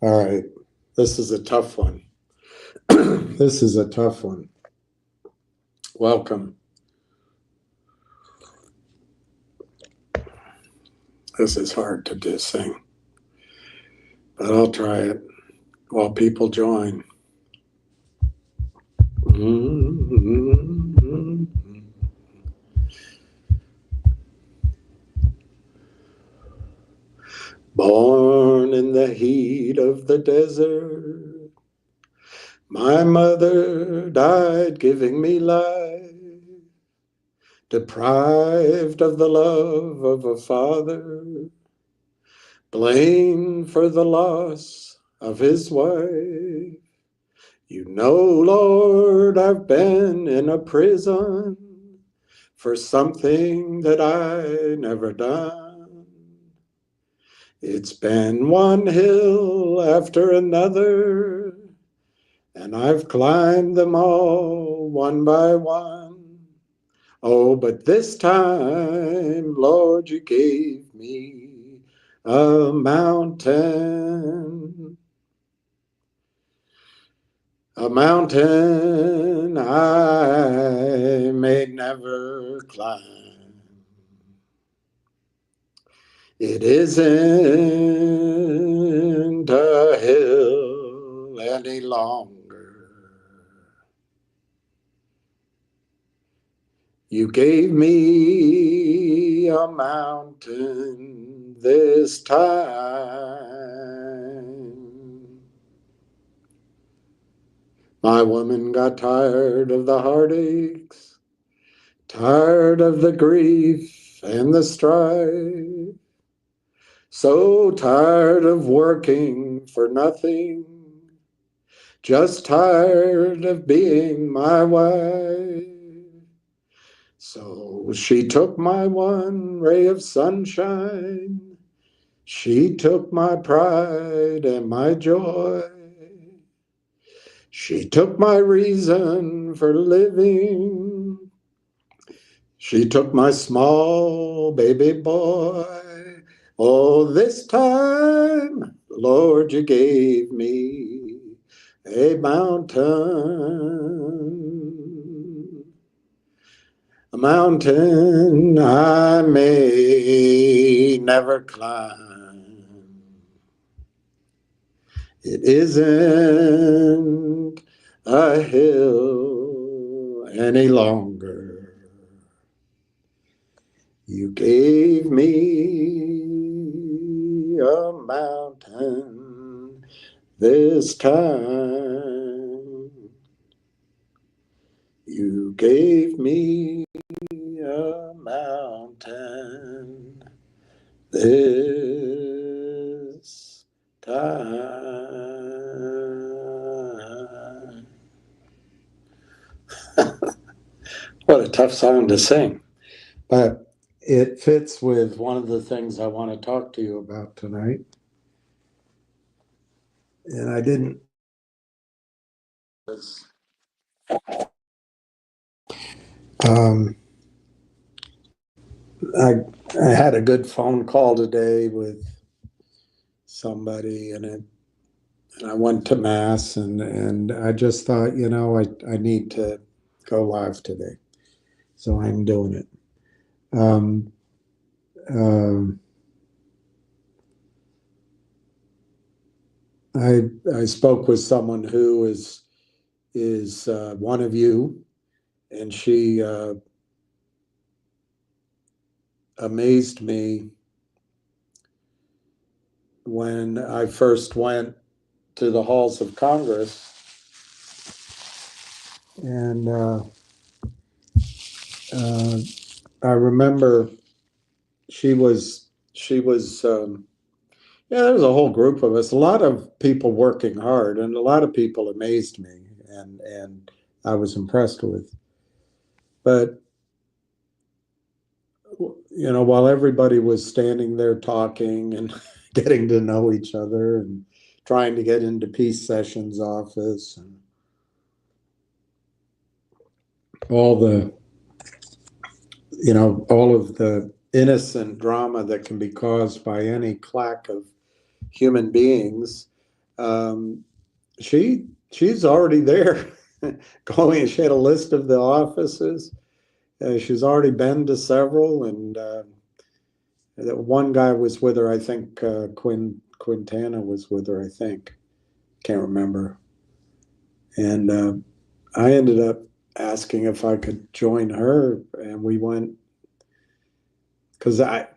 All right, this is a tough one. This is a tough one. Welcome. This is hard to do sing, but I'll try it while people join. Born in the heat of the desert, my mother died giving me life, deprived of the love of a father, blamed for the loss of his wife. You know, Lord, I've been in a prison for something that I never done. It's been one hill after another, and I've climbed them all one by one. Oh, but this time, Lord, you gave me a mountain. A mountain I may never climb. It isn't a hill any longer. You gave me a mountain this time. My woman got tired of the heartaches, tired of the grief and the strife, so tired of working for nothing, just tired of being my wife. So she took my one ray of sunshine, she took my pride and my joy. She took my reason for living. She took my small baby boy. Oh, this time, Lord, you gave me a mountain. A mountain I may never climb. It isn't a hill any longer. You gave me a mountain this time. You gave me a mountain this time. What a tough song to sing. But it fits with one of the things I want to talk to you about tonight. And I didn't. I had a good phone call today with somebody, and I went to mass, and I just thought, I need to go live today, so I'm doing it. I spoke with someone who is one of you, and she amazed me when I first went to the halls of Congress, and I remember she was there was a whole group of us, a lot of people working hard, and a lot of people amazed me, and I was impressed with. But while everybody was standing there talking and getting to know each other and trying to get into Peace Sessions' office and all of the innocent drama that can be caused by any clack of human beings, she's already there. Going, she had a list of the offices. She's already been to several, and one guy was with her. I think Quintana was with her. I think, can't remember. And I ended up asking if I could join her, and we went because a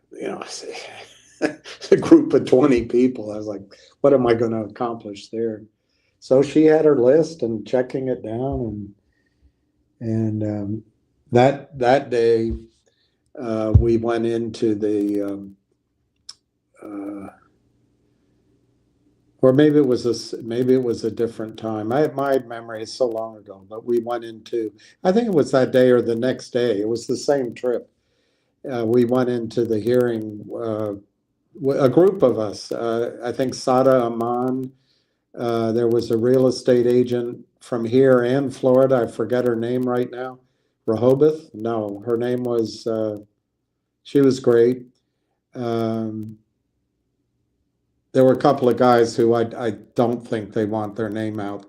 group of 20 people. I was like, what am I going to accomplish there? So she had her list and checking it down, and that day we went into the or maybe it was a different time. My memory is so long ago, but we went into, I think it was that day or the next day. It was the same trip. We went into the hearing. A group of us. I think Sada Aman. There was a real estate agent from here and Florida. I forget her name right now. Rehoboth? No, her name was. She was great. There were a couple of guys who I don't think they want their name out.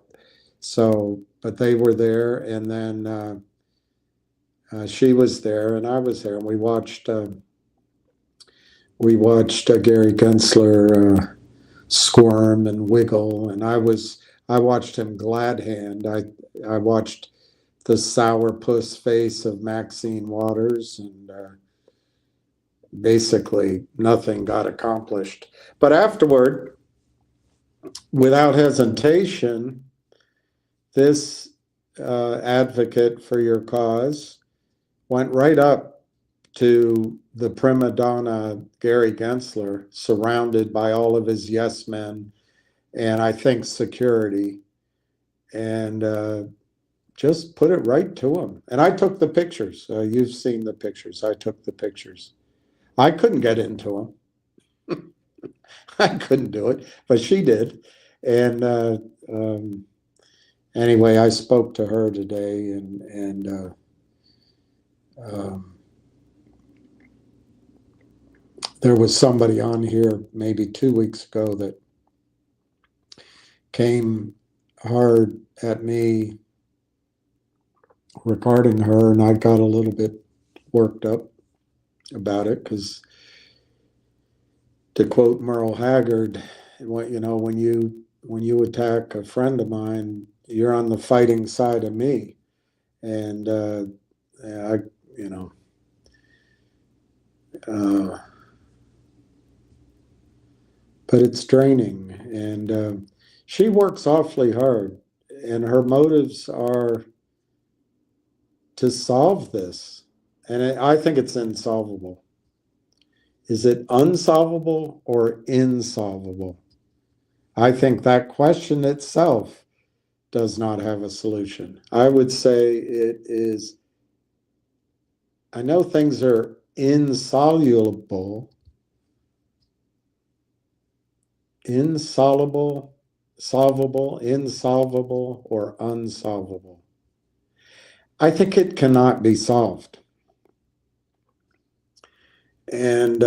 So, but they were there, and then she was there, and I was there, and we watched Gary Gensler squirm and wiggle, and I watched him glad hand. I watched the sourpuss face of Maxine Waters, and basically nothing got accomplished. But afterward, without hesitation, this advocate for your cause went right up to the prima donna Gary Gensler, surrounded by all of his yes men, and I think security, and just put it right to him. And I took the pictures. You've seen the pictures. I took the pictures. I couldn't get into him. I couldn't do it, but she did. And anyway, I spoke to her today, and there was somebody on here maybe 2 weeks ago that came hard at me regarding her, and I got a little bit worked up about it because, to quote Merle Haggard, when you attack a friend of mine, you're on the fighting side of me, and but it's draining, and she works awfully hard, and her motives are to solve this, and I think it's insolvable. Is it unsolvable or insolvable? I think that question itself does not have a solution. I would say it is. I know things are insoluble, solvable, insolvable, or unsolvable. I think it cannot be solved. And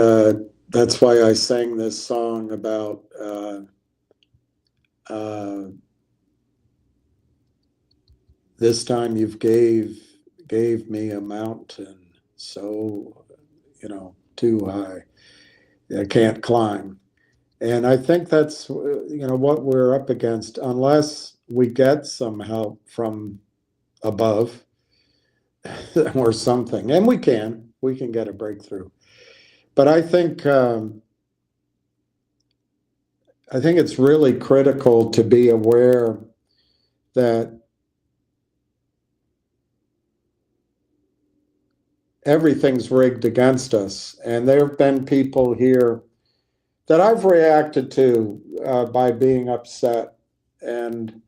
that's why I sang this song about this time you've gave me a mountain so too high I can't climb. And I think that's what we're up against, unless we get some help from above or something. And we can get a breakthrough. But I think it's really critical to be aware that everything's rigged against us. And there have been people here that I've reacted to by being upset. And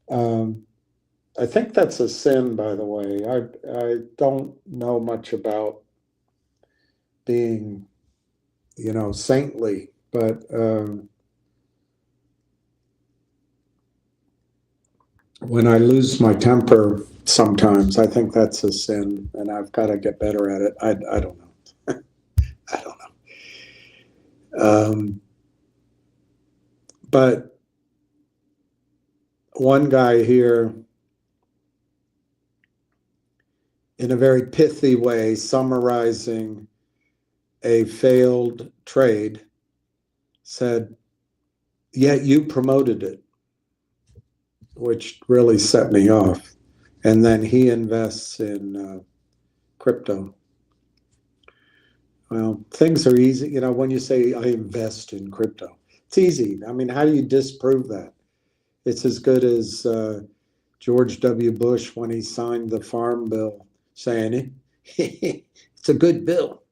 I think that's a sin, by the way. I don't know much about being, saintly, but when I lose my temper sometimes, I think that's a sin, and I've got to get better at it. I don't know. I don't know. But one guy here, in a very pithy way, summarizing a failed trade, said, "Yeah, you promoted it," which really set me off. And then he invests in crypto. Well, things are easy. You know, when you say I invest in crypto, it's easy. I mean, how do you disprove that? It's as good as George W. Bush when he signed the Farm Bill saying, it's a good bill.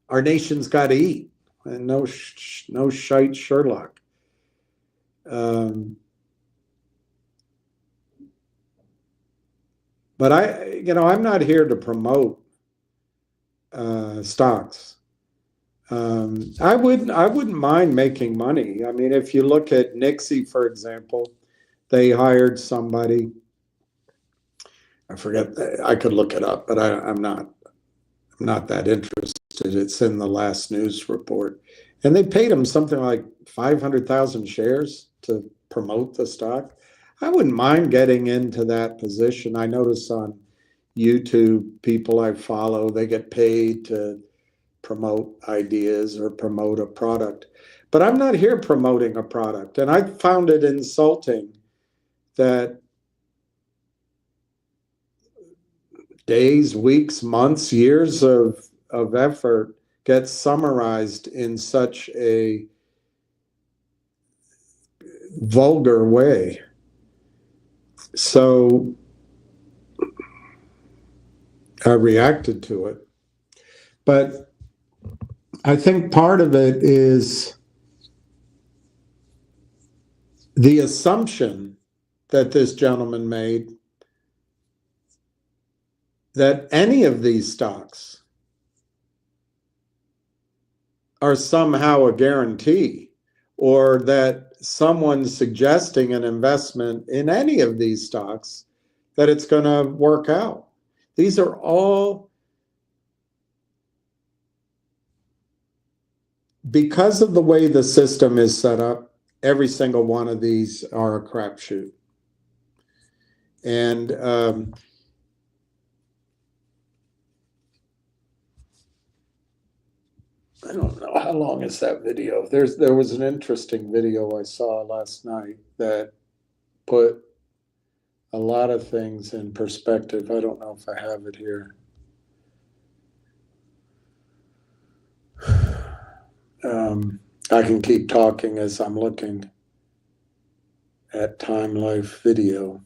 Our nation's got to eat. And no shite Sherlock. But I'm not here to promote stocks. I wouldn't mind making money. I mean, if you look at NIXX, for example, they hired somebody. I forget. I could look it up, but I'm not that interested. It's in the last news report, and they paid him something like 500,000 shares to promote the stock. I wouldn't mind getting into that position. I notice on YouTube, people I follow, they get paid to promote ideas or promote a product. But I'm not here promoting a product. And I found it insulting that days, weeks, months, years of effort gets summarized in such a vulgar way. So I reacted to it. But I think part of it is the assumption that this gentleman made that any of these stocks are somehow a guarantee, or that someone's suggesting an investment in any of these stocks that it's going to work out. These are all, because of the way the system is set up, every single one of these are a crapshoot. And I don't know, how long is that video? There was an interesting video I saw last night that put a lot of things in perspective. I don't know if I have it here. I can keep talking as I'm looking at Time Life video.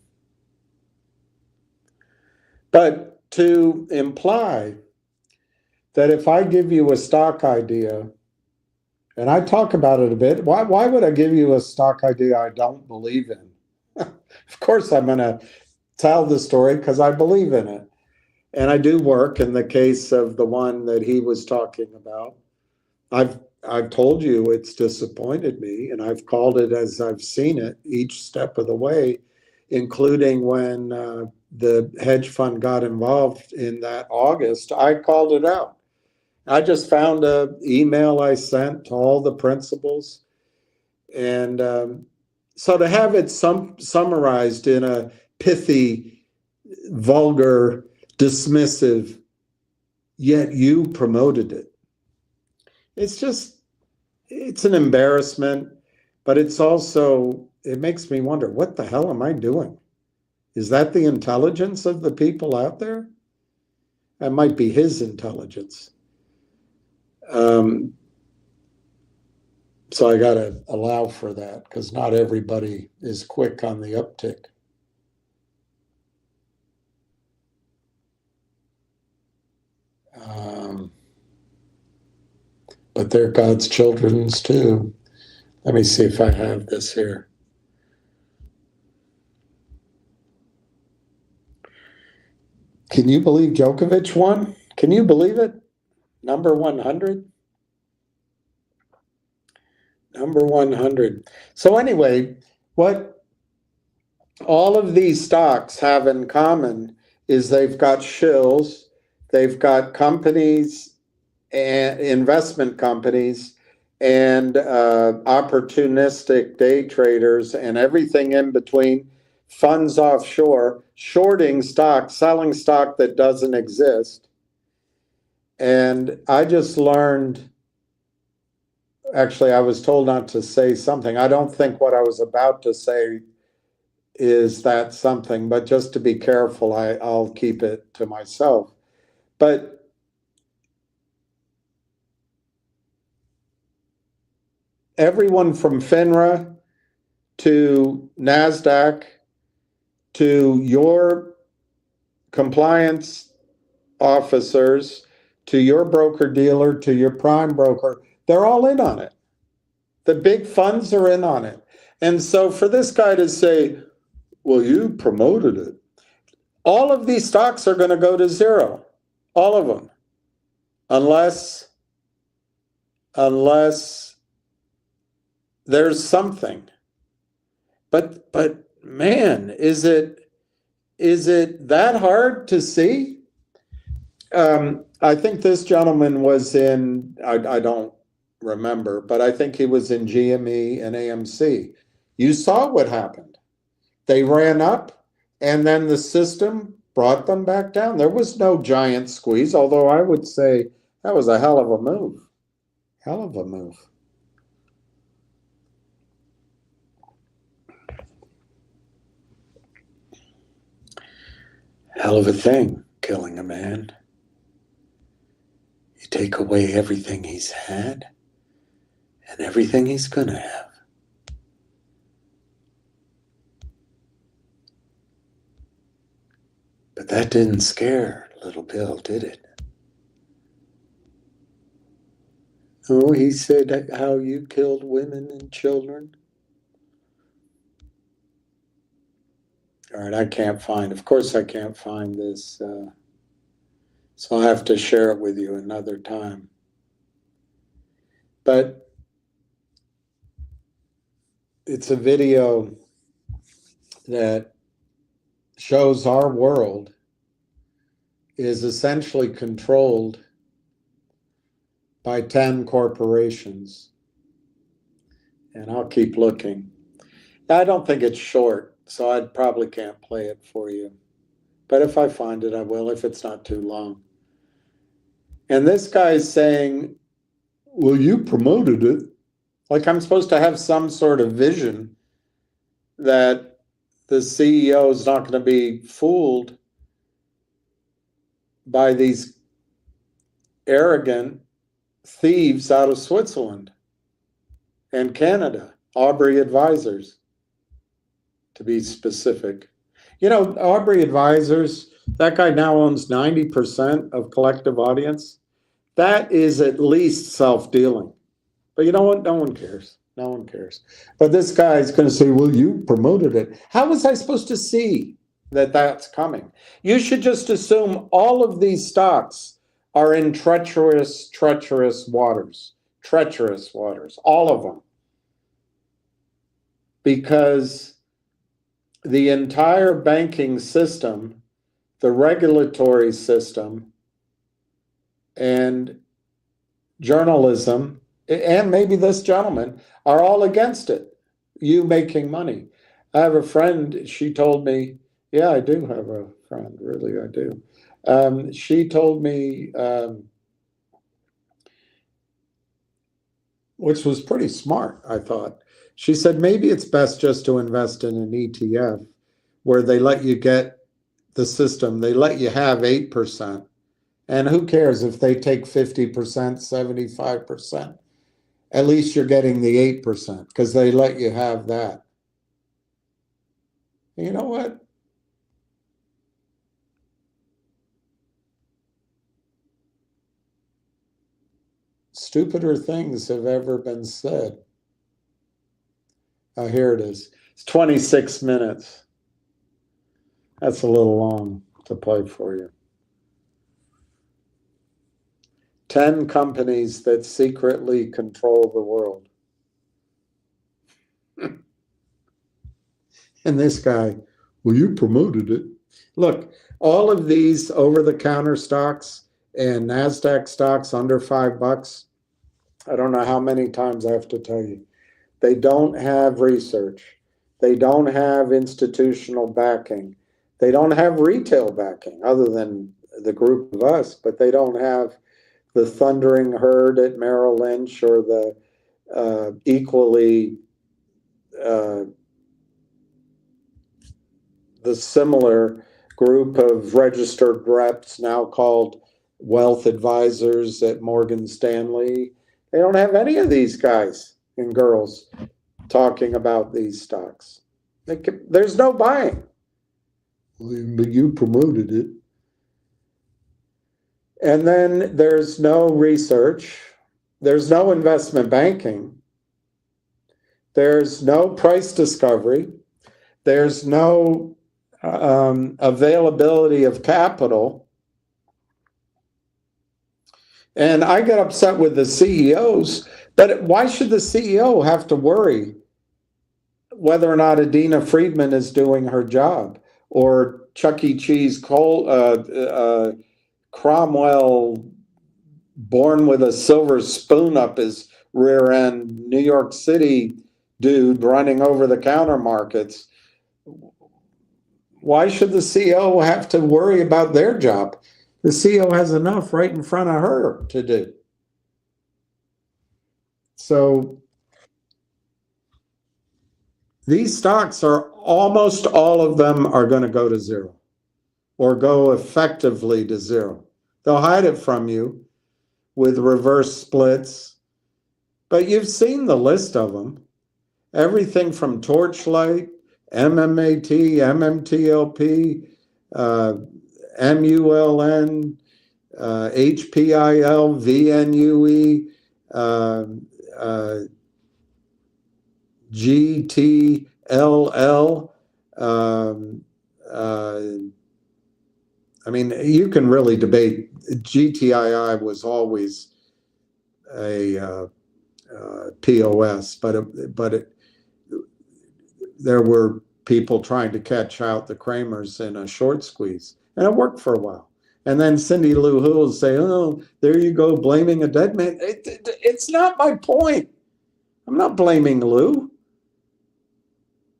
But to imply that if I give you a stock idea, and I talk about it a bit, why would I give you a stock idea I don't believe in? Of course I'm going to tell the story because I believe in it. And I do work in the case of the one that he was talking about. I've told you it's disappointed me, and I've called it as I've seen it each step of the way, including when the hedge fund got involved in that August. I called it out. I just found an email I sent to all the principals. And so to have it summarized in a pithy, vulgar, dismissive, yet you promoted it. It's an embarrassment, but it's also, it makes me wonder, what the hell am I doing? Is that the intelligence of the people out there? That might be his intelligence. So I got to allow for that, because not everybody is quick on the uptick. But they're God's children too. Let me see if I have this here. Can you believe Djokovic won? Can you believe it? Number 100? Number 100. So anyway, what all of these stocks have in common is they've got shills, they've got companies and investment companies and opportunistic day traders and everything in between funds offshore, shorting stock, selling stock that doesn't exist. And I just learned, actually, I was told not to say something. I don't think what I was about to say is that something, but just to be careful, I'll keep it to myself. But everyone from FINRA to NASDAQ to your compliance officers to your broker-dealer to your prime broker, they're all in on it. The big funds are in on it. And so for this guy to say, well, you promoted it, all of these stocks are going to go to zero, all of them, unless there's something. But man, is it that hard to see? I think this gentleman was in, I don't remember, but I think he was in GME and AMC. You saw what happened. They ran up and then the system brought them back down. There was no giant squeeze, although I would say that was a hell of a move. Hell of a move. Hell of a thing, killing a man. You take away everything he's had and everything he's gonna have. But that didn't scare little Bill, did it? Oh, he said how you killed women and children. All right, I can't find, of course I can't find this, so I'll have to share it with you another time. But it's a video that shows our world is essentially controlled by 10 corporations. And I'll keep looking. I don't think it's short, so I probably can't play it for you. But if I find it, I will, if it's not too long. And this guy's saying, well, you promoted it. Like I'm supposed to have some sort of vision that the CEO is not going to be fooled by these arrogant thieves out of Switzerland and Canada, Aubrey Advisors, to be specific. You know, Aubrey Advisors, that guy now owns 90% of Collective Audience. That is at least self-dealing. But you know what? No one cares. No one cares. But this guy's going to say, well, you promoted it. How was I supposed to see that that's coming? You should just assume all of these stocks are in treacherous waters. Treacherous waters. All of them. Because the entire banking system, the regulatory system, and journalism, and maybe this gentleman, are all against it, you making money. I have a friend, she told me, yeah, I do have a friend, really, I do. She told me, which was pretty smart, I thought. She said, maybe it's best just to invest in an ETF where they let you get the system, they let you have 8%. And who cares if they take 50%, 75%? At least you're getting the 8% because they let you have that. You know what? Stupider things have ever been said. Oh, here it is. It's 26 minutes. That's a little long to play for you. 10 companies that secretly control the world. And this guy, well, you promoted it. Look, all of these over-the-counter stocks and NASDAQ stocks under $5, I don't know how many times I have to tell you, they don't have research. They don't have institutional backing. They don't have retail backing other than the group of us, but they don't have the thundering herd at Merrill Lynch or the equally the similar group of registered reps now called wealth advisors at Morgan Stanley. They don't have any of these guys and girls talking about these stocks. There's no buying. But you promoted it. And then there's no research. There's no investment banking. There's no price discovery. There's no availability of capital. And I get upset with the CEOs, but why should the CEO have to worry whether or not Adina Friedman is doing her job, or Chuck E. Cheese Cromwell, born with a silver spoon up his rear end, New York City dude running over the counter markets? Why should the CEO have to worry about their job? The CEO has enough right in front of her to do. So these stocks are, almost all of them are going to go to zero or go effectively to zero. They'll hide it from you with reverse splits, but you've seen the list of them. Everything from Torchlight, MMAT, MMTLP, MULN, HPIL, VNUE, GTLL. I mean, you can really debate. GTII was always a POS, but there were people trying to catch out the Kramers in a short squeeze, and it worked for a while. And then Cindy Lou Who will say, "Oh, there you go, blaming a dead man." It's not my point. I'm not blaming Lou.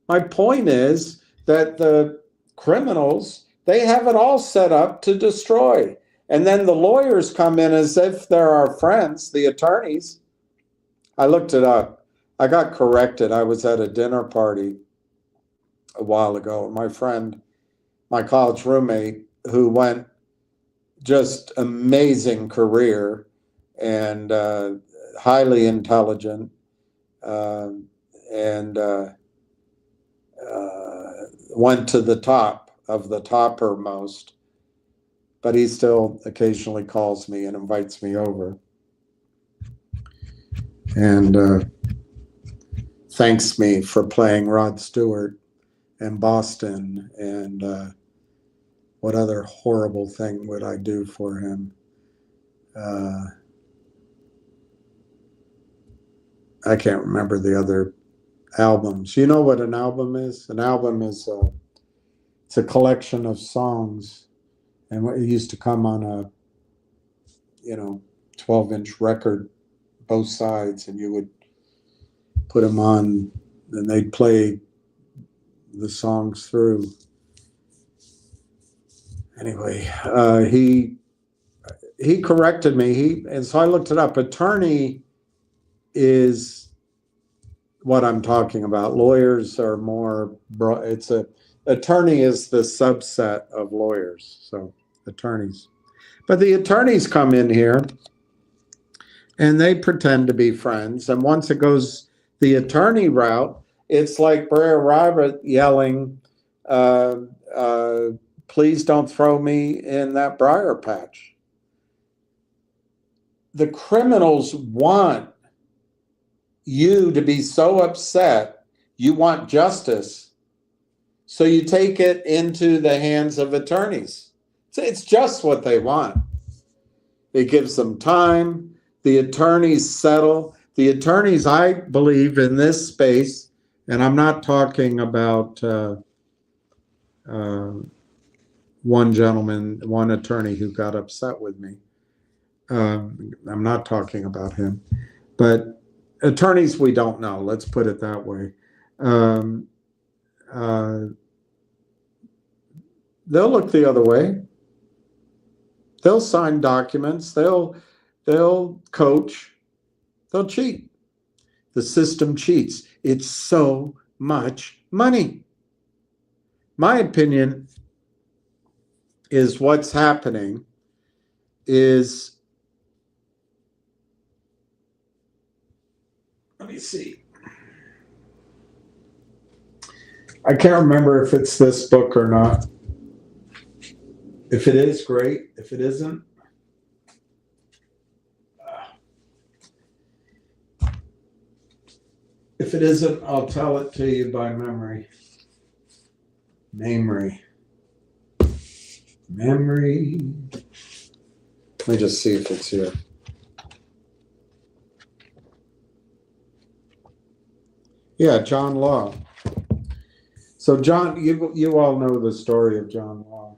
My point is that the criminals, they have it all set up to destroy. And then the lawyers come in as if they're our friends, the attorneys. I looked it up. I got corrected. I was at a dinner party a while ago. My friend, my college roommate, who went just amazing career and highly intelligent, and went to the top of the toppermost, but he still occasionally calls me and invites me over and thanks me for playing Rod Stewart and Boston, and what other horrible thing would I do for him? I can't remember the other albums. You know what an album is? An album is it's a collection of songs, and it used to come on a 12-inch record, both sides, and you would put them on, and they'd play the songs through. Anyway, he corrected me. And so I looked it up. Attorney is what I'm talking about. Lawyers are more broad. Attorney is the subset of lawyers. So attorneys. But the attorneys come in here and they pretend to be friends. And once it goes the attorney route, it's like Brer Rabbit yelling, please don't throw me in that briar patch. The criminals want you to be so upset, you want justice, so you take it into the hands of attorneys. It's just what they want. It gives them time. The attorneys settle. The attorneys, I believe, in this space, and I'm not talking about one gentleman, one attorney who got upset with me. I'm not talking about him, but attorneys we don't know. Let's put it that way. they'll look the other way. They'll sign documents. They'll coach. They'll cheat. The system cheats. It's so much money. My opinion is what's happening is, let me see. I can't remember if it's this book or not. If it is, great. If it isn't, I'll tell it to you by memory. Memory. Let me just see if it's here. Yeah, John Law. So John, you all know the story of John Law.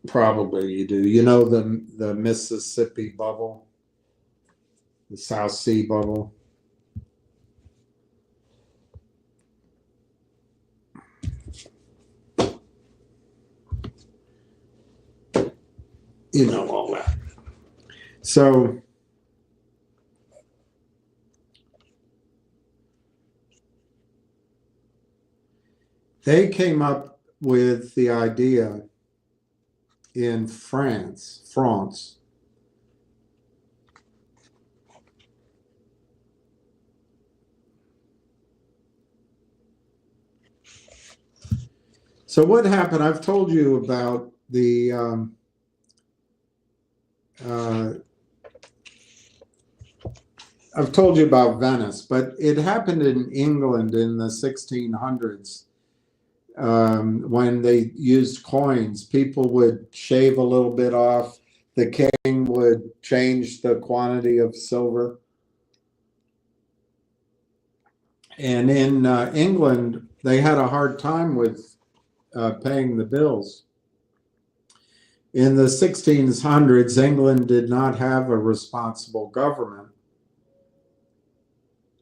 Probably you do. You know the Mississippi bubble, the South Sea bubble. You know all that. So they came up with the idea in France. So what happened? I've told you about the I've told you about Venice, but it happened in England in the 1600s. When they used coins, people would shave a little bit off. The king would change the quantity of silver. And in England, they had a hard time with paying the bills. In the 1600s, England did not have a responsible government.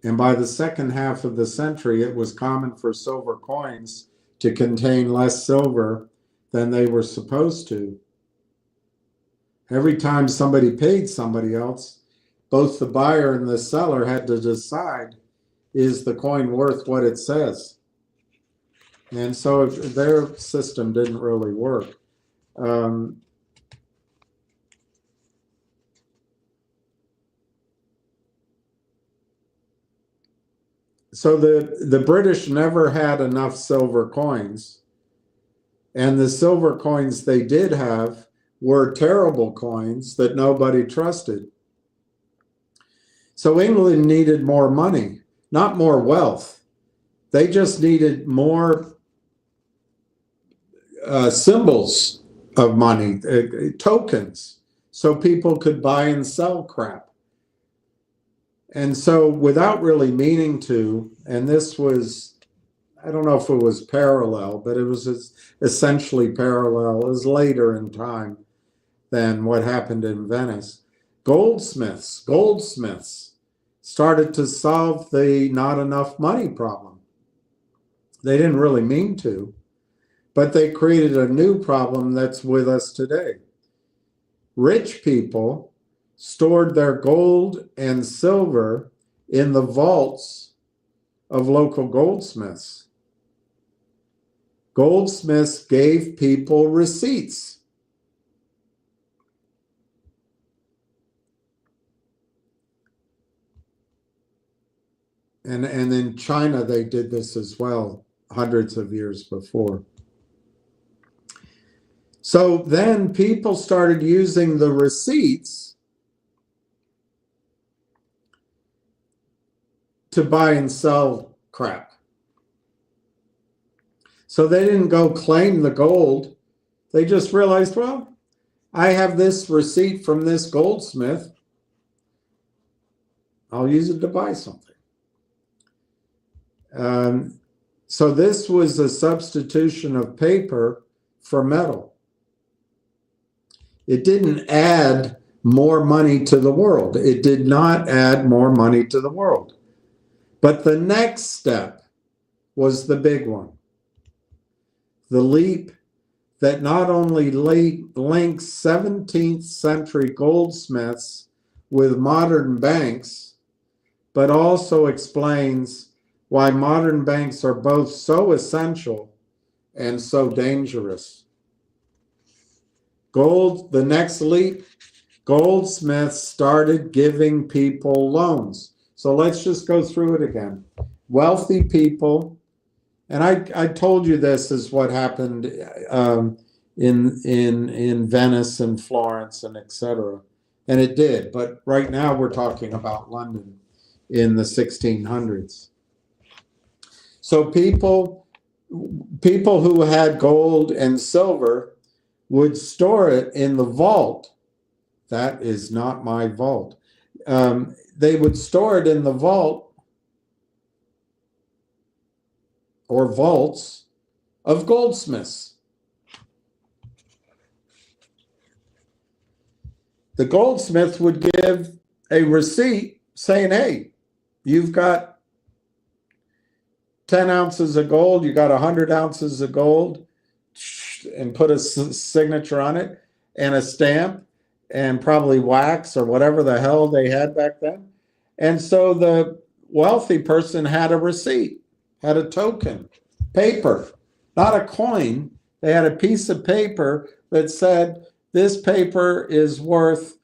And by the second half of the century, it was common for silver coins to contain less silver than they were supposed to. Every time somebody paid somebody else, both the buyer and the seller had to decide, is the coin worth what it says? And so their system didn't really work. So the British never had enough silver coins, and the silver coins they did have were terrible coins that nobody trusted. So England needed more money, not more wealth. They just needed more symbols of money, tokens, so people could buy and sell crap. And so without really meaning to, and this was, I don't know if it was parallel, but it was essentially parallel. It was later in time than what happened in Venice. Goldsmiths started to solve the not enough money problem. They didn't really mean to, but they created a new problem that's with us today. Rich people stored their gold and silver in the vaults of local goldsmiths. Goldsmiths gave people receipts. And in China, they did this as well, hundreds of years before. So then people started using the receipts to buy and sell crap. So they didn't go claim the gold. They just realized, well, I have this receipt from this goldsmith. I'll use it to buy something. So this was a substitution of paper for metal. It didn't add more money to the world. It did not add more money to the world. But the next step was the big one. The leap that not only links 17th century goldsmiths with modern banks, but also explains why modern banks are both so essential and so dangerous. The next leap, goldsmiths started giving people loans. So let's just go through it again. Wealthy people, and I told you this is what happened in Venice and Florence and etc. And it did, but right now we're talking about London in the 1600s. So people who had gold and silver would store it in the vault. That is not my vault. They would store it in the vault or vaults of goldsmiths. The goldsmith would give a receipt saying, hey, you've got 10 ounces of gold, you got 100 ounces of gold, and put a signature on it and a stamp and probably wax or whatever the hell they had back then. And so the wealthy person had a receipt, had a token, paper, not a coin. They had a piece of paper that said, this paper is worth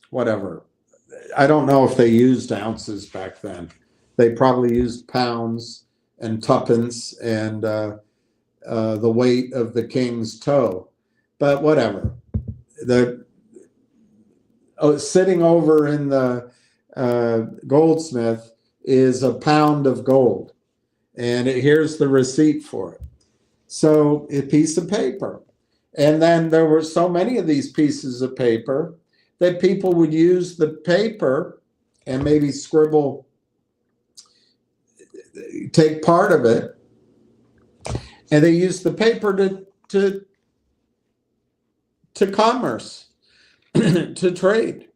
whatever. I don't know if they used ounces back then. They probably used pounds and tuppence and the weight of the king's toe. But whatever. Sitting over in the goldsmith is a pound of gold. And here's the receipt for it. So a piece of paper. And then there were so many of these pieces of paper that people would use the paper and maybe scribble, take part of it, and they used the paper to commerce, to trade.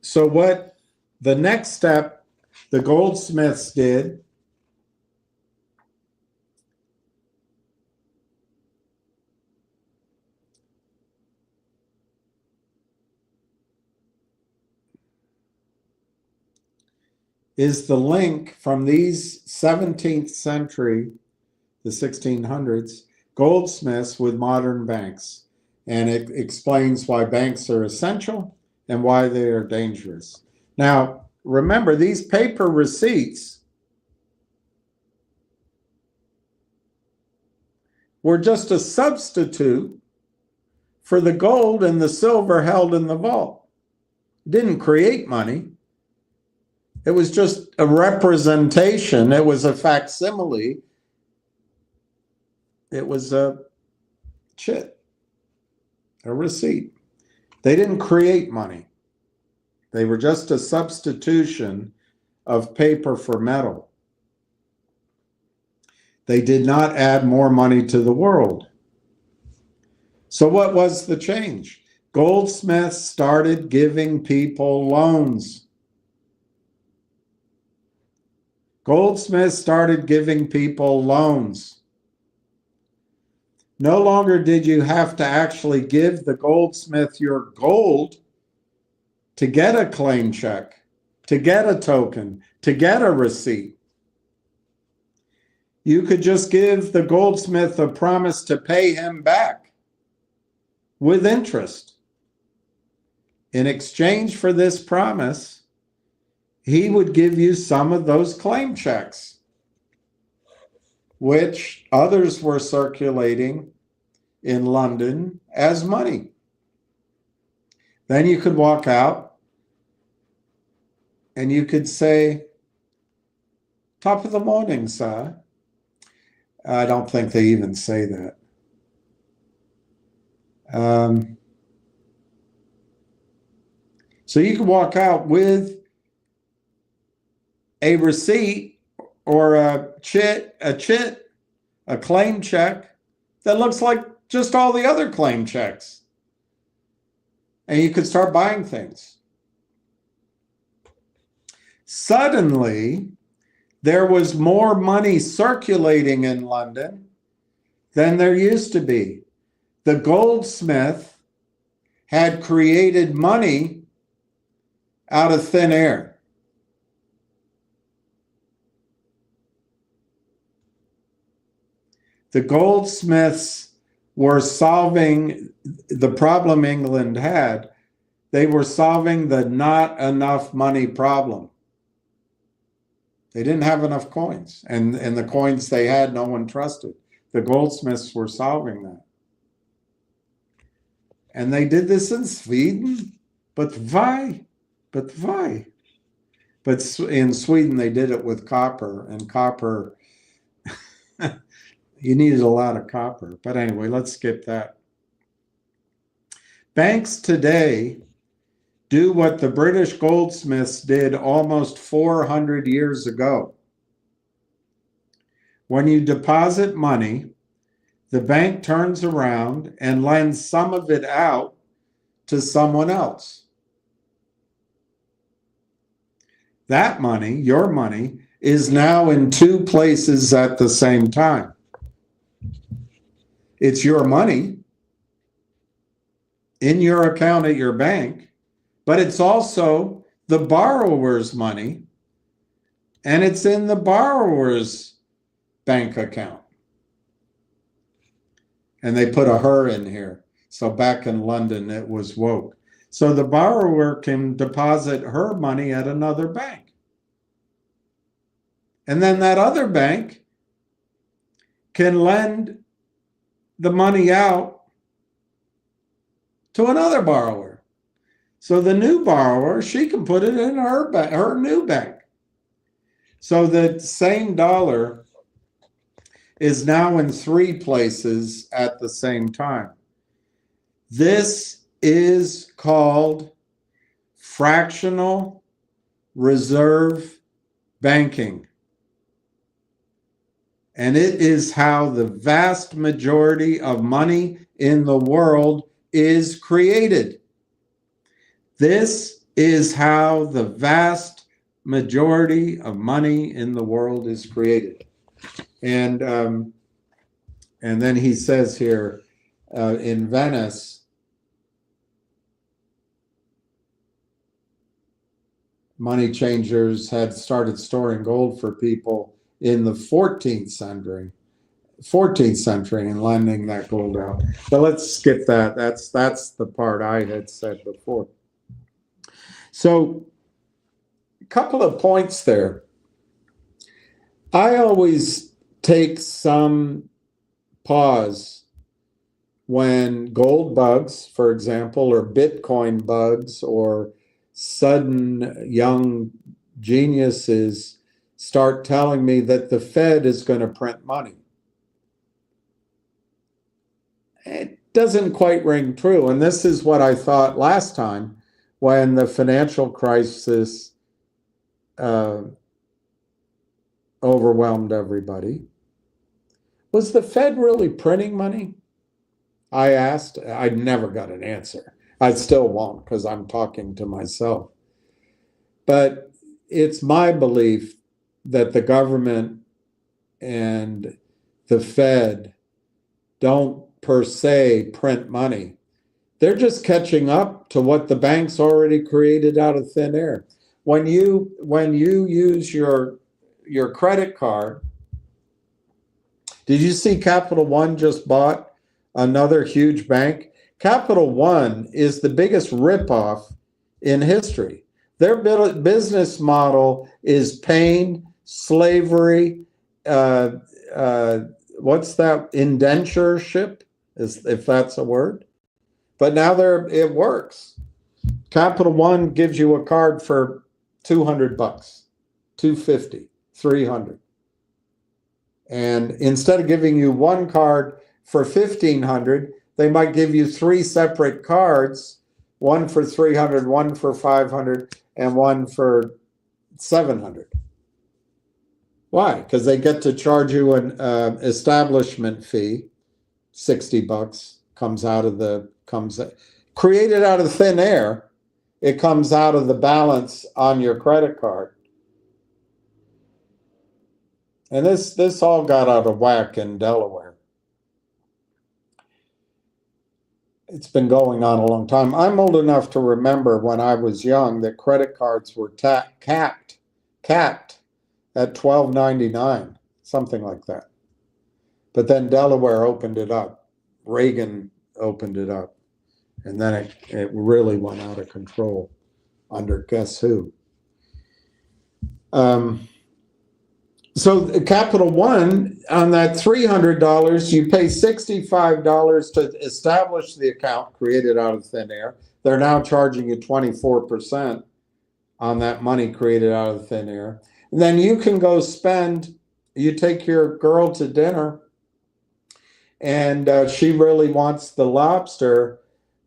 So what the next step the goldsmiths did is the link from these 17th century, the 1600s, goldsmiths with modern banks. And it explains why banks are essential and why they are dangerous. Now, remember, these paper receipts were just a substitute for the gold and the silver held in the vault. It didn't create money. It was just a representation. It was a facsimile. It was a chit, a receipt. They didn't create money. They were just a substitution of paper for metal. They did not add more money to the world. So what was the change? Goldsmiths started giving people loans. Goldsmiths started giving people loans. No longer did you have to actually give the goldsmith your gold to get a claim check, to get a token, to get a receipt. You could just give the goldsmith a promise to pay him back with interest. In exchange for this promise, he would give you some of those claim checks, which others were circulating in London as money. Then you could walk out and you could say, top of the morning, sir. I don't think they even say that. So you can walk out with a receipt or a claim check that looks like just all the other claim checks. And you could start buying things. Suddenly, there was more money circulating in London than there used to be. The goldsmith had created money out of thin air. The goldsmiths were solving the problem England had. They were solving the not enough money problem. They didn't have enough coins, and the coins they had, no one trusted. The goldsmiths were solving that. And they did this in Sweden, but why? But why? But in Sweden, they did it with copper, and copper, you needed a lot of copper. But anyway, let's skip that. Banks today do what the British goldsmiths did almost 400 years ago. When you deposit money, the bank turns around and lends some of it out to someone else. That money, your money, is now in two places at the same time. It's your money in your account at your bank, but it's also the borrower's money, and it's in the borrower's bank account. And they put a her in here. So back in London, it was woke. So the borrower can deposit her money at another bank. And then that other bank can lend the money out to another borrower. So the new borrower, she can put it in her new bank. So the same dollar is now in three places at the same time. This is called fractional reserve banking. And it is how the vast majority of money in the world is created. This is how the vast majority of money in the world is created. And then he says here, in Venice, money changers had started storing gold for people in the 14th century and lending that gold out. But let's skip that. That's the part I had said before. So a couple of points there. I always take some pause when gold bugs, for example, or Bitcoin bugs, or sudden young geniuses start telling me that the Fed is going to print money. It doesn't quite ring true. And this is what I thought last time when the financial crisis overwhelmed everybody. Was the Fed really printing money? I asked. I never got an answer. I still won't, because I'm talking to myself. But it's my belief that the government and the Fed don't per se print money. They're just catching up to what the banks already created out of thin air. When you use your credit card, did you see Capital One just bought another huge bank? Capital One is the biggest ripoff in history. Their business model is pain, slavery, what's that, indentureship, if that's a word. But now it works. Capital One gives you a card for $200, $250, $300. And instead of giving you one card for $1,500, they might give you three separate cards, one for $300, one for $500, and one for $700. Why? Because they get to charge you an establishment fee, $60 created out of thin air. It comes out of the balance on your credit card. And this all got out of whack in Delaware. It's been going on a long time. I'm old enough to remember when I was young that credit cards were capped at $12.99, something like that. But then Delaware opened it up. Reagan opened it up. And then it really went out of control under guess who. So Capital One, on that $300, you pay $65 to establish the account created out of thin air. They're now charging you 24% on that money created out of thin air. And then you can go you take your girl to dinner, and she really wants the lobster,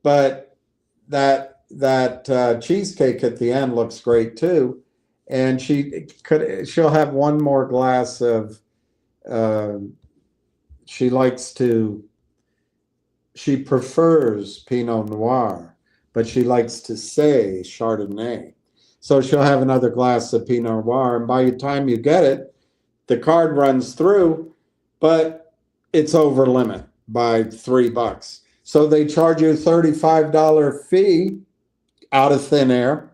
but that cheesecake at the end looks great too. And she'll have one more glass of, she prefers Pinot Noir, but she likes to say Chardonnay. So she'll have another glass of Pinot Noir, and by the time you get it, the card runs through, but it's over limit by $3. So they charge you a $35 fee out of thin air.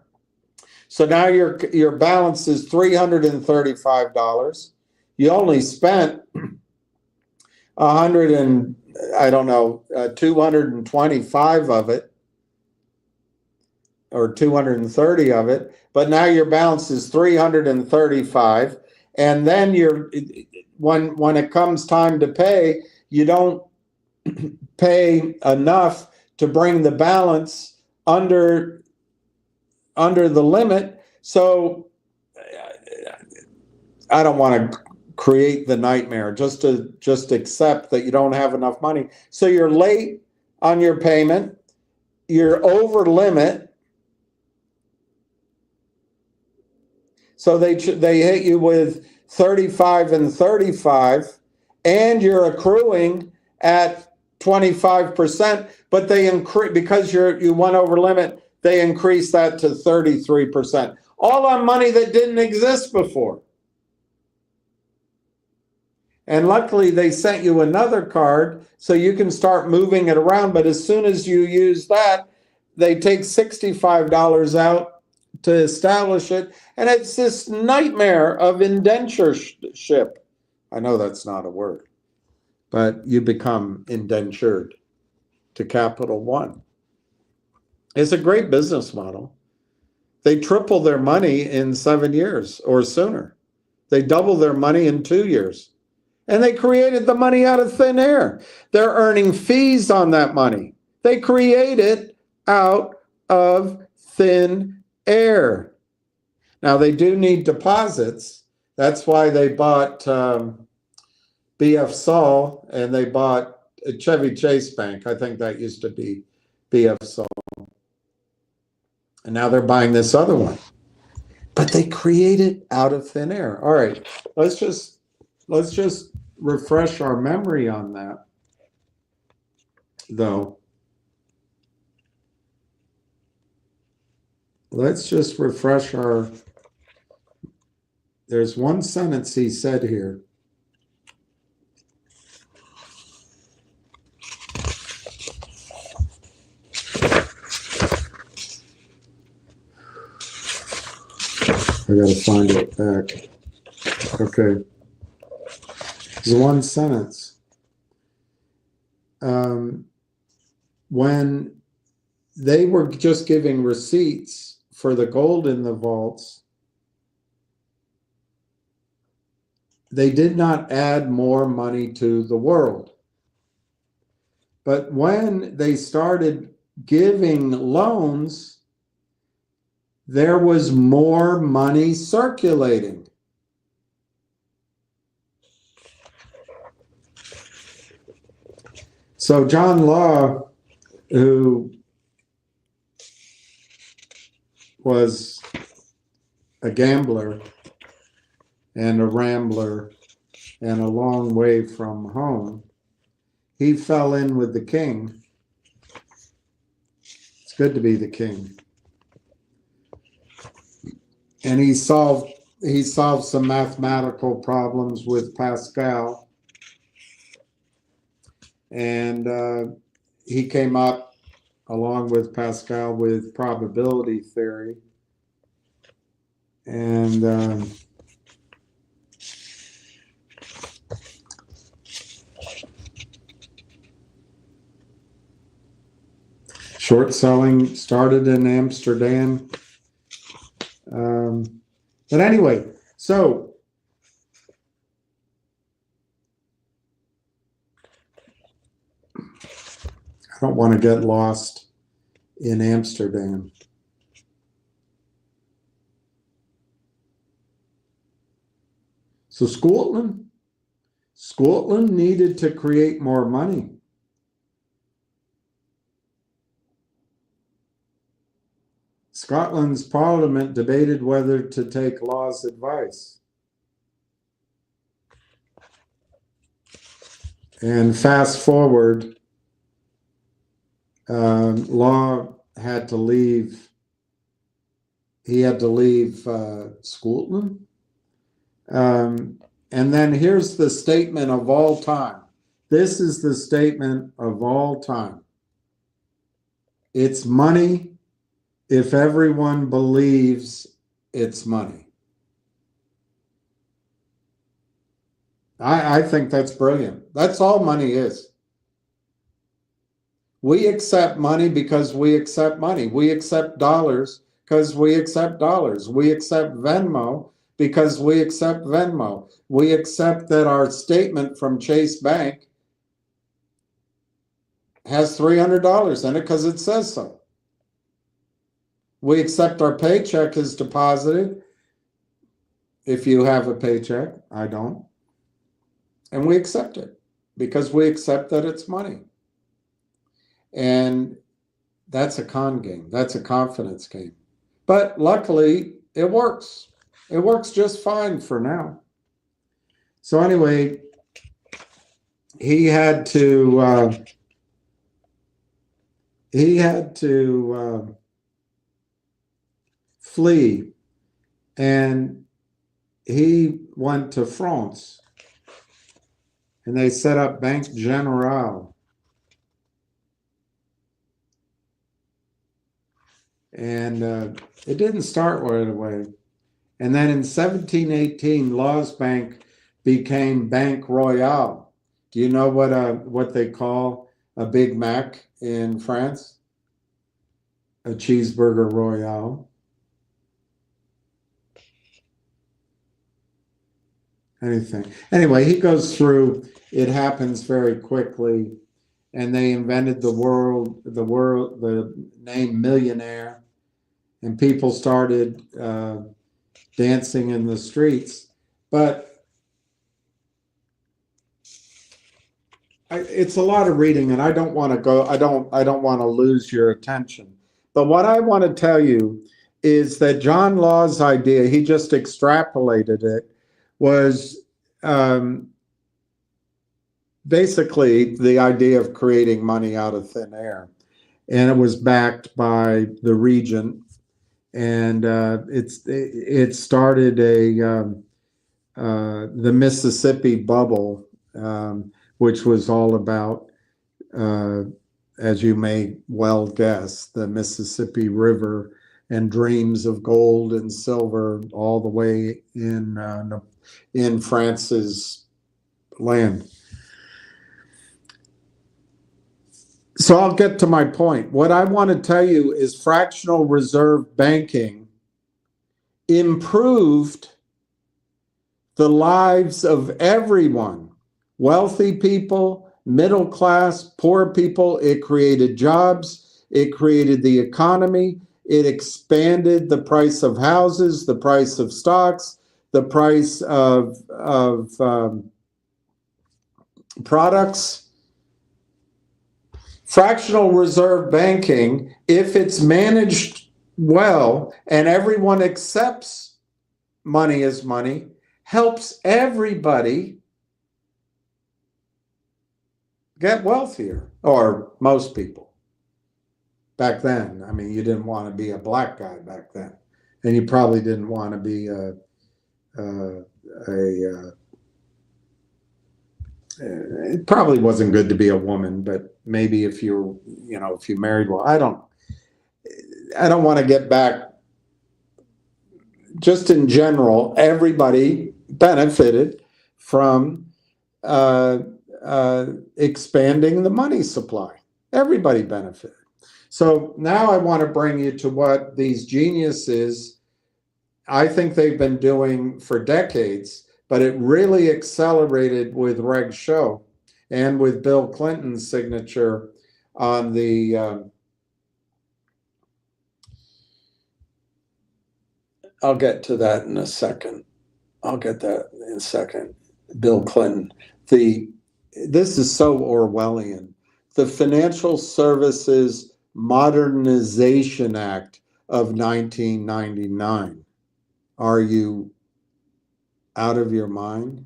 So now your balance is $335. You only spent 225 of it, or 230 of it, but now your balance is 335. And then when it comes time to pay, you don't pay enough to bring the balance under the limit. So I don't want to create the nightmare, just accept that you don't have enough money. So you're late on your payment, you're over limit. So they hit you with 35 and 35, and you're accruing at 25%, but they increase, because you went over limit, they increase that to 33%. All on money that didn't exist before. And luckily they sent you another card so you can start moving it around, but as soon as you use that, they take $65 out to establish it, and it's this nightmare of indentureship. I know that's not a word, but you become indentured to Capital One. It's a great business model. They triple their money in 7 years or sooner. They double their money in 2 years. And they created the money out of thin air. They're earning fees on that money. They create it out of thin air. Now, they do need deposits. That's why they bought BF Saul, and they bought Chevy Chase Bank. I think that used to be BF Saul. And now they're buying this other one. But they create it out of thin air. All right, let's just refresh our memory on that, though. Let's just refresh our... There's one sentence he said here. I gotta find it back. Okay. There's one sentence. When they were just giving receipts for the gold in the vaults, they did not add more money to the world. But when they started giving loans, there was more money circulating. So John Law, who was a gambler and a rambler and a long way from home, he fell in with the king. It's good to be the king. And he solved some mathematical problems with Pascal. And he came up, along with Pascal, with probability theory. And short selling started in Amsterdam. But anyway, so I don't want to get lost in Amsterdam. So Scotland needed to create more money. Scotland's parliament debated whether to take law's advice. And fast forward, Law had to leave. He had to leave Scotland. And then here's the statement of all time. This is the statement of all time. It's money if everyone believes it's money. I think that's brilliant. That's all money is. We accept money because we accept money. We accept dollars because we accept dollars. We accept Venmo because we accept Venmo. We accept that our statement from Chase Bank has $300 in it because it says so. We accept our paycheck is deposited. If you have a paycheck, I don't. And we accept it because we accept that it's money. And that's a con game. That's a confidence game. But luckily, it works. It works just fine for now. So anyway, he had to flee, and he went to France, and they set up Banque Générale. And it didn't start right away. And then in 1718, Law's Bank became Banque Royale. Do you know what they call a Big Mac in France? A cheeseburger royale. Anything. Anyway, he goes through, it happens very quickly, and they invented the name millionaire, and people started dancing in the streets. But it's a lot of reading, and I don't want to go. I don't want to lose your attention. But what I want to tell you is that John Law's idea, he just extrapolated it, was basically the idea of creating money out of thin air. And it was backed by the Regent, and it started the Mississippi bubble, which was all about, as you may well guess, the Mississippi River and dreams of gold and silver all the way in France's land. So I'll get to my point. What I want to tell you is fractional reserve banking improved the lives of everyone, wealthy people, middle class, poor people. It created jobs. It created the economy. It expanded the price of houses, the price of stocks, the price of products. Fractional reserve banking, if it's managed well and everyone accepts money as money, helps everybody get wealthier, or most people. Back then, I mean, you didn't want to be a black guy back then, and you probably didn't want to be it probably wasn't good to be a woman, but maybe if you married well, I don't want to get back. Just in general, everybody benefited from expanding the money supply. Everybody benefited. So now I want to bring you to what these geniuses, I think they've been doing for decades, but it really accelerated with Reg Show and with Bill Clinton's signature on the I'll get to that in a second. Bill Clinton. This is so Orwellian. The Financial Services Modernization Act of 1999. Are you out of your mind?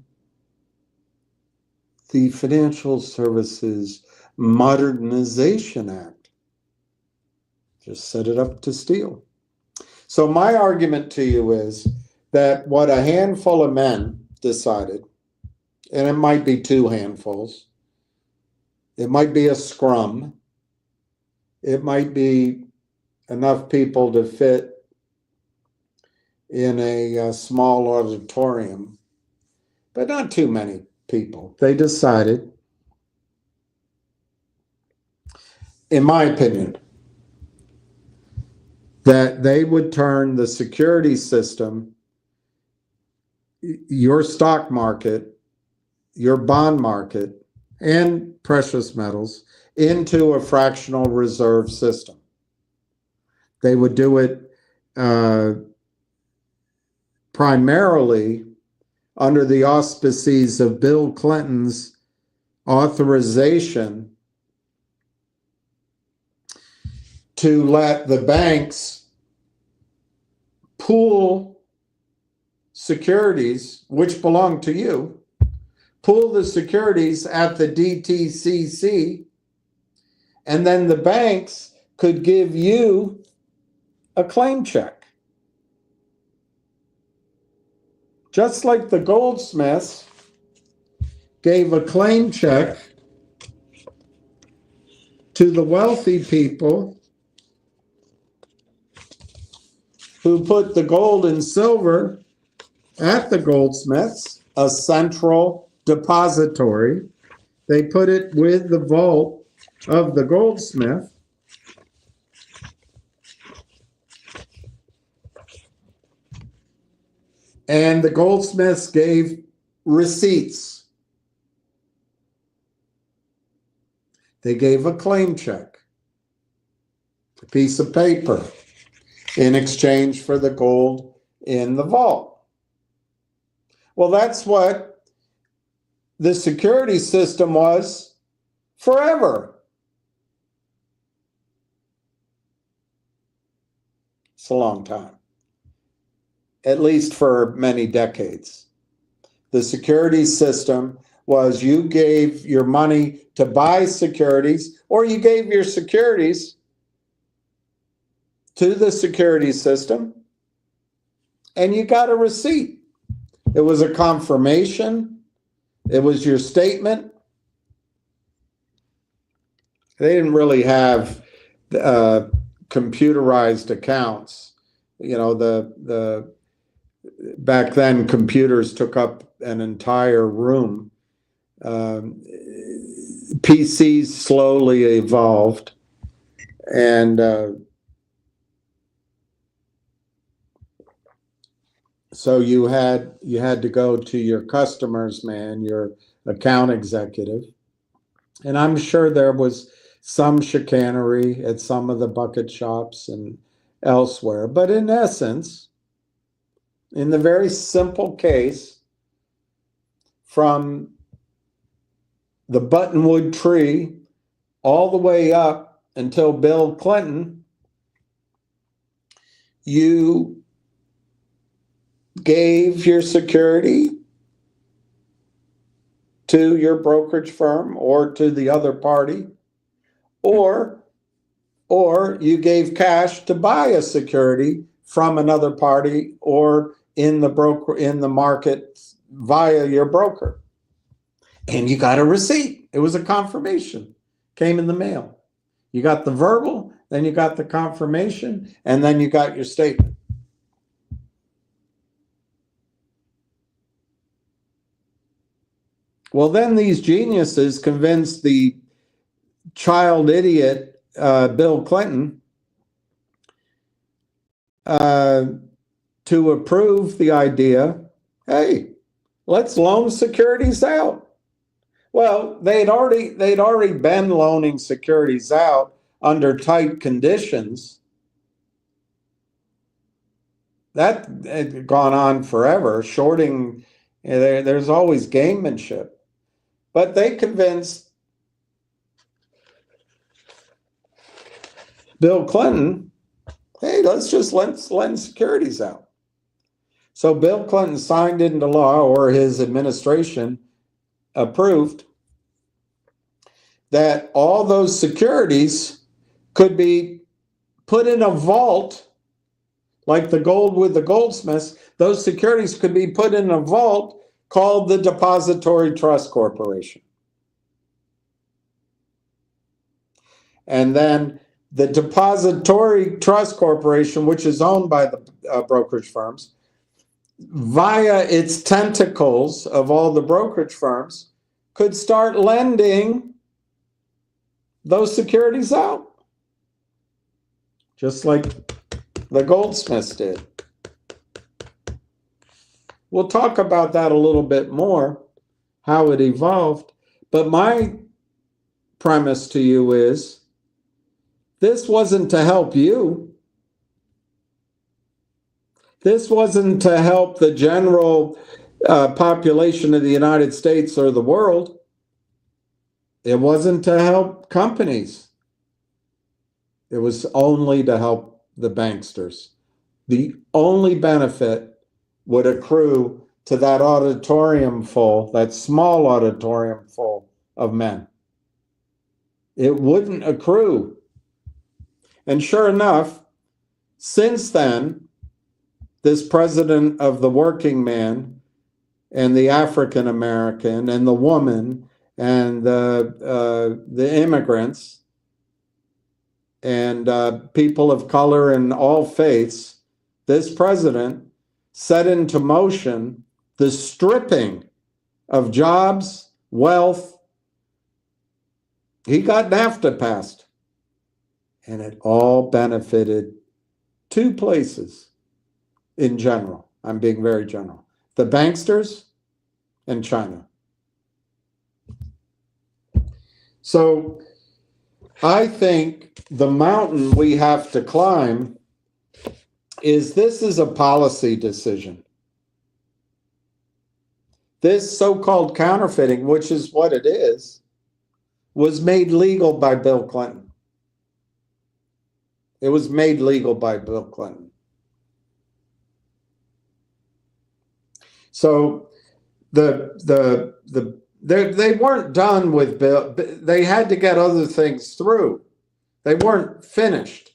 The Financial Services Modernization Act. Just set it up to steal. So my argument to you is that what a handful of men decided, and it might be two handfuls, it might be a scrum, it might be enough people to fit in a small auditorium, but not too many people. They decided, in my opinion, that they would turn the security system, your stock market, your bond market, and precious metals into a fractional reserve system. They would do it primarily under the auspices of Bill Clinton's authorization to let the banks pool securities, which belong to you, pool the securities at the DTCC, and then the banks could give you a claim check. Just like the goldsmiths gave a claim check to the wealthy people who put the gold and silver at the goldsmiths, a central depository. They put it with the vault of the goldsmith. And the goldsmiths gave receipts. They gave a claim check, a piece of paper, in exchange for the gold in the vault. Well, that's what the security system was forever. It's a long time, at least for many decades. The security system was you gave your money to buy securities, or you gave your securities to the security system, and you got a receipt. It was a confirmation. It was your statement. They didn't really have computerized accounts. You know, the back then computers took up an entire room. PCs slowly evolved, and so you had to go to your customers, man, your account executive. And I'm sure there was some chicanery at some of the bucket shops and elsewhere. But in essence, in the very simple case, from the buttonwood tree all the way up until Bill Clinton, you gave your security to your brokerage firm or to the other party, or you gave cash to buy a security from another party or in the market via your broker. And you got a receipt. It was a confirmation. Came in the mail. You got the verbal, then you got the confirmation, and then you got your statement. Well, then these geniuses convinced the child idiot Bill Clinton to approve the idea, hey, let's loan securities out. Well, they'd already been loaning securities out under tight conditions. That had gone on forever. Shorting, there's always gamemanship. But they convinced Bill Clinton, hey, let's just lend securities out. So Bill Clinton signed into law, or his administration approved, that all those securities could be put in a vault, like the gold with the goldsmiths. Those securities could be put in a vault called the Depository Trust Corporation. And then the Depository Trust Corporation, which is owned by the brokerage firms, via its tentacles of all the brokerage firms, could start lending those securities out, just like the goldsmiths did. We'll talk about that a little bit more, how it evolved. But my premise to you is, this wasn't to help you. This wasn't to help the general population of the United States or the world. It wasn't to help companies. It was only to help the banksters. The only benefit would accrue to that auditorium full, that small auditorium full of men. It wouldn't accrue. And sure enough, since then, this president of the working man and the African American and the woman and the immigrants and people of color and all faiths, this president set into motion the stripping of jobs, wealth. He got NAFTA passed, and it all benefited two places in general. I'm being very general. The banksters and China. So I think the mountain we have to climb is, this is a policy decision. This so-called counterfeiting, which is what it is, was made legal by Bill Clinton. It was made legal by Bill Clinton. So they weren't done with Bill. They had to get other things through. They weren't finished.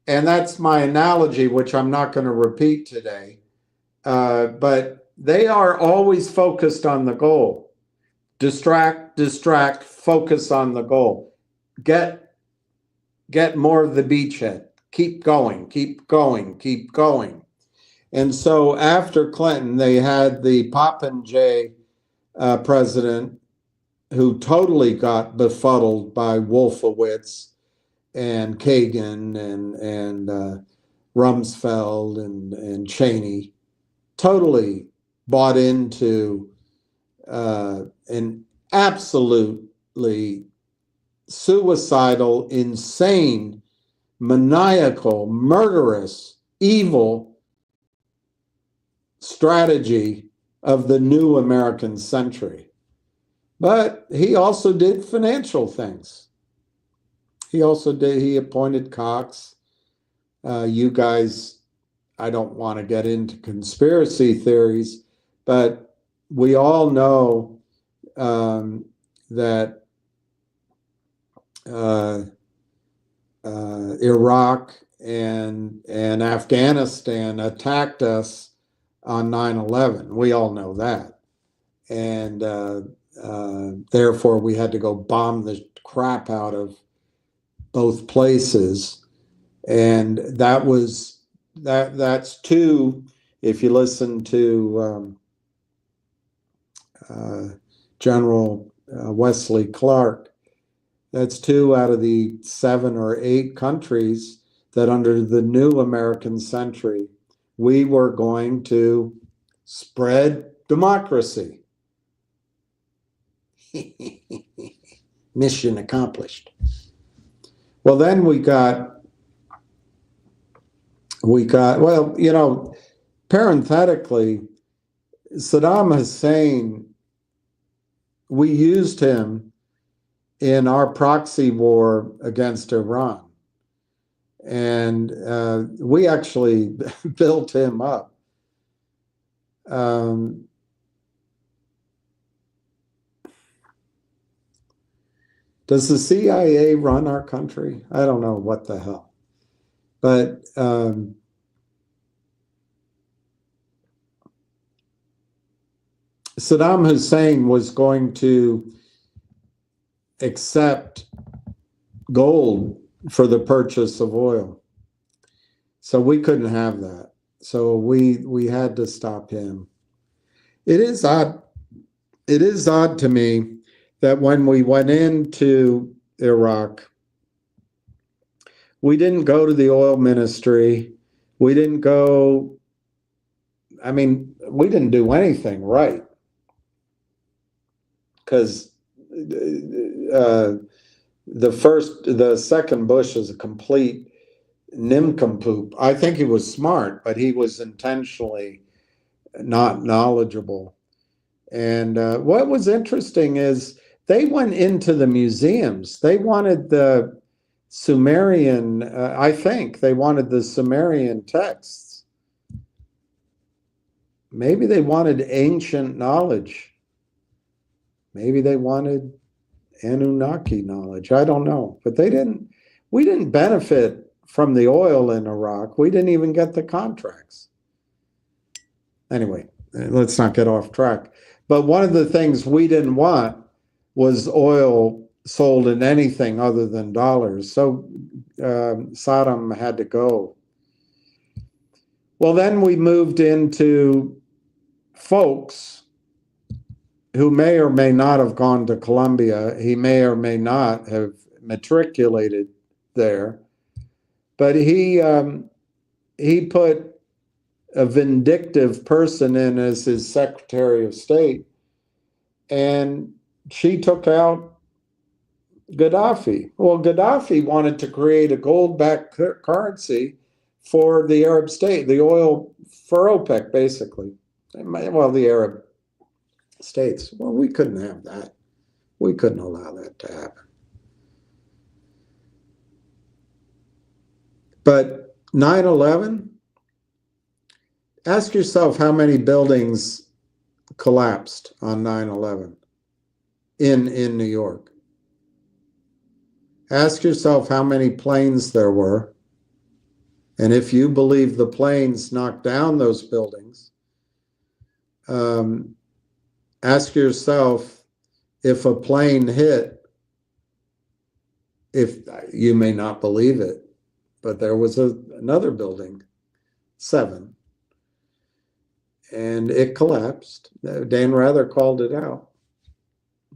And that's my analogy, which I'm not going to repeat today. But they are always focused on the goal. Distract, focus on the goal. Get more of the beachhead. Keep going, keep going, keep going. And so after Clinton, they had the Popinjay president, who totally got befuddled by Wolfowitz and Kagan and Rumsfeld and Cheney, totally bought into an absolutely suicidal, insane, maniacal, murderous, evil strategy of the new American century. But he also did financial things. He appointed Cox. You guys, I don't want to get into conspiracy theories, but we all know that Iraq and Afghanistan attacked us on 9/11. We all know that. And therefore, we had to go bomb the crap out of both places. And that's two, if you listen to General Wesley Clark, that's 2 out of the 7 or 8 countries that under the new American century, we were going to spread democracy. Mission accomplished. Well, then we got, well, you know, parenthetically, Saddam Hussein, we used him in our proxy war against Iran. And we actually built him up. Does the CIA run our country? I don't know what the hell. But Saddam Hussein was going to accept gold for the purchase of oil. So we couldn't have that. So we had to stop him. It is odd to me that when we went into Iraq, we didn't go to the oil ministry. We didn't go, I mean, we didn't do anything right. Because the second Bush is a complete nincompoop. I think he was smart, but he was intentionally not knowledgeable. And what was interesting is they went into the museums. They wanted the Sumerian, I think they wanted the Sumerian texts. Maybe they wanted ancient knowledge. Maybe they wanted Anunnaki knowledge. I don't know. But we didn't benefit from the oil in Iraq. We didn't even get the contracts. Anyway, let's not get off track. But one of the things we didn't want was oil sold in anything other than dollars. So Saddam had to go. Well, then we moved into folks who may or may not have gone to Columbia. He may or may not have matriculated there. But he put a vindictive person in as his Secretary of State, and she took out Gaddafi. Well, Gaddafi wanted to create a gold-backed currency for the Arab state, the oil for OPEC, basically. Well, the Arab states. Well, we couldn't have that. We couldn't allow that to happen. But 9/11, ask yourself how many buildings collapsed on 9/11 in New York. Ask yourself how many planes there were. And if you believe the planes knocked down those buildings, ask yourself if a plane hit, if you may not believe it, but there was another building, 7, and it collapsed. Dan Rather called it out.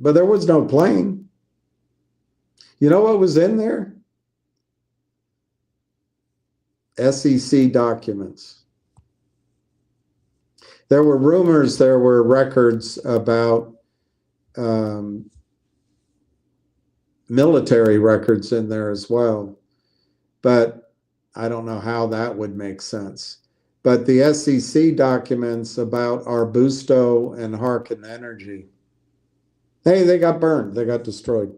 But there was no plane. You know what was in there? SEC documents. There were rumors, there were records about military records in there as well. But I don't know how that would make sense. But the SEC documents about Arbusto and Harkin Energy, hey, they got burned. They got destroyed.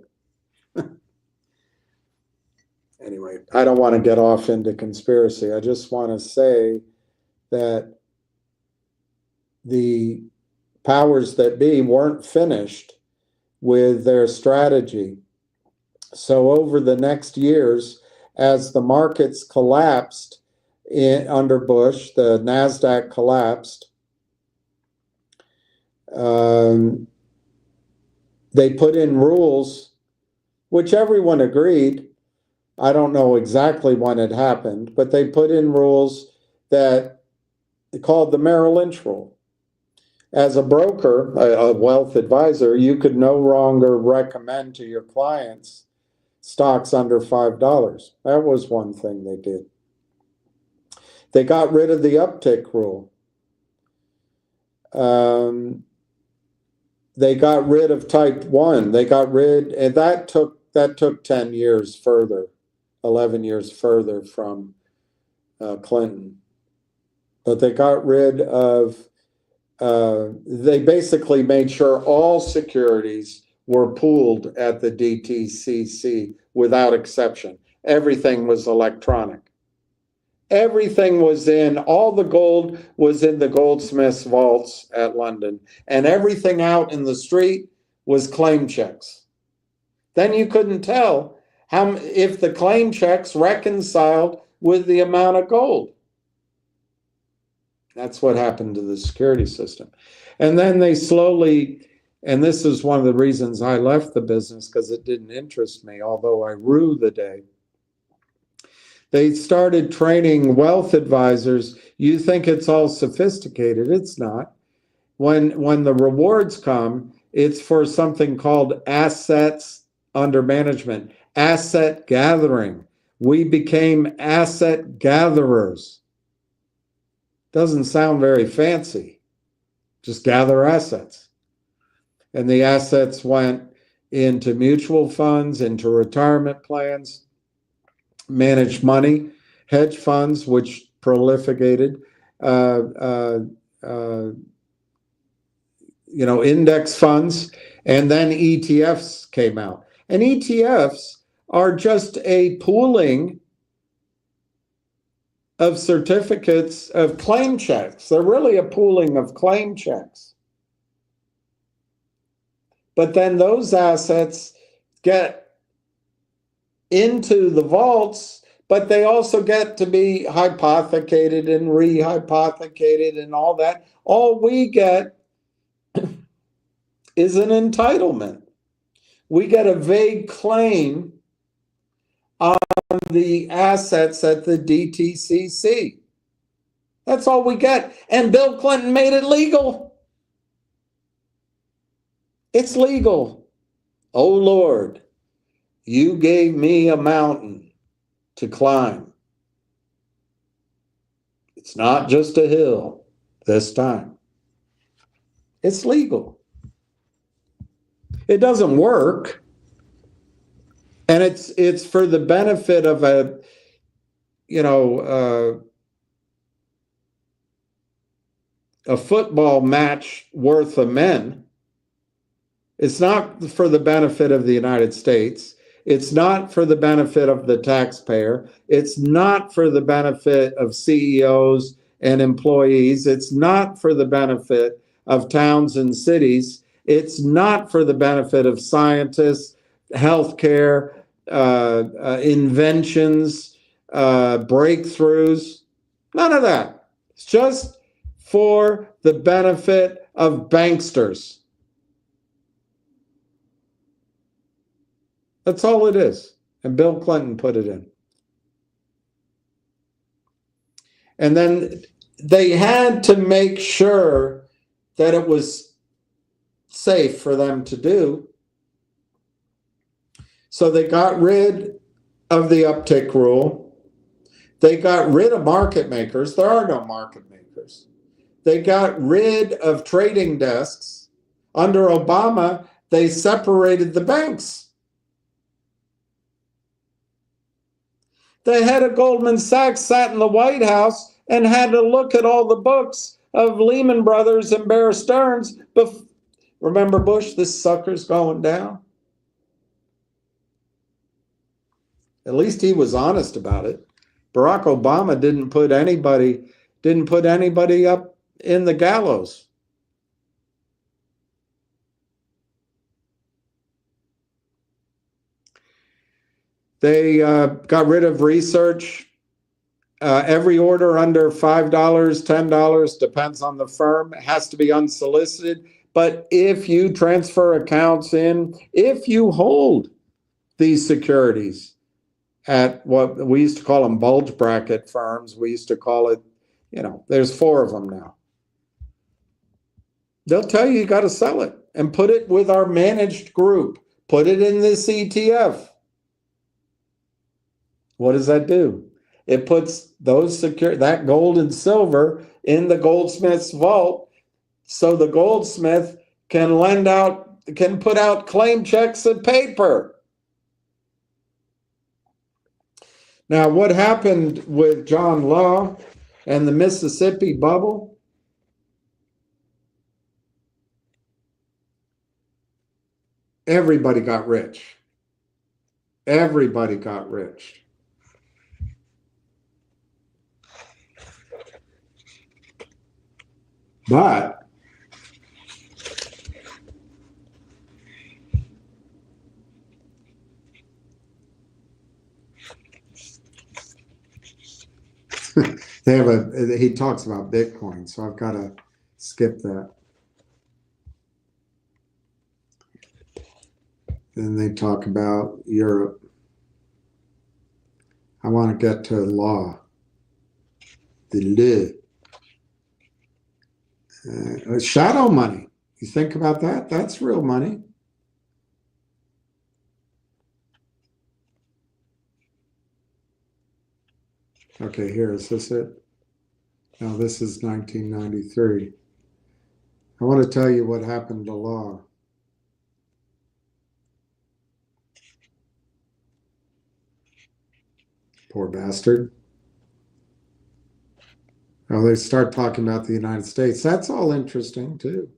Anyway, I don't want to get off into conspiracy. I just want to say that the powers that be weren't finished with their strategy. So over the next years, as the markets collapsed under Bush, the NASDAQ collapsed, they put in rules, which everyone agreed. I don't know exactly when it happened, but they put in rules that they called the Merrill Lynch rule. As a broker, a wealth advisor, you could no longer recommend to your clients stocks under $5. That was one thing they did. They got rid of the uptick rule. They got rid of type 1. They got rid, and that took 10 years further, 11 years further from Clinton. But they got rid of, they basically made sure all securities were pooled at the DTCC without exception. Everything was electronic. Everything was in, all the gold was in the goldsmiths' vaults at London, and everything out in the street was claim checks. Then you couldn't tell if the claim checks reconciled with the amount of gold. That's what happened to the security system. And then they slowly, and this is one of the reasons I left the business, because it didn't interest me, although I rue the day. They started training wealth advisors. You think it's all sophisticated. It's not. When the rewards come, it's for something called assets under management, asset gathering. We became asset gatherers. Doesn't sound very fancy. Just gather assets. And the assets went into mutual funds, into retirement plans, managed money, hedge funds, which prolificated, index funds, and then ETFs came out. And ETFs are just a pooling of certificates of claim checks. They're really a pooling of claim checks. But then those assets get into the vaults, but they also get to be hypothecated and rehypothecated and all that. All we get is an entitlement. We get a vague claim on the assets at the DTCC. That's all we get. And Bill Clinton made it legal. It's legal. Oh, Lord. You gave me a mountain to climb. It's not just a hill this time. It's legal. It doesn't work. And it's for the benefit of a football match worth of men. It's not for the benefit of the United States. It's not for the benefit of the taxpayer. It's not for the benefit of CEOs and employees. It's not for the benefit of towns and cities. It's not for the benefit of scientists, healthcare, inventions, breakthroughs. None of that. It's just for the benefit of banksters. That's all it is. And Bill Clinton put it in. And then they had to make sure that it was safe for them to do. So they got rid of the uptick rule. They got rid of market makers. There are no market makers. They got rid of trading desks. Under Obama, they separated the banks. The head of Goldman Sachs sat in the White House and had to look at all the books of Lehman Brothers and Bear Stearns. Remember Bush, this sucker's going down? At least he was honest about it. Barack Obama didn't put anybody didn't put anybody up in the gallows. They got rid of research. Every order under $5, $10, depends on the firm, has to be unsolicited. But if you transfer accounts in, if you hold these securities at what we used to call them bulge bracket firms, we used to call it, there's 4 of them now. They'll tell you got to sell it and put it with our managed group. Put it in this ETF. What does that do? It puts that gold and silver in the goldsmith's vault, so the goldsmith can put out claim checks of paper. Now, what happened with John Law and the Mississippi bubble? Everybody got rich. Everybody got rich. But he talks about Bitcoin, so I've got to skip that. Then they talk about Europe. I want to get to law. The shadow money. You think about that? That's real money. Okay, here, is this it? No, this is 1993. I want to tell you what happened to law. Poor bastard. Oh, they start talking about the United States. That's all interesting, too.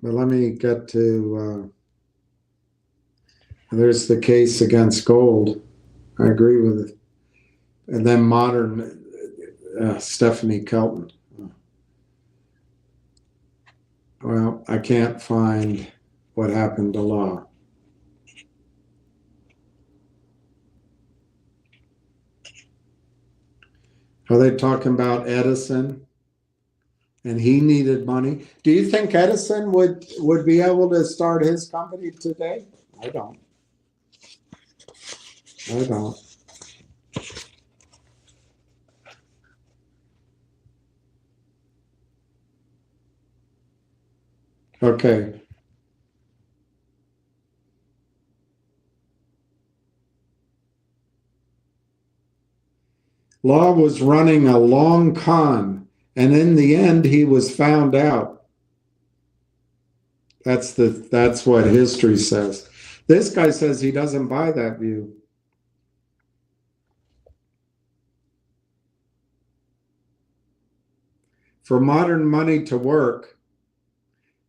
But let me get to, there's the case against gold. I agree with it. And then modern, Stephanie Kelton. Well, I can't find what happened to law. Are they talking about Edison? And he needed money. Do you think Edison would be able to start his company today? I don't. Okay. Law was running a long con, and in the end, he was found out. That's what history says. This guy says he doesn't buy that view. For modern money to work,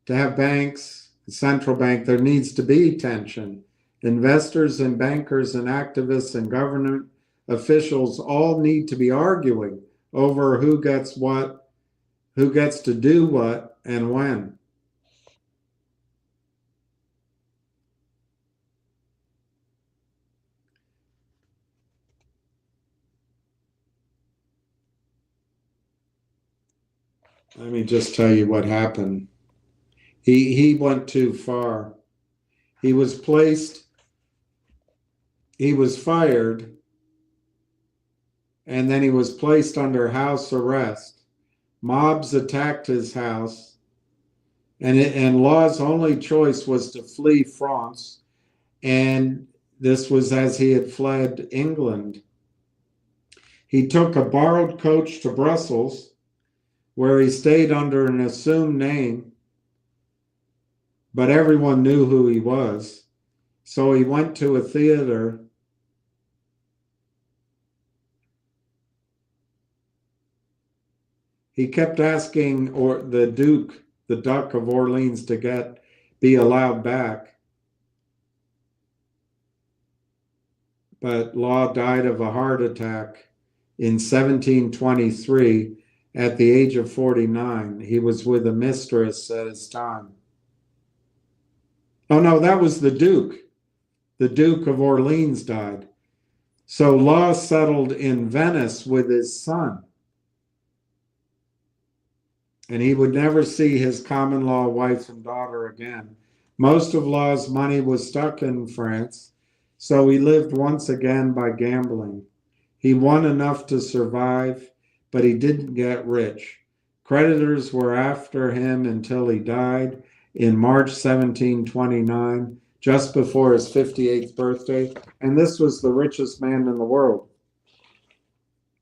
to have banks, a central bank, there needs to be tension. Investors and bankers and activists and government officials all need to be arguing over who gets what, who gets to do what, and when. Let me just tell you what happened. He went too far. He was fired, and then he was placed under house arrest. Mobs attacked his house, and Law's only choice was to flee France, and this was as he had fled England. He took a borrowed coach to Brussels, where he stayed under an assumed name, but everyone knew who he was. So he went to a theater. He kept asking the Duke of Orleans, to be allowed back. But Law died of a heart attack in 1723 at the age of 49. He was with a mistress at his time. Oh no, that was the Duke. The Duke of Orleans died. So Law settled in Venice with his son. And he would never see his common law wife and daughter again. Most of Law's money was stuck in France, so he lived once again by gambling. He won enough to survive, but he didn't get rich. Creditors were after him until he died in March 1729, just before his 58th birthday. And this was the richest man in the world.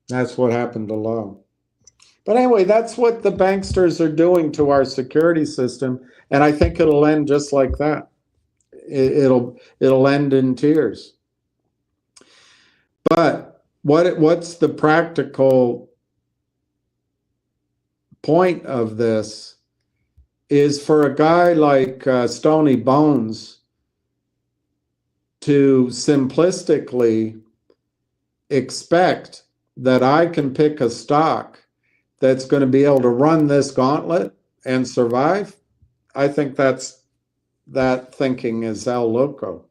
That's what happened to Law. But anyway, that's what the banksters are doing to our security system, and I think it'll end just like that. It'll end in tears. But what's the practical point of this is for a guy like Stony Bones to simplistically expect that I can pick a stock that's going to be able to run this gauntlet and survive. I think that thinking is El Loco.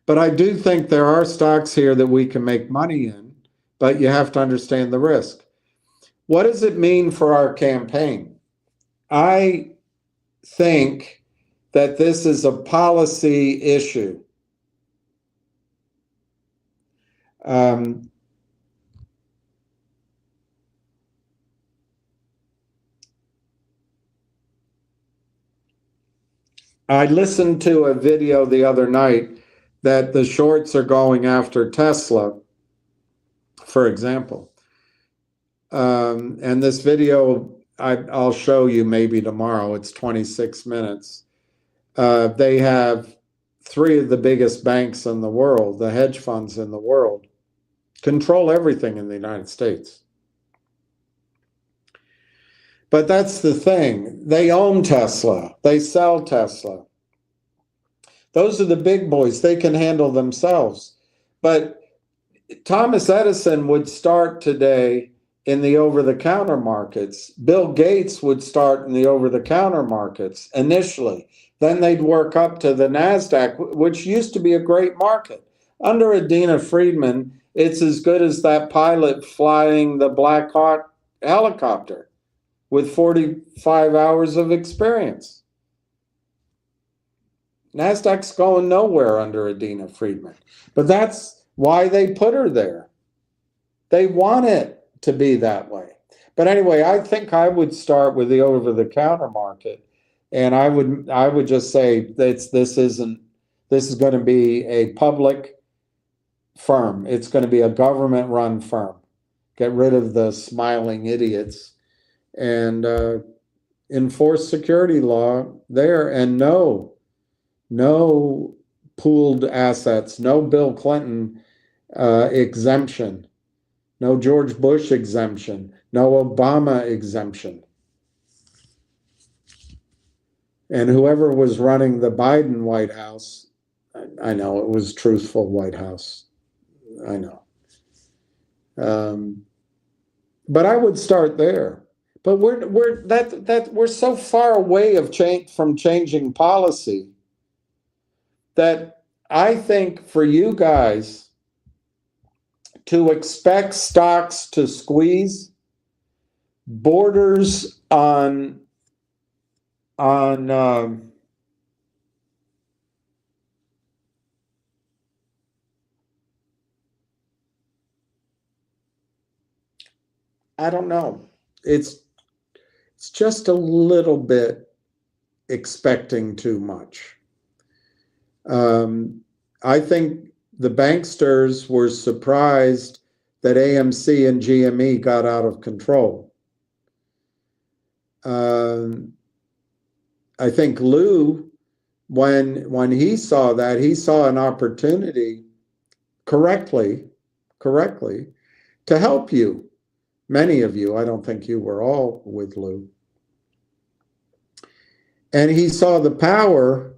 But I do think there are stocks here that we can make money in, but you have to understand the risk. What does it mean for our campaign? I think that this is a policy issue. I listened to a video the other night that the shorts are going after Tesla, for example. And this video, I'll show you maybe tomorrow. It's 26 minutes. They have 3 of the biggest banks in the world, the hedge funds in the world, control everything in the United States. But that's the thing. They own Tesla. They sell Tesla. Those are the big boys. They can handle themselves. But Thomas Edison would start today in the over-the-counter markets. Bill Gates would start in the over-the-counter markets initially. Then they'd work up to the NASDAQ, which used to be a great market. Under Adina Friedman, it's as good as that pilot flying the Black Hawk helicopter with 45 hours of experience. NASDAQ's going nowhere under Adina Friedman. But that's why they put her there. They want it to be that way. But anyway, I think I would start with the over-the-counter market. And I would just say this is going to be a public firm. It's going to be a government-run firm. Get rid of the smiling idiots and enforce security law there, and no pooled assets, no Bill Clinton exemption, no George Bush exemption, no Obama exemption. And whoever was running the Biden White House, I know it was truthful White House, I know. But I would start there. But we're so far away from changing policy that I think for you guys to expect stocks to squeeze borders on I don't know. It's just a little bit expecting too much. I think the banksters were surprised that AMC and GME got out of control. I think Lou, when he saw that, he saw an opportunity correctly to help you. Many of you, I don't think you were all with Lou. And he saw the power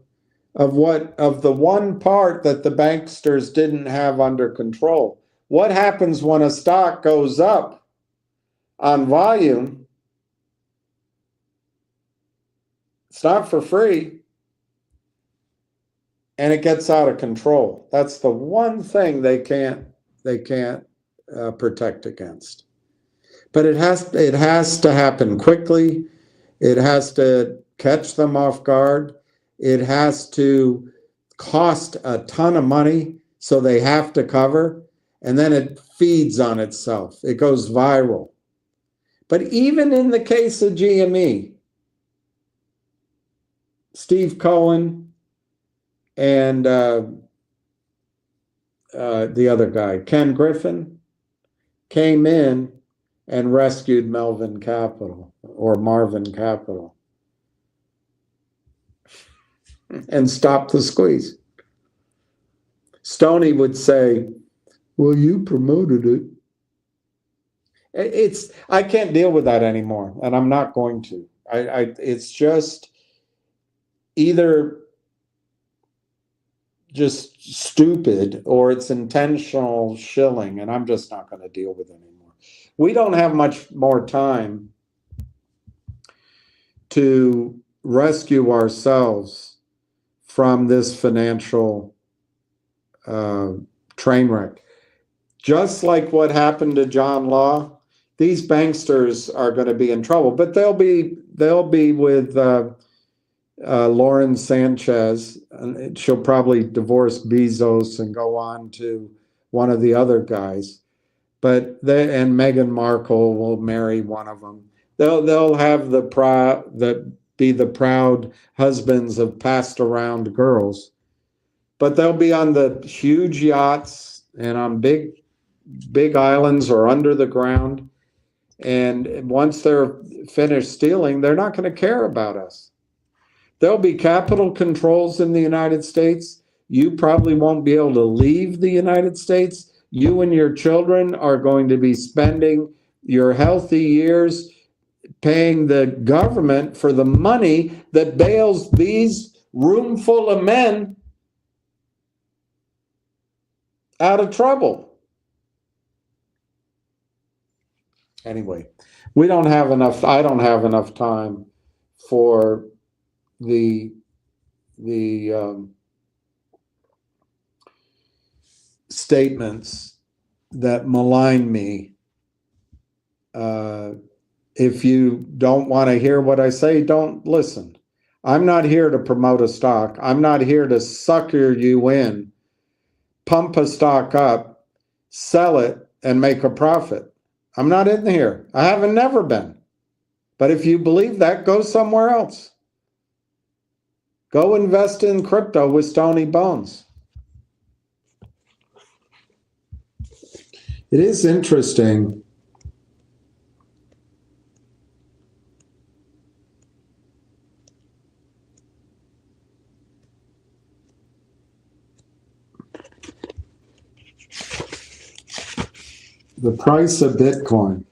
of the one part that the banksters didn't have under control, what happens when a stock goes up on volume? It's not for free, and it gets out of control. That's the one thing they can't protect against. But it has to happen quickly. It has to catch them off guard. It has to cost a ton of money, so they have to cover, and then it feeds on itself. It goes viral. But even in the case of GME, Steve Cohen and the other guy, Ken Griffin, came in and rescued Marvin Capital and stopped the squeeze. Stoney would say, well, you promoted it. I can't deal with that anymore, and I'm not going to. It's just either just stupid or it's intentional shilling, and I'm just not going to deal with it anymore. We don't have much more time to rescue ourselves from this financial train wreck. Just like what happened to John Law, these banksters are going to be in trouble, but they'll be with Lauren Sanchez. She'll probably divorce Bezos and go on to one of the other guys. But and Meghan Markle will marry one of them. They'll have the proud husbands of passed around girls, but they'll be on the huge yachts and on big islands or under the ground. And once they're finished stealing, they're not going to care about us. There'll be capital controls in the United States. You probably won't be able to leave the United States. You and your children are going to be spending your healthy years paying the government for the money that bails these room full of men out of trouble. Anyway, I don't have enough time for the statements that malign me. If you don't want to hear what I say, don't listen. I'm not here to promote a stock. I'm not here to sucker you in, pump a stock up, sell it, and make a profit. I'm not in here. I haven't never been. But if you believe that, go somewhere else. Go invest in crypto with Stony Bones. It is interesting. The price of Bitcoin.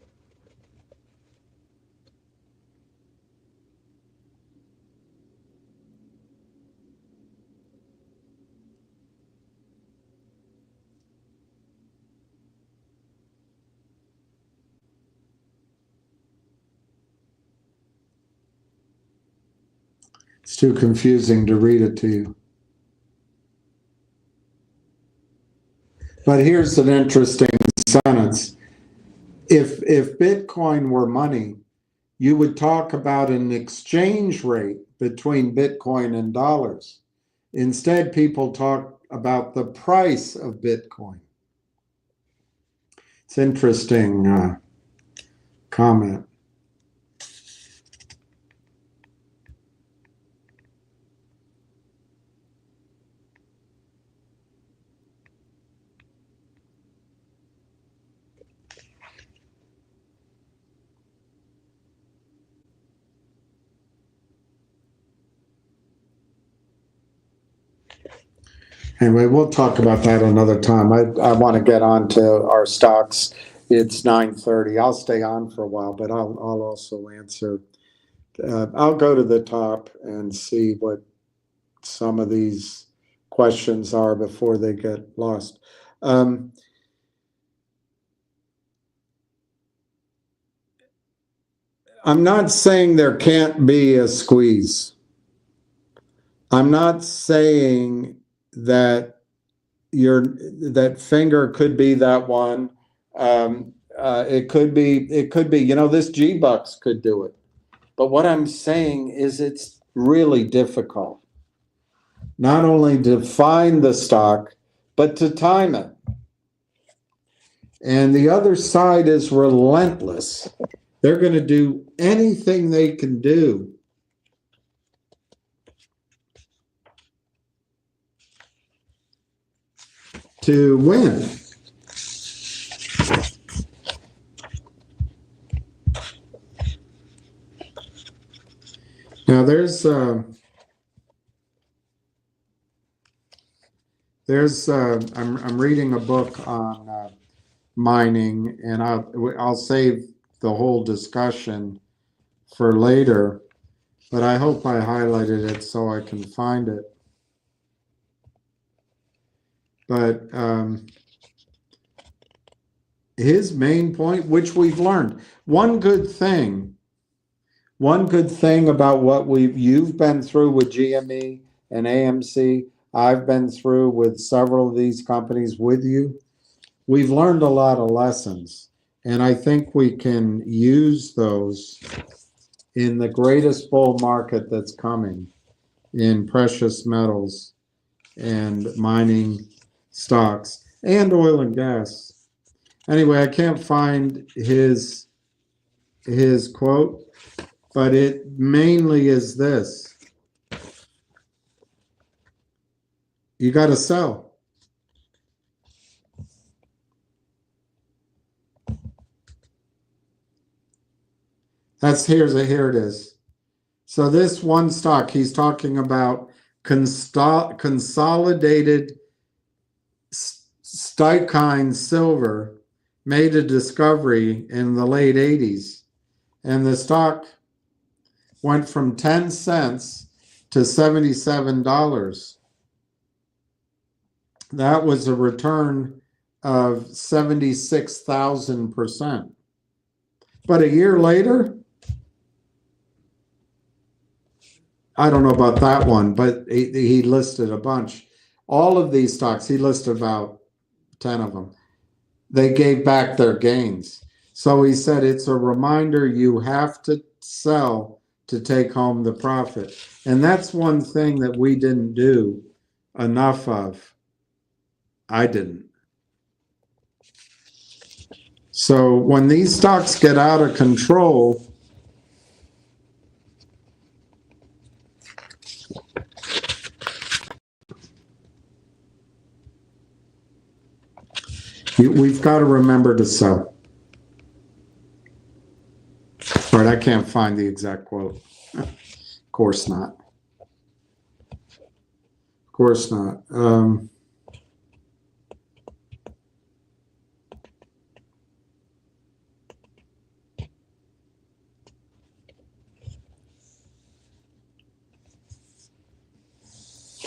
It's too confusing to read it to you. But here's an interesting sentence. If Bitcoin were money, you would talk about an exchange rate between Bitcoin and dollars. Instead, people talk about the price of Bitcoin. It's interesting comment. Anyway, we'll talk about that another time. I want to get on to our stocks. It's 9:30. I'll stay on for a while, but I'll also answer. I'll go to the top and see what some of these questions are before they get lost. I'm not saying there can't be a squeeze. I'm not saying that that finger could be that one. It could be, this G-Bucks could do it. But what I'm saying is it's really difficult, not only to find the stock, but to time it. And the other side is relentless. They're going to do anything they can do to win. Now I'm reading a book on mining, and I'll save the whole discussion for later, but I hope I highlighted it so I can find it. But his main point, which we've learned, one good thing about what you've been through with GME and AMC, I've been through with several of these companies with you. We've learned a lot of lessons, and I think we can use those in the greatest bull market that's coming in precious metals and mining stocks and oil and gas. Anyway, I can't find his quote, but it mainly is this: you got to sell. Here it is. So this one stock, he's talking about consolidated Stykine Silver made a discovery in the late 80s, and the stock went from 10 cents to $77. That was a return of 76,000%. But a year later, I don't know about that one, but he listed a bunch. All of these stocks, he listed about 10 of them. They gave back their gains. So he said it's a reminder you have to sell to take home the profit. And that's one thing that we didn't do enough of. I didn't. So when these stocks get out of control, we've got to remember to sell. All right, I can't find the exact quote. Of course not. Of course not. All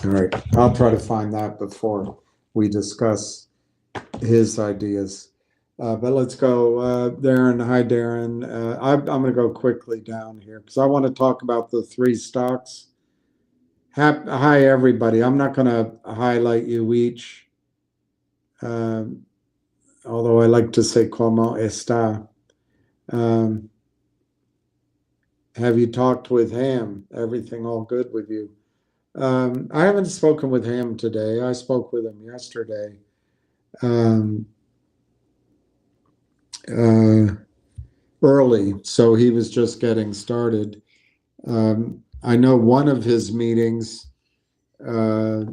right, I'll try to find that before we discuss his ideas. But let's go. Darren, hi, Darren. I'm going to go quickly down here because I want to talk about the three stocks. Hi, everybody. I'm not going to highlight you each, although I like to say como está. Have you talked with Ham? Everything all good with you? I haven't spoken with him today. I spoke with him yesterday. Early, so he was just getting started. I know one of his meetings, I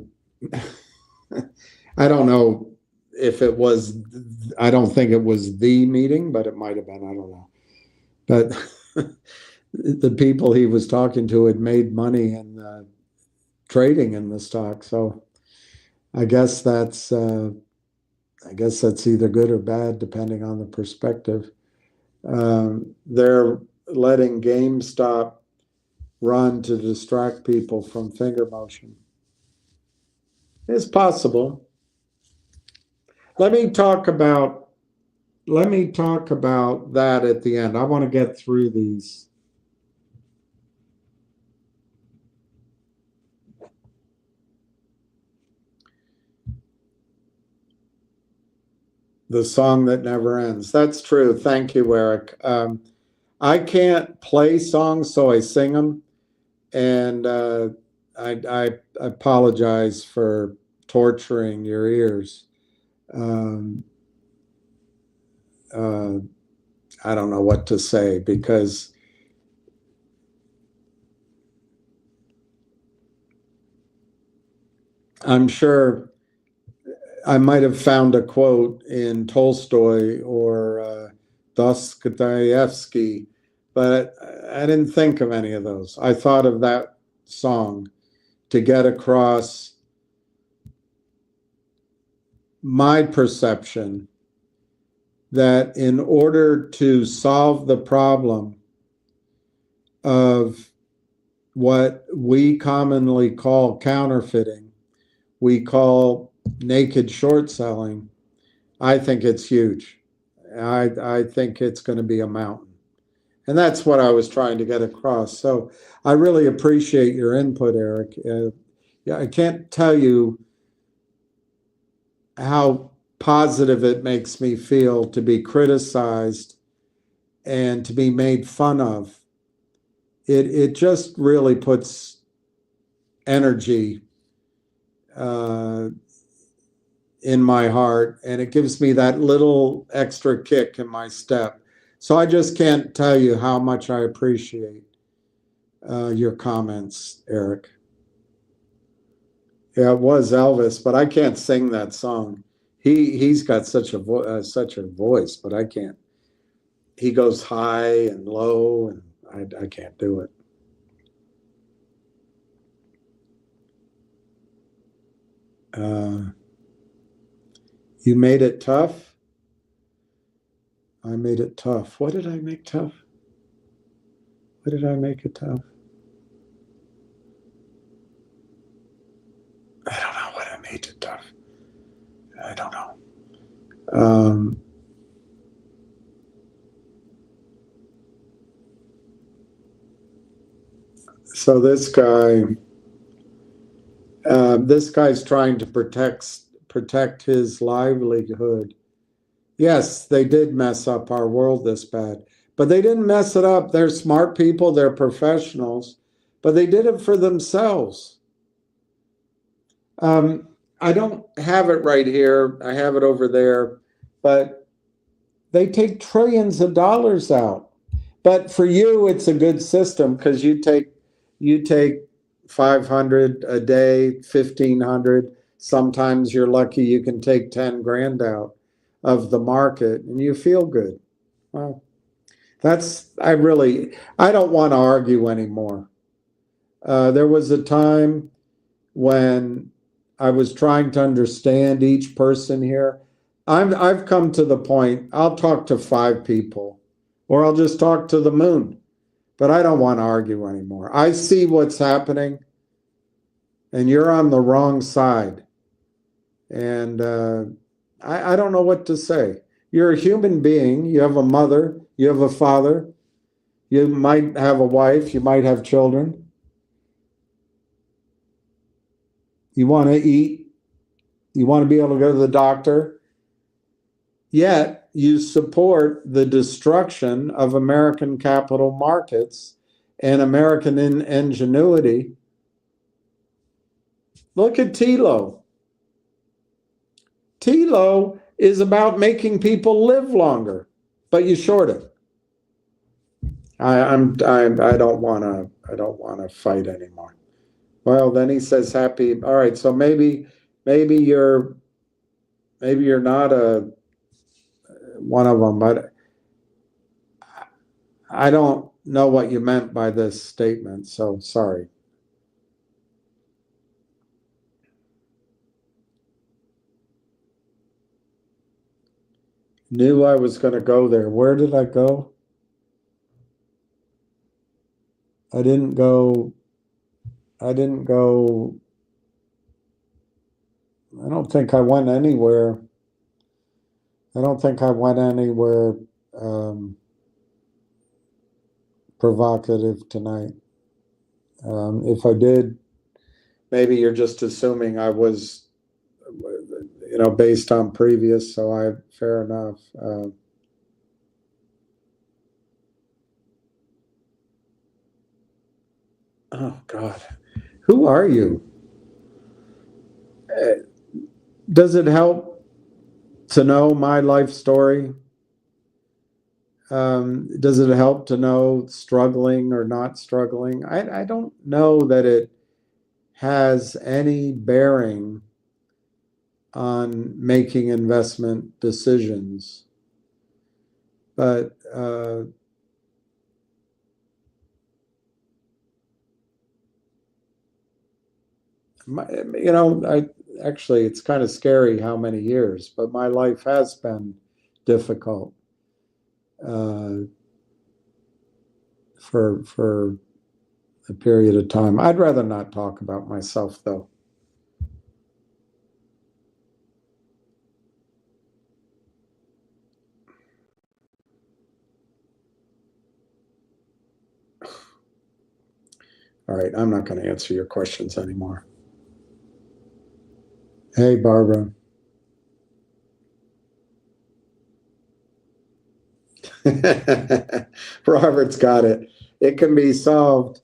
don't know if it was, I don't think it was the meeting, but it might have been, I don't know. But the people he was talking to had made money in trading in the stock, so I guess that's either good or bad depending on the perspective. They're letting GameStop run to distract people from finger motion. It's possible. Let me talk about that at the end. I want to get through these The song that never ends. That's true. Thank you, Eric. I can't play songs, so I sing them. And I apologize for torturing your ears. I don't know what to say, because I'm sure I might have found a quote in Tolstoy or Dostoevsky, but I didn't think of any of those. I thought of that song to get across my perception that in order to solve the problem of what we commonly call counterfeiting, we call naked short selling, I think it's huge. I think it's going to be a mountain. And that's what I was trying to get across. So I really appreciate your input, Eric. Yeah, I can't tell you how positive it makes me feel to be criticized and to be made fun of. It just really puts energy in my heart, and it gives me that little extra kick in my step. So I just can't tell you how much I appreciate your comments, Eric. Yeah, it was Elvis, but I can't sing that song. He's got such a voice, but I can't. He goes high and low, and I can't do it. You made it tough. I made it tough. What did I make tough? What did I make it tough? I don't know what I made it tough. I don't know. So this guy's trying to protect his livelihood. Yes, they did mess up our world this bad, but they didn't mess it up. They're smart people, they're professionals, but they did it for themselves. I don't have it right here. I have it over there, but they take trillions of dollars out. But for you, it's a good system because you take 500 a day, 1,500. Sometimes you're lucky you can take 10 grand out of the market and you feel good. Well, I don't want to argue anymore. There was a time when I was trying to understand each person here. I've come to the point, I'll talk to 5 people or I'll just talk to the moon, but I don't want to argue anymore. I see what's happening and you're on the wrong side. And I don't know what to say. You're a human being. You have a mother, you have a father, you might have a wife, you might have children. You want to eat, you want to be able to go to the doctor, yet you support the destruction of American capital markets and American ingenuity. Look at TILO. TILO is about making people live longer, but you short it. I don't want to fight anymore. Well, then he says happy. All right, so maybe you're not one of them, but I don't know what you meant by this statement, so sorry. Knew I was going to go there. Where did I go? I didn't go. I don't think I went anywhere. I don't think I went anywhere provocative tonight. If I did, maybe you're just assuming I was, based on previous, so fair enough. Oh God, who are you? Does it help to know my life story? Does it help to know struggling or not struggling? I don't know that it has any bearing on making investment decisions. But actually, it's kind of scary how many years, but my life has been difficult for a period of time. I'd rather not talk about myself, though. All right, I'm not going to answer your questions anymore. Hey, Barbara. Robert's got it. It can be solved.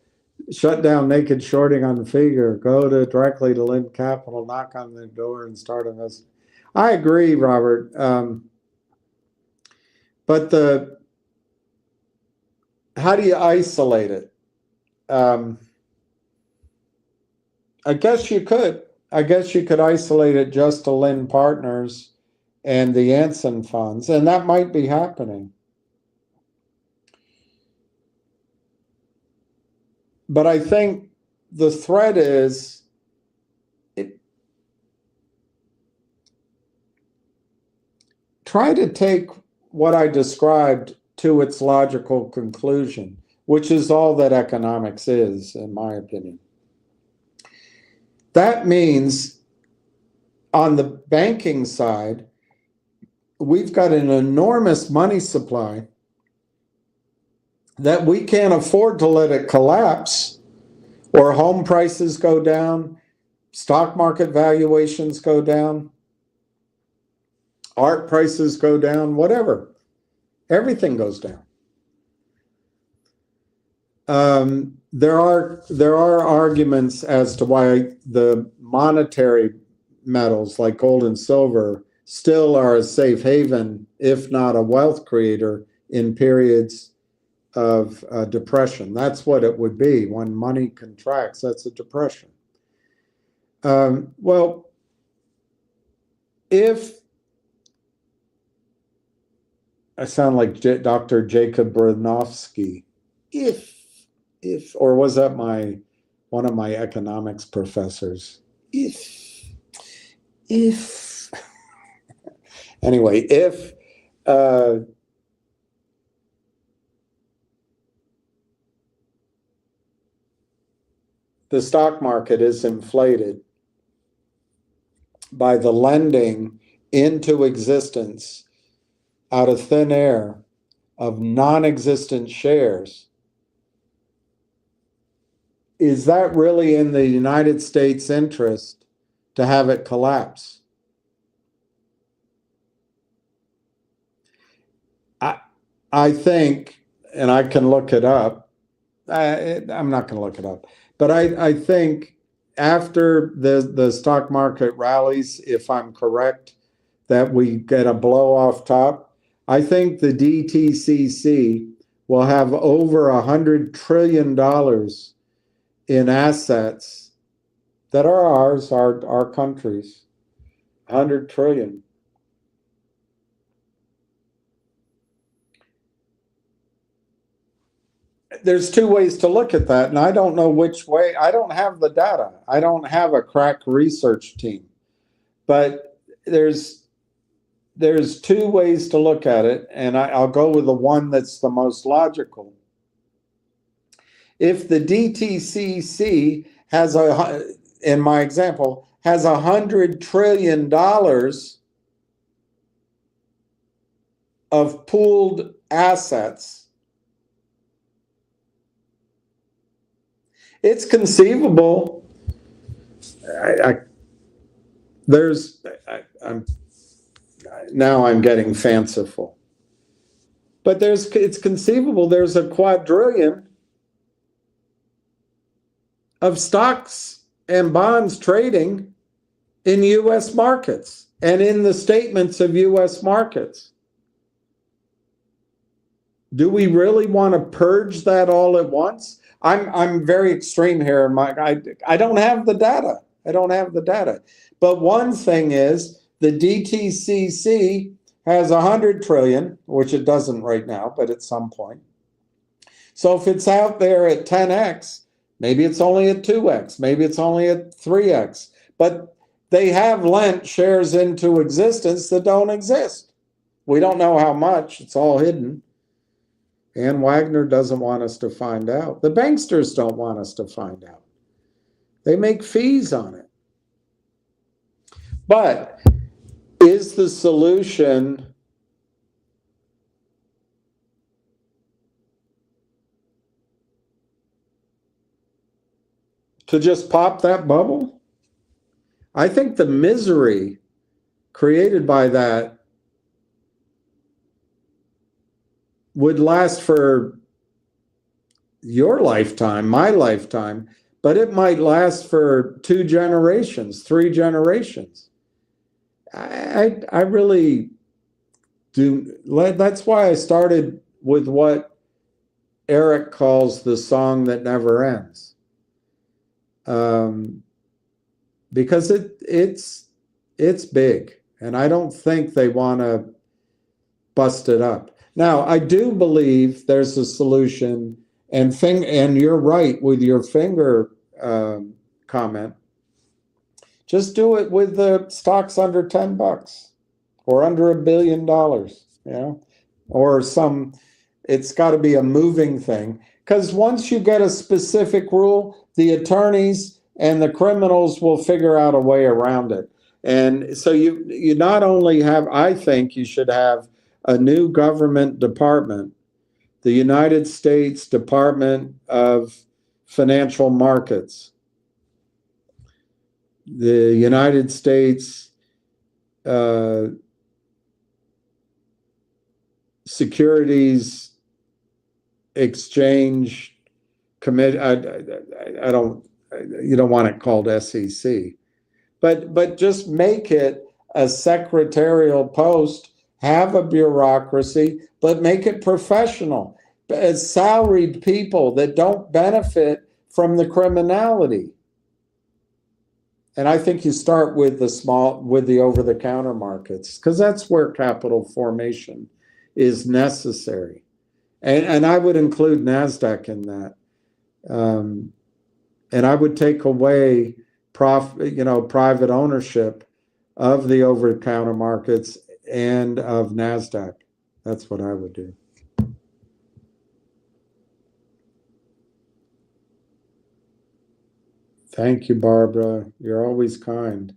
Shut down naked shorting on the figure. Go directly to Lind Capital, knock on the door, and start investing. I agree, Robert. But how do you isolate it? I guess you could. I guess you could isolate it just to Lind Partners and the Anson funds, and that might be happening. But I think the threat is try to take what I described to its logical conclusion, which is all that economics is, in my opinion. That means on the banking side, we've got an enormous money supply that we can't afford to let it collapse, or home prices go down, stock market valuations go down, art prices go down, whatever. Everything goes down. There are arguments as to why the monetary metals like gold and silver still are a safe haven, if not a wealth creator, in periods of depression. That's what it would be. When money contracts, that's a depression. Well, if I sound like Dr. Jacob Bronowski, or was that one of my economics professors? If anyway, if the stock market is inflated by the lending into existence out of thin air of non-existent shares, is that really in the United States' interest to have it collapse? I think, and I can look it up, I'm not going to look it up, but I think after the stock market rallies, if I'm correct, that we get a blow off top, I think the DTCC will have over $100 trillion in assets that are ours, our country's. 100 trillion. There's two ways to look at that, and I don't know which way. I don't have the data. I don't have a crack research team. But there's two ways to look at it, and I'll go with the one that's the most logical. If the DTCC has in my example, has $100 trillion of pooled assets, it's conceivable. Now I'm getting fanciful. But it's conceivable there's a quadrillion of stocks and bonds trading in U.S. markets and in the statements of U.S. markets. Do we really want to purge that all at once? I'm very extreme here, Mike. I don't have the data. I don't have the data. But one thing is the DTCC has 100 trillion, which it doesn't right now, but at some point. So if it's out there at 10x, maybe it's only at 2x, maybe it's only at 3x. But they have lent shares into existence that don't exist. We don't know how much. It's all hidden. And Wagner doesn't want us to find out. The banksters don't want us to find out. They make fees on it. But is the solution to just pop that bubble? I think the misery created by that would last for your lifetime, my lifetime, but it might last for 2 generations, 3 generations. I really do. That's why I started with what Eric calls the song that never ends. Because it's big, and I don't think they want to bust it up. Now, I do believe there's a solution, and you're right with your finger comment. Just do it with the stocks under $10 or under $1 billion, or it's got to be a moving thing. Because once you get a specific rule, the attorneys and the criminals will figure out a way around it. And so you not only have, I think you should have a new government department, the United States Department of Financial Markets, the United States Securities Exchange Committee. You don't want it called SEC, but just make it a secretarial post. Have a bureaucracy, but make it professional. As salaried people that don't benefit from the criminality. And I think you start with the over-the-counter markets, because that's where capital formation is necessary. And I would include NASDAQ in that. And I would take away private ownership of the over-the-counter markets and of NASDAQ. That's what I would do. Thank you, Barbara. You're always kind.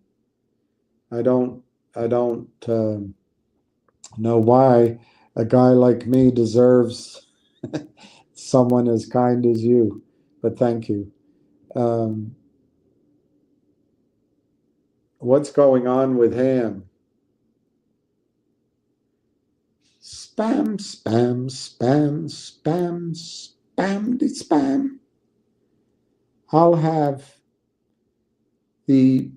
I don't know why a guy like me deserves someone as kind as you, but thank you. What's going on with Ham? Spam, spam, spam, spam, spammy spam. I'll have the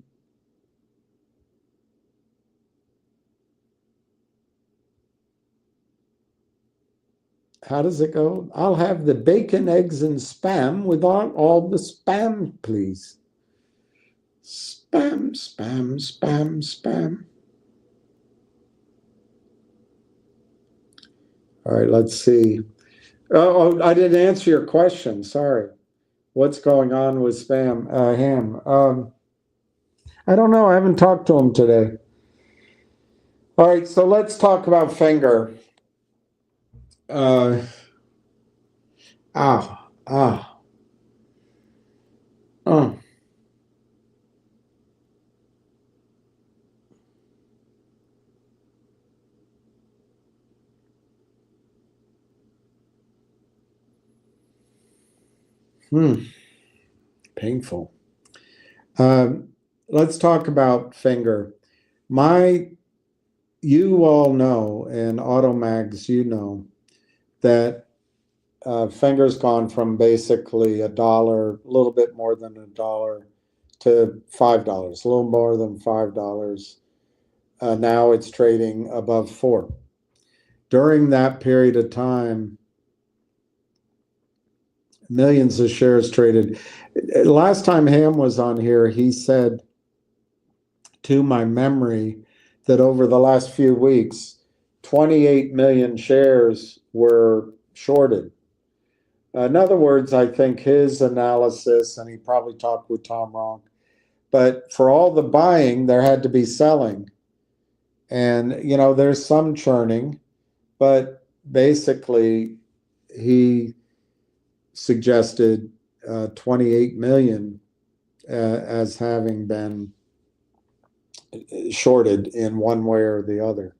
how does it go? I'll have the bacon, eggs, and spam without all the spam, please. Spam, spam, spam, spam. All right, let's see. Oh, I didn't answer your question. Sorry. What's going on with Ham? I don't know. I haven't talked to him today. All right, so let's talk about finger. Oh. Painful. let's talk about Finger. You all know, and Automags, you know, that Finger's gone from basically $1, a little bit more than $1, to $5, a little more than $5. Now it's trading above 4. During that period of time, millions of shares traded. Last time Ham was on here, he said, to my memory, that over the last few weeks, 28 million shares were shorted. In other words, I think his analysis, and he probably talked with Tom wrong, but for all the buying, there had to be selling. And, you know, there's some churning, but basically he suggested 28 million as having been shorted in one way or the other.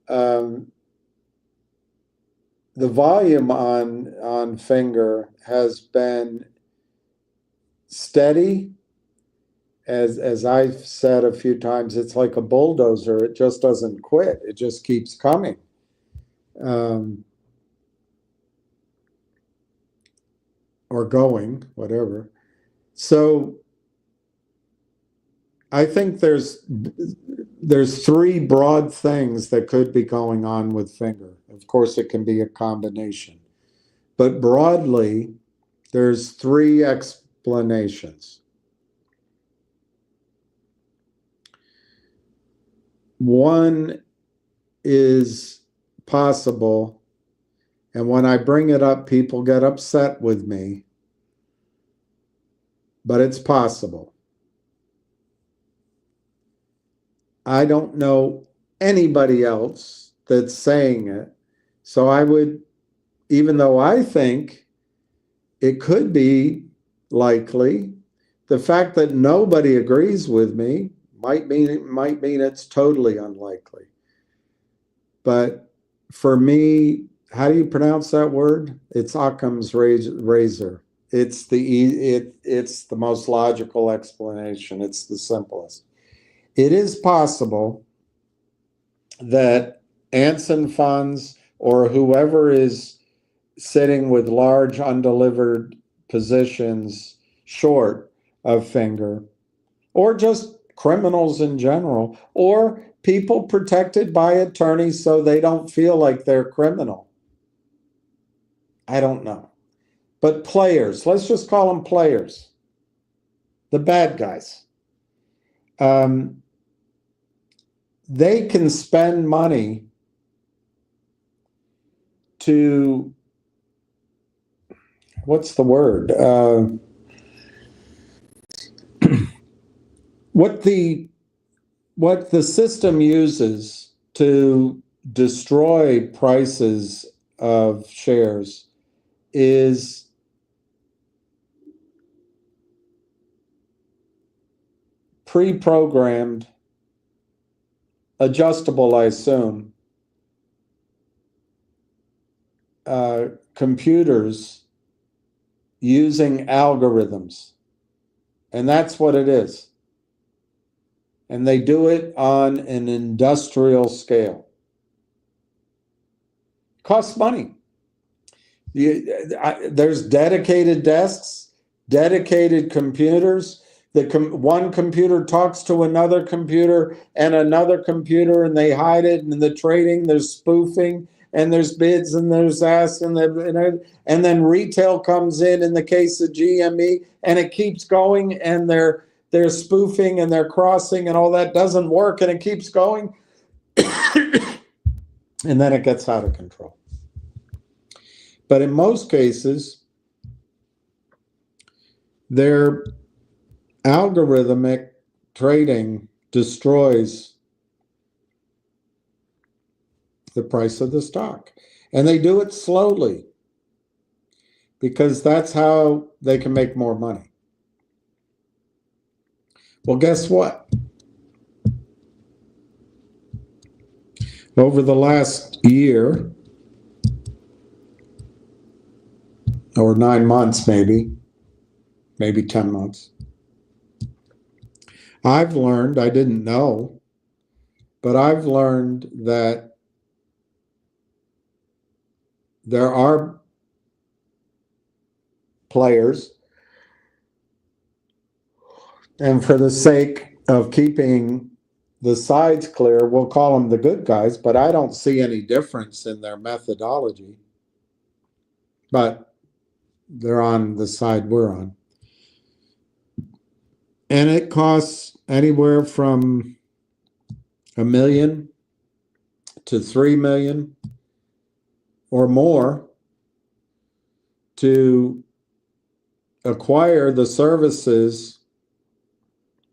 The volume on Finger has been steady. As I've said a few times, it's like a bulldozer. It just doesn't quit. It just keeps coming. Or going, whatever. So I think there's 3 broad things that could be going on with Finger. Of course, it can be a combination. But broadly, there's 3 explanations. One is possible, and when I bring it up, people get upset with me, but it's possible. I don't know anybody else that's saying it, so I would, even though I think it could be likely, the fact that nobody agrees with me might mean it's totally unlikely. But for me, how do you pronounce that word? It's Occam's razor. It's the most logical explanation. It's the simplest. It is possible that Anson funds or whoever is sitting with large undelivered positions short of Finger, or just criminals in general, or people protected by attorneys so they don't feel like they're criminal. I don't know. But players, let's just call them players, the bad guys. They can spend money to, what's the word? What the system uses to destroy prices of shares is pre-programmed, adjustable, I assume, computers using algorithms. And that's what it is. And they do it on an industrial scale. It costs money. There's dedicated desks, dedicated computers. One computer talks to another computer, and they hide it. And the trading, there's spoofing, and there's bids, and there's asks, and then retail comes in the case of GME, and it keeps going, and they're spoofing and they're crossing, and all that doesn't work, and it keeps going, and then it gets out of control. But in most cases, their algorithmic trading destroys the price of the stock. And they do it slowly because that's how they can make more money. Well, guess what? Over the last year, or 9 months maybe 10 months, I've learned, I didn't know, but I've learned that there are players, and for the sake of keeping the sides clear, we'll call them the good guys, but I don't see any difference in their methodology. But they're on the side we're on. And it costs anywhere from $1 million to $3 million or more to acquire the services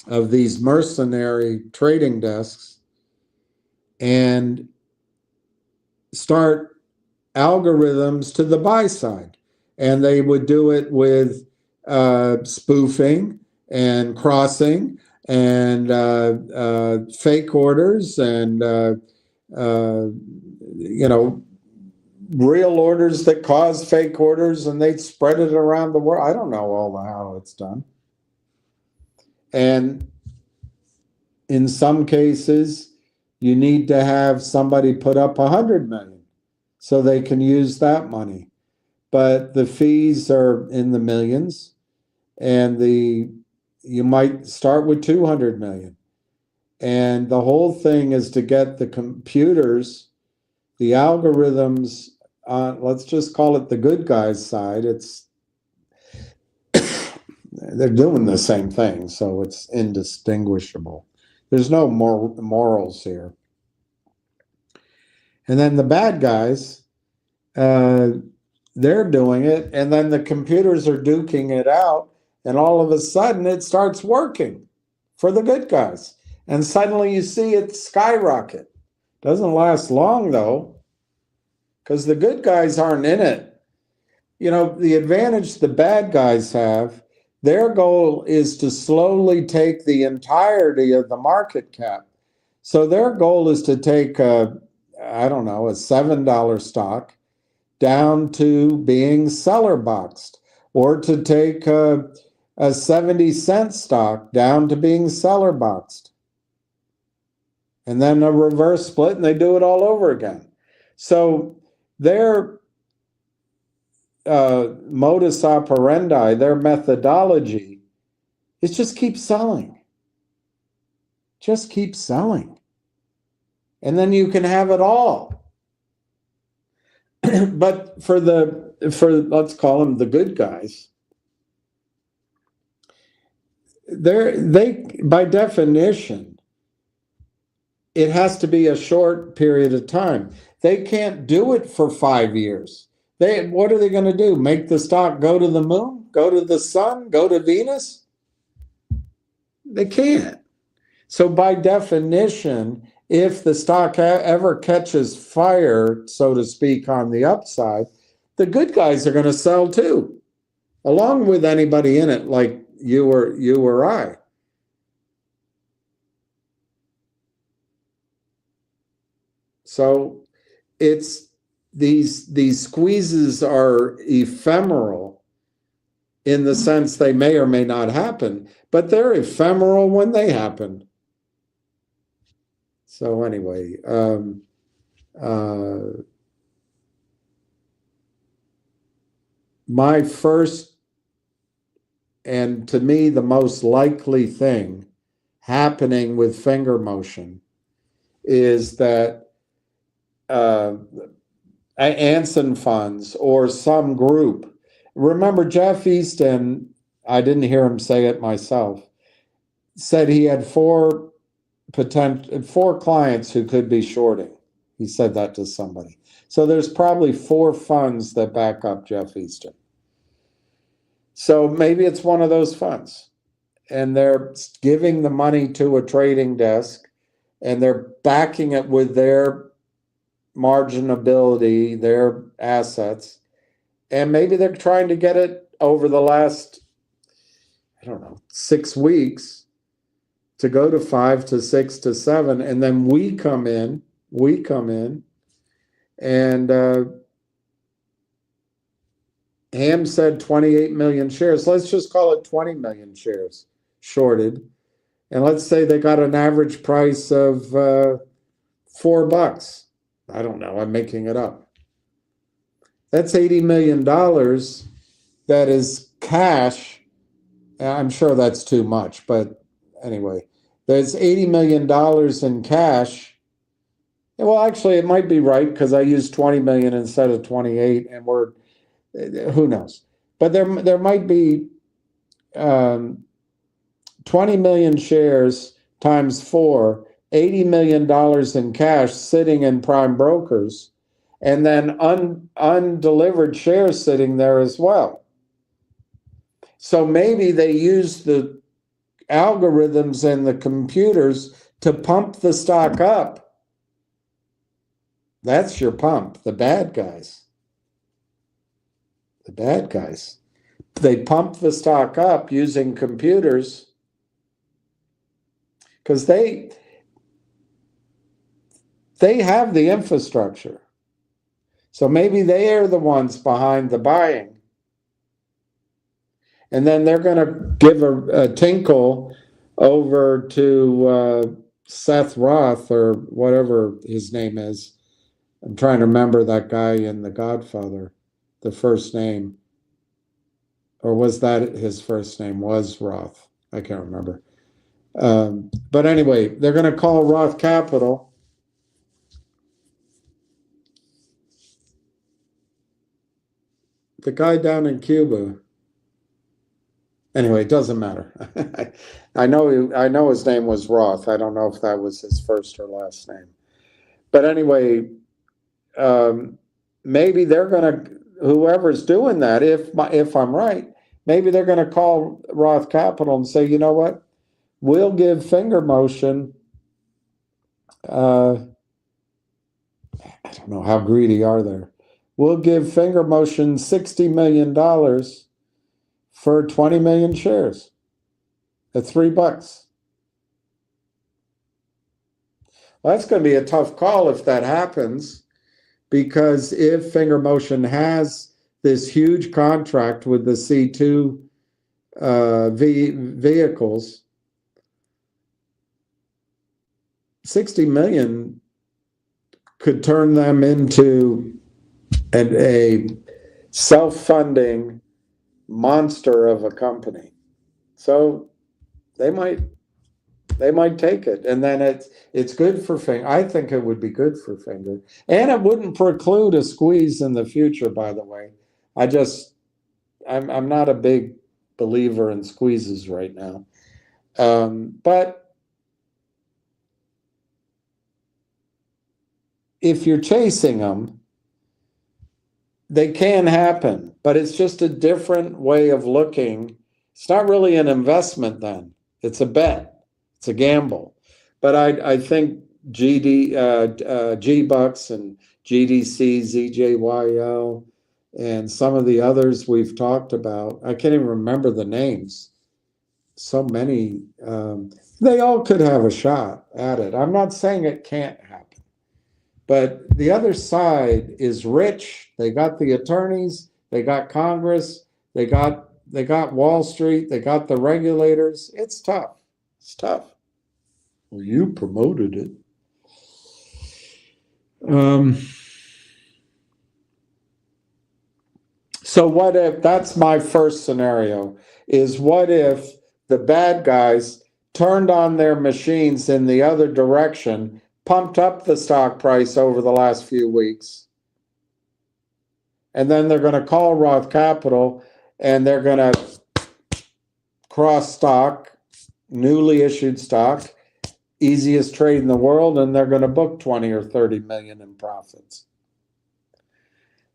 of these mercenary trading desks and start algorithms to the buy side. And they would do it with spoofing and crossing and fake orders and, real orders that cause fake orders, and they'd spread it around the world. I don't know all how it's done. And in some cases, you need to have somebody put up 100 million so they can use that money. But the fees are in the millions, and you might start with 200 million. And the whole thing is to get the computers, the algorithms, let's just call it the good guys side. They're doing the same thing, so it's indistinguishable. There's no morals here. And then the bad guys, they're doing it, and then the computers are duking it out, and all of a sudden it starts working for the good guys. And suddenly you see it skyrocket. Doesn't last long, though, because the good guys aren't in it. The advantage the bad guys have, their goal is to slowly take the entirety of the market cap. So their goal is to take a $7 stock down to being seller boxed, or to take a 70-cent stock down to being seller boxed. And then a reverse split, and they do it all over again. So their modus operandi, their methodology, is just keep selling. Just keep selling. And then you can have it all. But for let's call them the good guys, they by definition, it has to be a short period of time. They can't do it for 5 years. What are they going to do? Make the stock go to the moon? Go to the sun? Go to Venus? They can't. So by definition, if the stock ever catches fire, so to speak, on the upside, the good guys are going to sell too, along with anybody in it like you or I. So it's these squeezes are ephemeral in the sense they may or may not happen, but they're ephemeral when they happen. So anyway, my first, and to me the most likely thing happening with finger motion is that Anson funds or some group. Remember, Jeff Easton, I didn't hear him say it myself, said he had four clients who could be shorting. He said that to somebody. So there's probably 4 funds that back up Jeff Easton. So maybe it's one of those funds, and they're giving the money to a trading desk, and they're backing it with their marginability, their assets, and maybe they're trying to get it over the last, 6 weeks to go to 5 to 6 to 7, and then we come in, and Ham said 28 million shares. Let's just call it 20 million shares shorted. and let's say they got an average price of $4. I don't know, I'm making it up. That's $80 million that is cash. I'm sure that's too much, but anyway, there's $80 million in cash. Well, actually, it might be right because I used 20 million instead of 28, and who knows? But there might be 20 million shares times 4, $80 million in cash sitting in prime brokers, and then undelivered shares sitting there as well. So maybe they use the algorithms and the computers to pump the stock up. That's your pump, the bad guys. The bad guys. They pump the stock up using computers because they have the infrastructure. So maybe they are the ones behind the buying. And then they're going to give a tinkle over to Seth Roth or whatever his name is. I'm trying to remember that guy in The Godfather, the first name. Or was that his first name was Roth? I can't remember. But anyway, they're going to call Roth Capital. The guy down in Cuba. Anyway, it doesn't matter. I know his name was Roth. I don't know if that was his first or last name. But anyway, maybe they're going to, whoever's doing that, if I'm right, maybe they're going to call Roth Capital and say, you know what, we'll give Finger Motion, I don't know, how greedy are they? We'll give Finger Motion $60 million for 20 million shares at $3. Well, that's going to be a tough call if that happens, because if Finger Motion has this huge contract with the C2 vehicles, 60 million could turn them into a self-funding monster of a company. So they might take it, and then it's good for Finger. I think it would be good for Finger, and it wouldn't preclude a squeeze in the future. By the way, I'm not a big believer in squeezes right now, but if you're chasing them, they can happen. But it's just a different way of looking. It's not really an investment then. It's a bet. It's a gamble. But I think G-Bucks and GDC, ZJYL, and some of the others we've talked about, I can't even remember the names. So many, they all could have a shot at it. I'm not saying it can't happen. But the other side is rich. They got the attorneys, they got Congress, they got Wall Street, they got the regulators. It's tough. It's tough. Well, you promoted it. So what if, that's my first scenario, is what if the bad guys turned on their machines in the other direction, pumped up the stock price over the last few weeks, and then they're going to call Roth Capital and they're going to cross stock, newly issued stock, easiest trade in the world, and they're going to book 20 or 30 million in profits.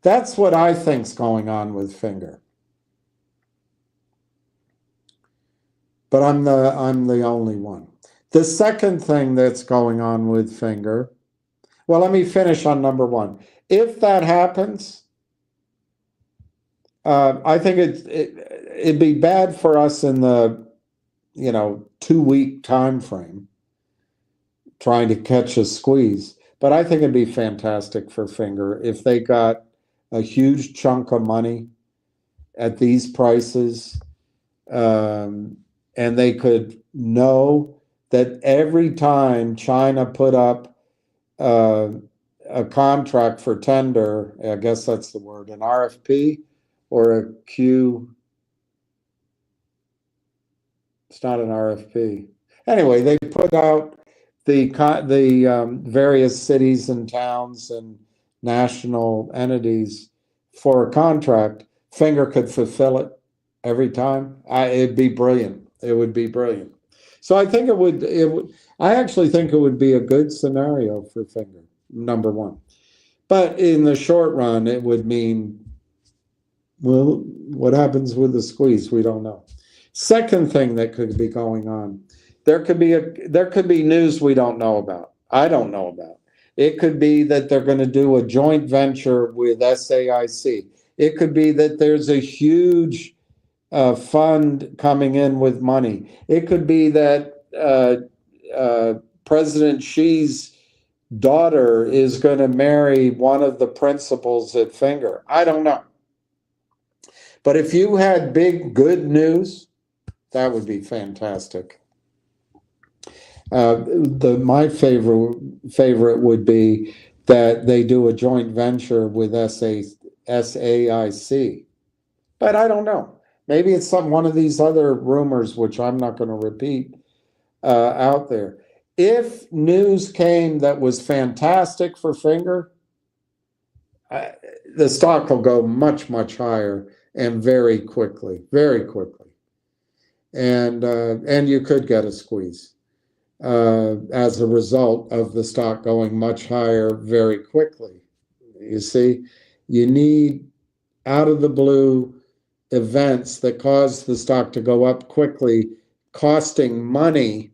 That's what I think's going on with Finger. But I'm the only one. The second thing that's going on with Finger, well, let me finish on number one. If that happens, I think it'd be bad for us in the 2-week time frame trying to catch a squeeze. But I think it'd be fantastic for Finger if they got a huge chunk of money at these prices, and they could know that every time China put up a contract for tender, I guess that's the word, an RFP or a Q, it's not an RFP. Anyway, they put out the various cities and towns and national entities for a contract. Finger could fulfill it every time. It'd be brilliant. It would be brilliant. So I think it would. I actually think it would be a good scenario for Finger, number one. But in the short run, it would mean, well, what happens with the squeeze? We don't know. Second thing that could be going on, there could be news we don't know about. I don't know about. It could be that they're going to do a joint venture with SAIC. It could be that there's a huge fund coming in with money. It could be that President Xi's daughter is going to marry one of the principals at Finger. I don't know. But if you had big, good news, that would be fantastic. My favorite would be that they do a joint venture with SAIC. But I don't know. Maybe it's one of these other rumors, which I'm not going to repeat, out there. If news came that was fantastic for Finger, the stock will go much, much higher and very quickly, and you could get a squeeze as a result of the stock going much higher very quickly. You see, you need out of the blue events that cause the stock to go up quickly, costing money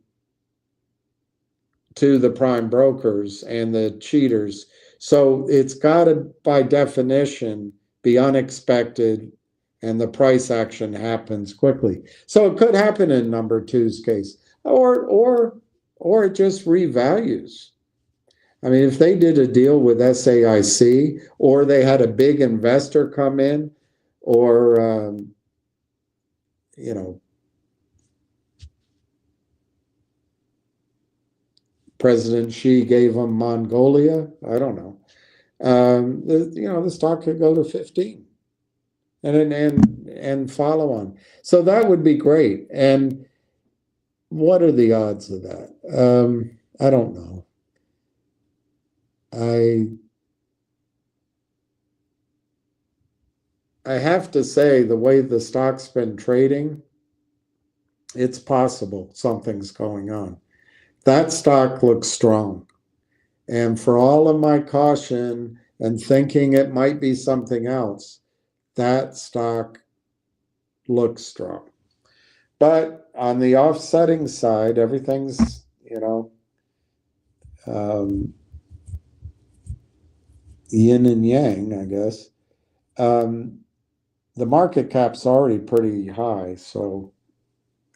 to the prime brokers and the cheaters. So it's got to, by definition, be unexpected, and the price action happens quickly. So it could happen in number two's case, or it just revalues. I mean, if they did a deal with SAIC, or they had a big investor come in, or President Xi gave them Mongolia, I don't know. The stock could go to 15 and follow on. So that would be great. And what are the odds of that? I don't know. I have to say, the way the stock's been trading, it's possible something's going on. That stock looks strong. And for all of my caution and thinking it might be something else, that stock looks strong. But on the offsetting side, everything's, yin and yang, I guess. The market cap's already pretty high. So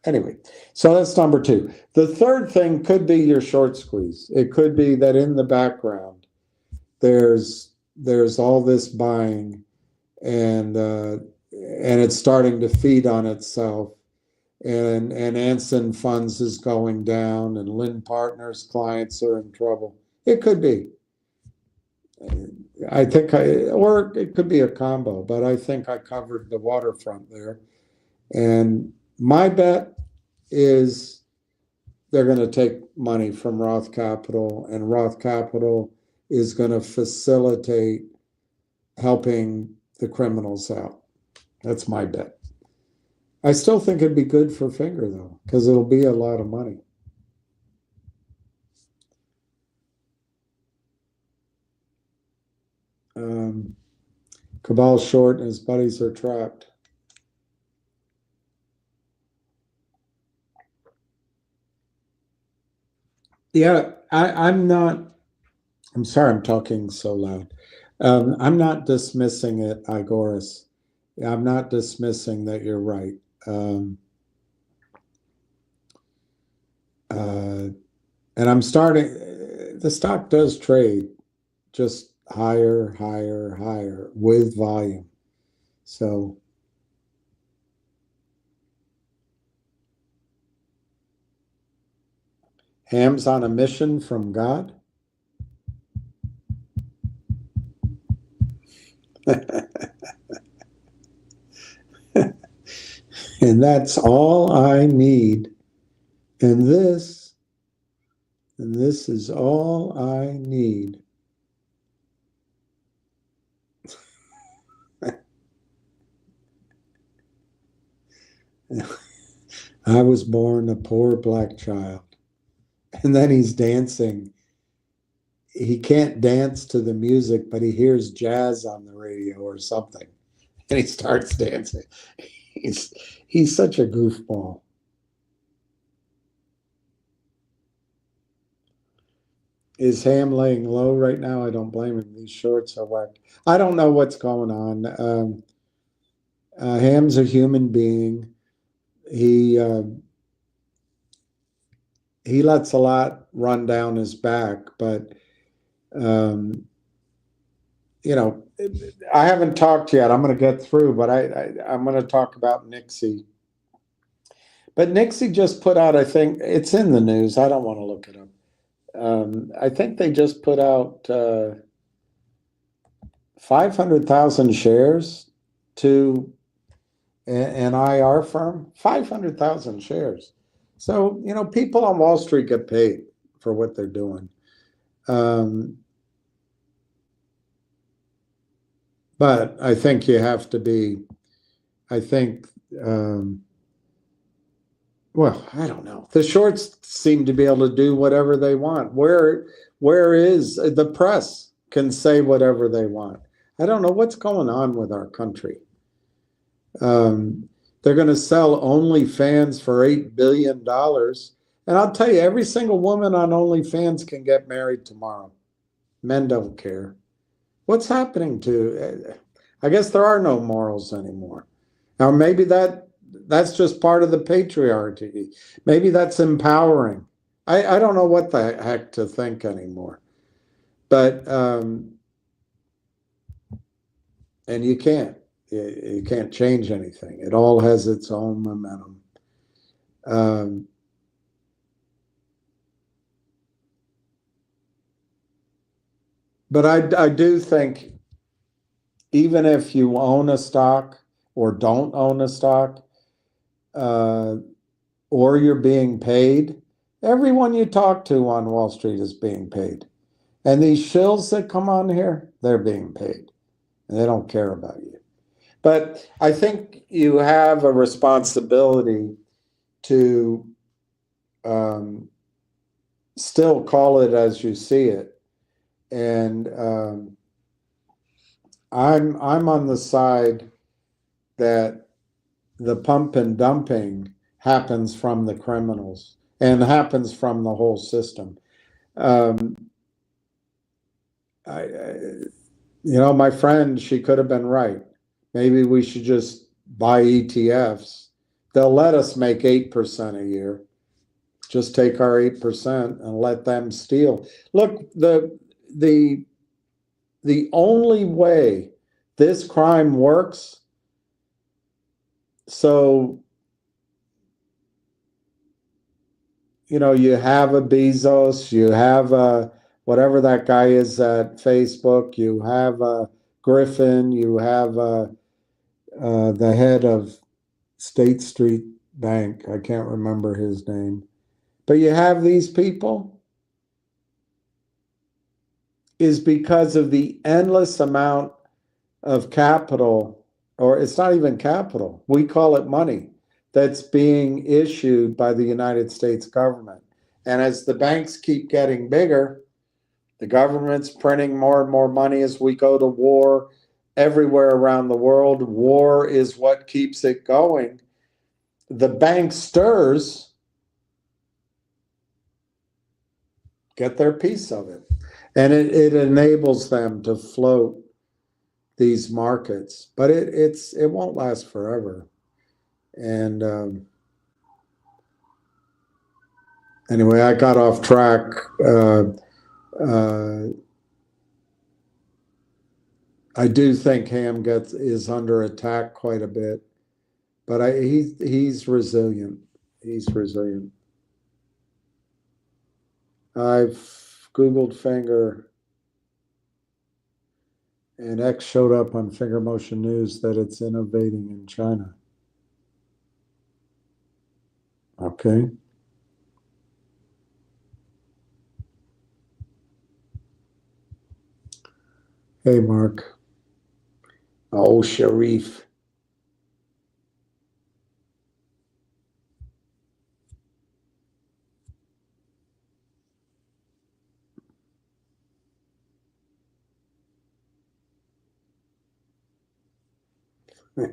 anyway, so that's number two. The third thing could be your short squeeze. It could be that in the background, there's all this buying, and it's starting to feed on itself, and Anson Funds is going down, and Lynn Partners clients are in trouble. It could be. I think or it could be a combo, but I think I covered the waterfront there. And my bet is they're going to take money from Roth Capital, and Roth Capital is going to facilitate helping the criminals out. That's my bet. I still think it'd be good for Finger, though, because it'll be a lot of money. Cabal's short and his buddies are trapped. Yeah, I'm not. I'm sorry I'm talking so loud. I'm not dismissing it, Igoris. I'm not dismissing that you're right. And I'm starting, the stock does trade just higher, higher, higher with volume. So Ham's on a mission from God. And that's all I need. And this is all I need. I was born a poor black child. And then he's dancing. He can't dance to the music, but he hears jazz on the radio or something. And he starts dancing. He's such a goofball. Is Ham laying low right now? I don't blame him. These shorts are whack. I don't know what's going on. Ham's a human being. He lets a lot run down his back, but you know, I haven't talked yet. I'm going to get through, but I'm going to talk about NIXX. But NIXX just put out, I think it's in the news. I don't want to look it up. I think they just put out 500,000 shares to an IR firm. 500,000 shares. So, you know, people on Wall Street get paid for what they're doing. But I think you have to be, I think, well, I don't know. The shorts seem to be able to do whatever they want. Where is the press can say whatever they want? I don't know what's going on with our country. They're going to sell OnlyFans for $8 billion. And I'll tell you, every single woman on OnlyFans can get married tomorrow. Men don't care. What's happening to, I guess there are no morals anymore. Now, maybe that's just part of the patriarchy. Maybe that's empowering. I don't know what the heck to think anymore. But, and you can't change anything. It all has its own momentum. But I do think even if you own a stock or don't own a stock, or you're being paid, everyone you talk to on Wall Street is being paid. And these shills that come on here, they're being paid. And they don't care about you. But I think you have a responsibility to still call it as you see it. And I'm on the side that the pump and dumping happens from the criminals and happens from the whole system. You know, my friend, she could have been right. Maybe we should just buy ETFs. They'll let us make 8% a year. Just take our 8% and let them steal. Look, the only way this crime works, so, you know, you have a Bezos, you have a whatever that guy is at Facebook, you have a Griffin, you have the head of State Street Bank. I can't remember his name. But you have these people is because of the endless amount of capital, or it's not even capital, we call it money, that's being issued by the United States government. And as the banks keep getting bigger, the government's printing more and more money as we go to war everywhere around the world. War is what keeps it going. The banksters get their piece of it. And it enables them to float these markets. But it won't last forever. And anyway, I got off track. I do think Ham is under attack quite a bit, but he's resilient. He's resilient. I've Googled finger, and X showed up on Finger Motion News that it's innovating in China. Okay. Hey, Mark. Oh, Sharif.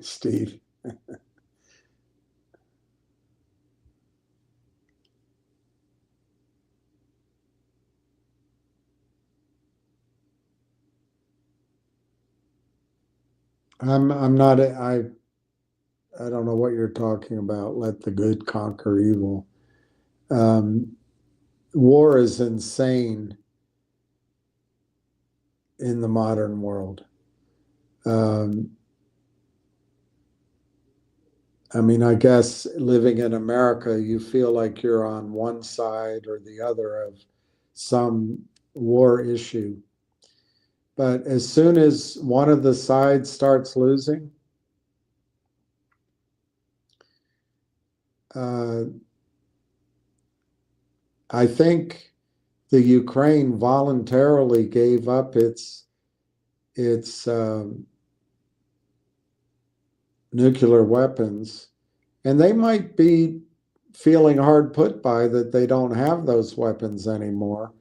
Steve. I'm not I don't know what you're talking about. Let the good conquer evil. War is insane in the modern world. I mean, I guess living in America, you feel like you're on one side or the other of some war issue. But as soon as one of the sides starts losing, I think the Ukraine voluntarily gave up its nuclear weapons, and they might be feeling hard put by that they don't have those weapons anymore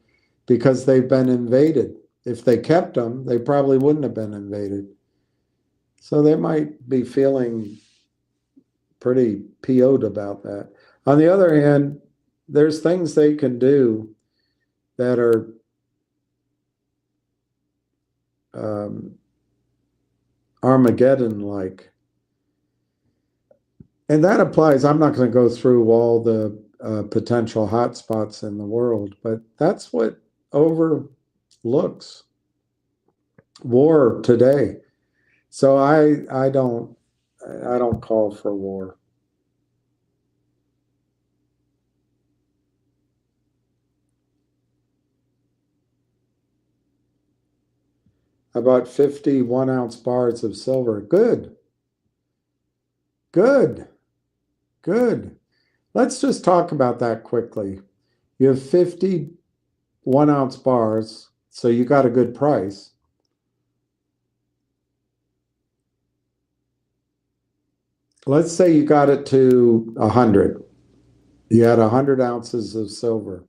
because they've been invaded. If they kept them, they probably wouldn't have been invaded. So they might be feeling pretty PO'd about that. On the other hand, there's things they can do that are Armageddon-like. And that applies, I'm not going to go through all the potential hotspots in the world, but that's what overlooks war today. So I don't call for war. About 50 1-ounce bars of silver. Good. Good. Good. Let's just talk about that quickly. You have 50 1-ounce bars, so you got a good price. Let's say you got it to 100. You had 100 ounces of silver.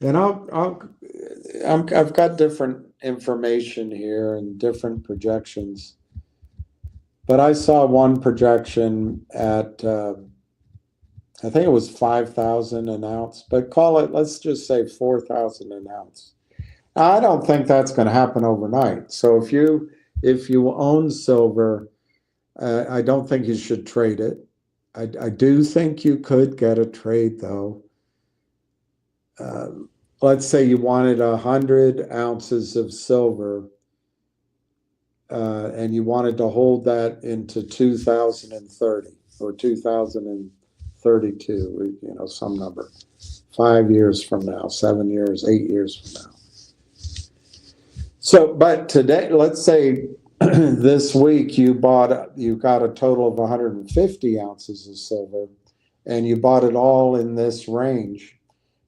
And I've got different information here and different projections. But I saw one projection at, I think it was 5,000 an ounce, but call it, let's just say 4,000 an ounce. Now, I don't think that's going to happen overnight. So if you own silver, I don't think you should trade it. I do think you could get a trade though. Let's say you wanted 100 ounces of silver, and you wanted to hold that into 2030 or 2032, some number, 5 years from now, 7 years, 8 years from now. So, but today, let's say this week you got a total of 150 ounces of silver, and you bought it all in this range.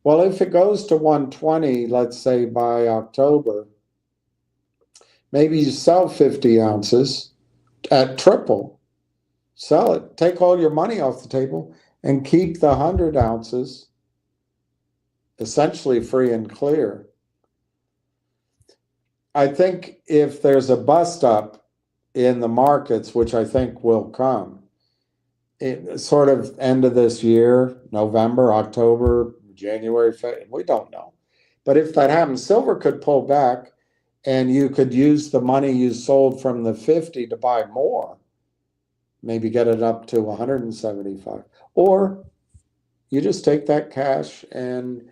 Well, if it goes to 120, let's say by October, maybe you sell 50 ounces at triple, sell it, take all your money off the table, and keep the 100 ounces essentially free and clear. I think if there's a bust up in the markets, which I think will come, it sort of end of this year, November, October, January, February, we don't know. But if that happens, silver could pull back and you could use the money you sold from the 50 to buy more, maybe get it up to 175. Or you just take that cash and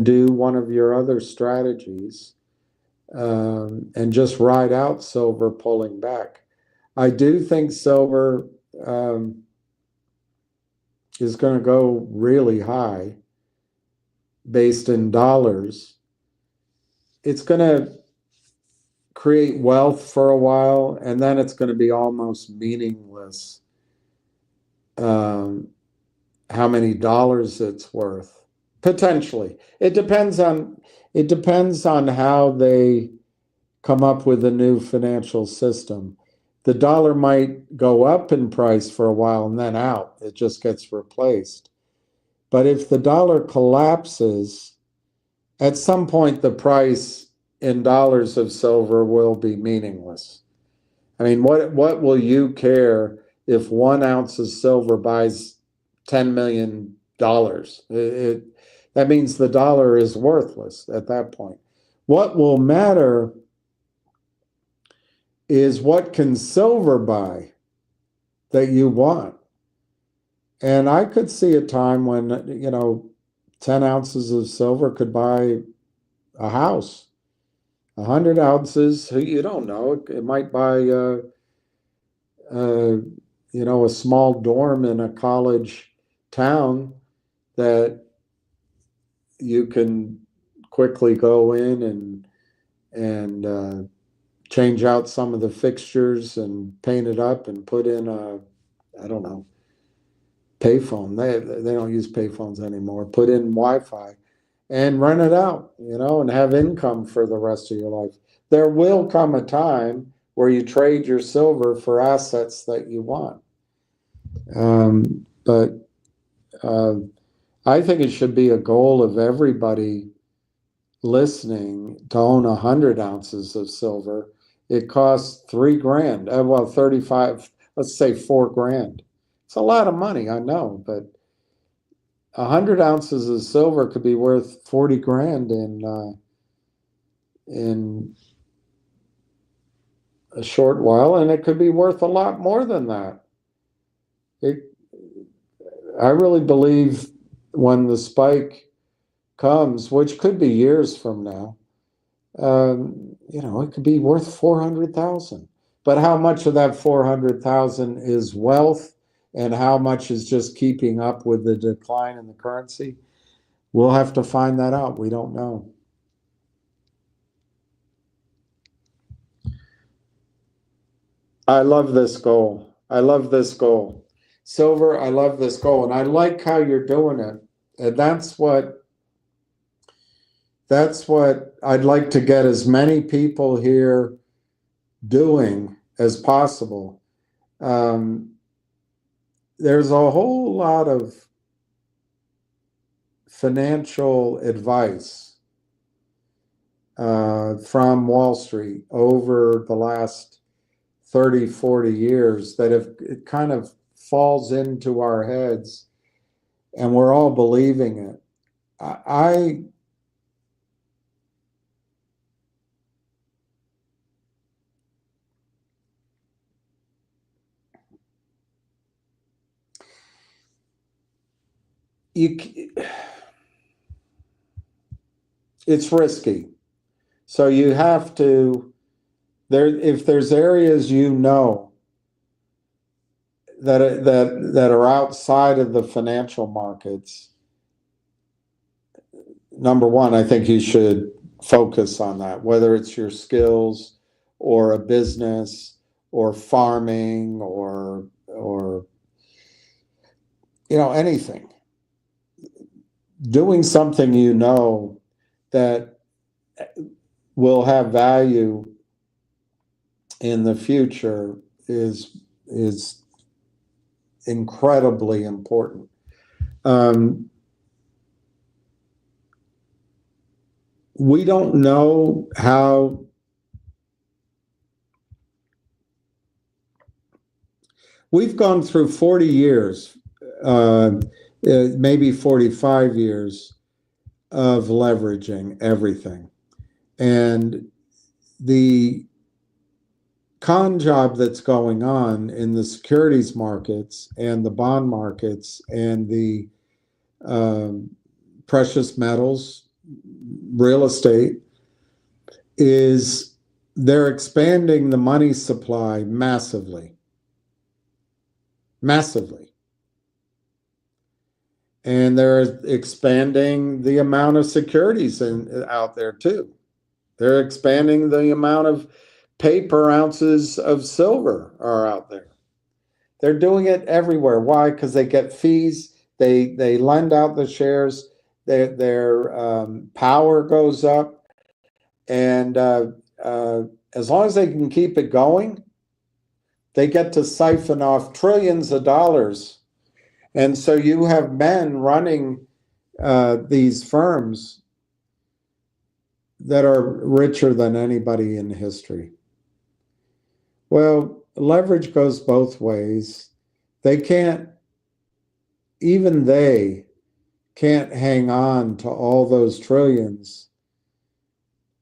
do one of your other strategies, and just ride out silver pulling back. I do think silver is going to go really high based in dollars, it's going to create wealth for a while, and then it's going to be almost meaningless how many dollars it's worth. Potentially. It depends on how they come up with a new financial system. The dollar might go up in price for a while and then out. It just gets replaced. But if the dollar collapses, at some point the price in dollars of silver will be meaningless. I mean, what will you care if 1 ounce of silver buys $10 million? That means the dollar is worthless at that point. What will matter is what can silver buy that you want. And I could see a time when, 10 ounces of silver could buy a house. 100 ounces, you don't know. It might buy, a small dorm in a college town that you can quickly go in and change out some of the fixtures and paint it up and put in I don't know, payphone. They don't use payphones anymore. Put in Wi-Fi and rent it out, and have income for the rest of your life. There will come a time where you trade your silver for assets that you want. But I think it should be a goal of everybody listening to own 100 ounces of silver. It costs $3,000. Well, 35, let's say $4,000. It's a lot of money, I know, but 100 ounces of silver could be worth 40 grand in a short while, and it could be worth a lot more than that. I really believe when the spike comes, which could be years from now, it could be worth 400,000. But how much of that 400,000 is wealth, and how much is just keeping up with the decline in the currency? We'll have to find that out. We don't know. I love this goal. I love this goal. Silver, I love this goal. And I like how you're doing it. And that's what I'd like to get as many people here doing as possible. There's a whole lot of financial advice from Wall Street over the last 30, 40 years that it kind of falls into our heads and we're all believing it. It's risky. So you have to, if there's areas that are outside of the financial markets, number one, I think you should focus on that, whether it's your skills or a business or farming or anything. Doing something that will have value in the future is incredibly important. We don't know how we've gone through 40 years, maybe 45 years of leveraging everything. And the con job that's going on in the securities markets and the bond markets and the precious metals, real estate, is they're expanding the money supply massively. Massively. And they're expanding the amount of securities out there too. They're expanding the amount of pay per ounces of silver are out there. They're doing it everywhere. Why? Because they get fees. They lend out the shares. Their power goes up, and as long as they can keep it going, they get to siphon off trillions of dollars. And so you have men running these firms that are richer than anybody in history. Well, leverage goes both ways. Even they can't hang on to all those trillions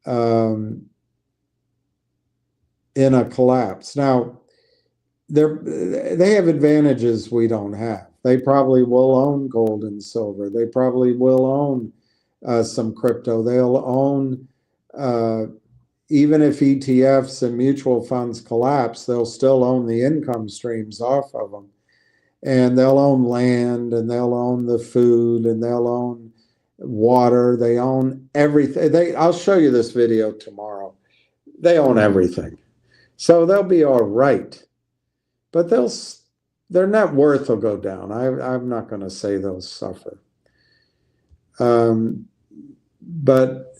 in a collapse. Now, they have advantages we don't have. They probably will own gold and silver. They probably will own some crypto. They'll own, even if ETFs and mutual funds collapse, they'll still own the income streams off of them. And they'll own land, and they'll own the food, and they'll own water. They own everything. I'll show you this video tomorrow. They own everything. So they'll be all right. But their net worth will go down. I'm not going to say they'll suffer. But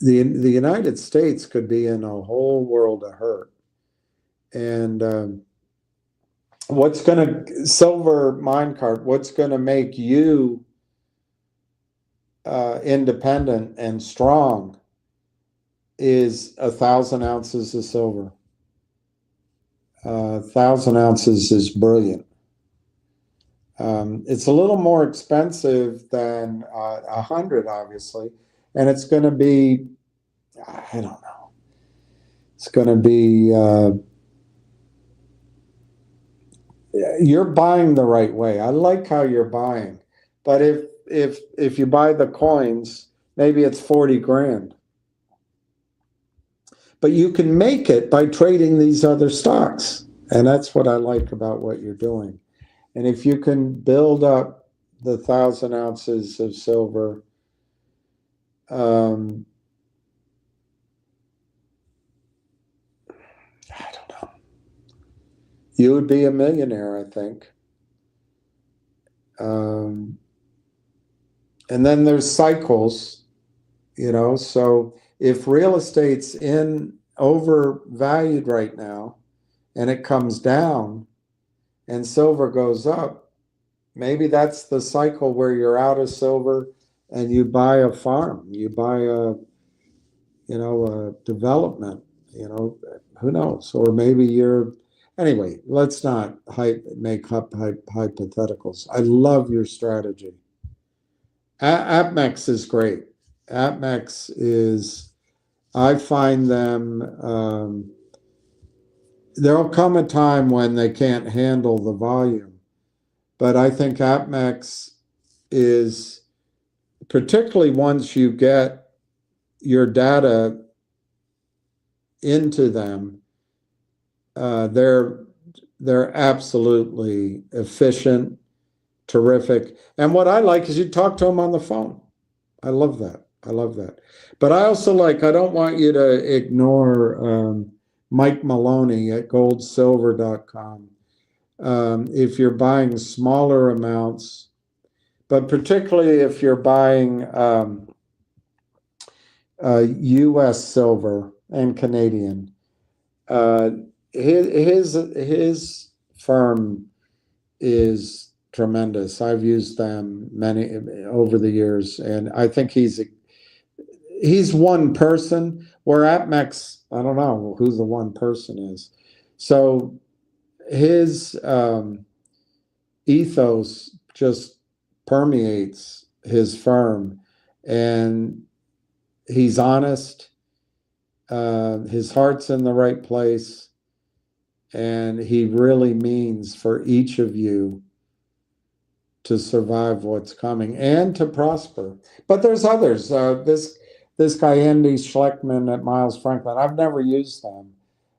the United States could be in a whole world of hurt. And silver minecart, what's going to make you independent and strong is 1,000 ounces of silver. 1,000 ounces is brilliant. It's a little more expensive than 100, obviously, and it's going to be, I don't know, it's going to be, you're buying the right way. I like how you're buying, but if you buy the coins, maybe it's 40 grand. But you can make it by trading these other stocks. And that's what I like about what you're doing. And if you can build up the 1,000 ounces of silver, I don't know. You would be a millionaire, I think. And then there's cycles, so if real estate's overvalued right now and it comes down and silver goes up, maybe that's the cycle where you're out of silver and you buy a farm, you buy a development, who knows? Or maybe anyway, let's not make up hypotheticals. I love your strategy. AppMex is great. AppMex is, I find them, there'll come a time when they can't handle the volume. But I think AppMex is, particularly once you get your data into them, they're absolutely efficient, terrific. And what I like is you talk to them on the phone. I love that. I love that. But I also I don't want you to ignore Mike Maloney at goldsilver.com. If you're buying smaller amounts, but particularly if you're buying U.S. silver and Canadian, his firm is tremendous. I've used them many over the years, and I think he's one person. Where AppMex, I don't know who the one person is. So his ethos just permeates his firm, and he's honest. His heart's in the right place, and he really means for each of you to survive what's coming and to prosper. But there's others. This guy, Andy Schleckman at Miles Franklin, I've never used them.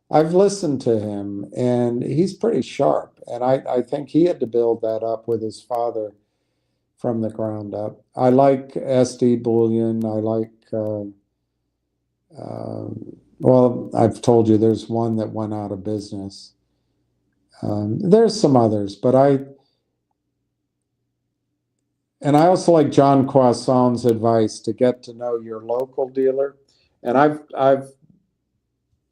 I've listened to him, and he's pretty sharp. And I think he had to build that up with his father from the ground up. I like SD bullion. I like, well, I've told you there's one that went out of business. There's some others, but I also like John Croissant's advice to get to know your local dealer. And I've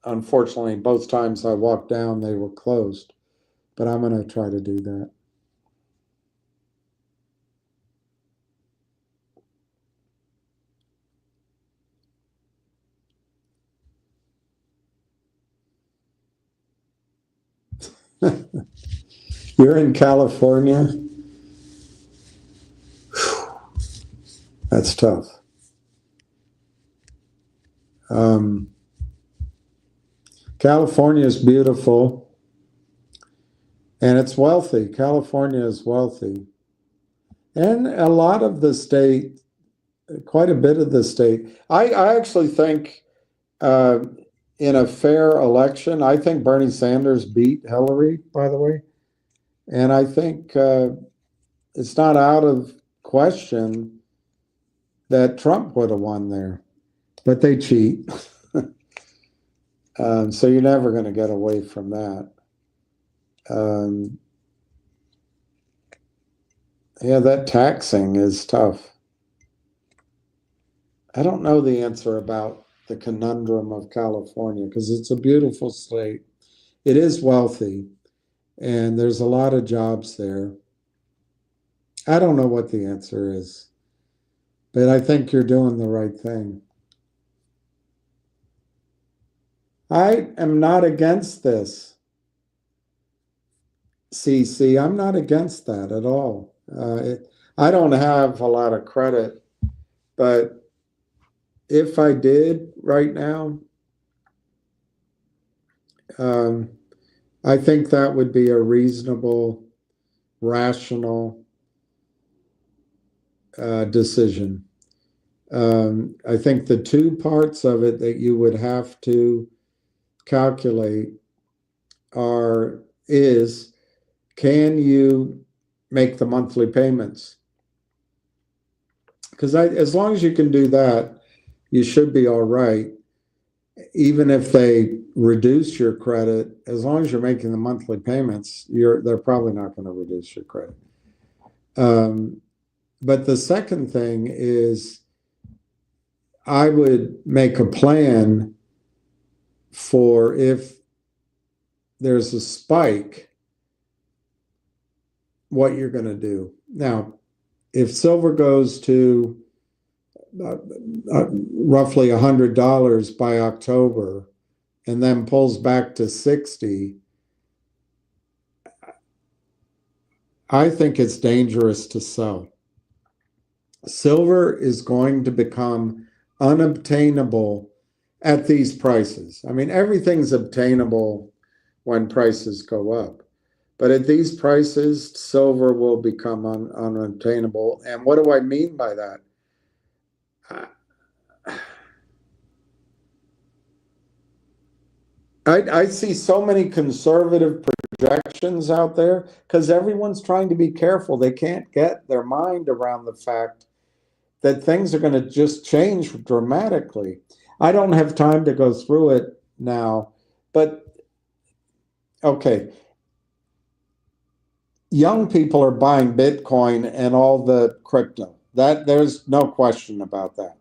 unfortunately, both times I walked down, they were closed, but I'm going to try to do that. You're in California? That's tough. California is beautiful and it's wealthy. California is wealthy. And a lot of the state, quite a bit of the state, I actually think in a fair election, I think Bernie Sanders beat Hillary, by the way. And I think it's not out of question that Trump would have won there, but they cheat. So you're never going to get away from that. Yeah, that taxing is tough. I don't know the answer about the conundrum of California because it's a beautiful state. It is wealthy, and there's a lot of jobs there. I don't know what the answer is, but I think you're doing the right thing. I am not against this, CC. I'm not against that at all. I don't have a lot of credit, but if I did right now, I think that would be a reasonable, rational decision. I think the two parts of it that you would have to calculate is can you make the monthly payments? Because as long as you can do that, you should be all right. Even if they reduce your credit, as long as you're making the monthly payments, they're probably not going to reduce your credit. But the second thing is I would make a plan for if there's a spike, what you're going to do. Now, if silver goes to roughly $100 by October and then pulls back to 60, I think it's dangerous to sell. Silver is going to become unobtainable at these prices. I mean, everything's obtainable when prices go up. But at these prices, silver will become unobtainable. And what do I mean by that? I see so many conservative projections out there because everyone's trying to be careful. They can't get their mind around the fact that things are going to just change dramatically. I don't have time to go through it now, but okay. Young people are buying Bitcoin and all the crypto. There's no question about that.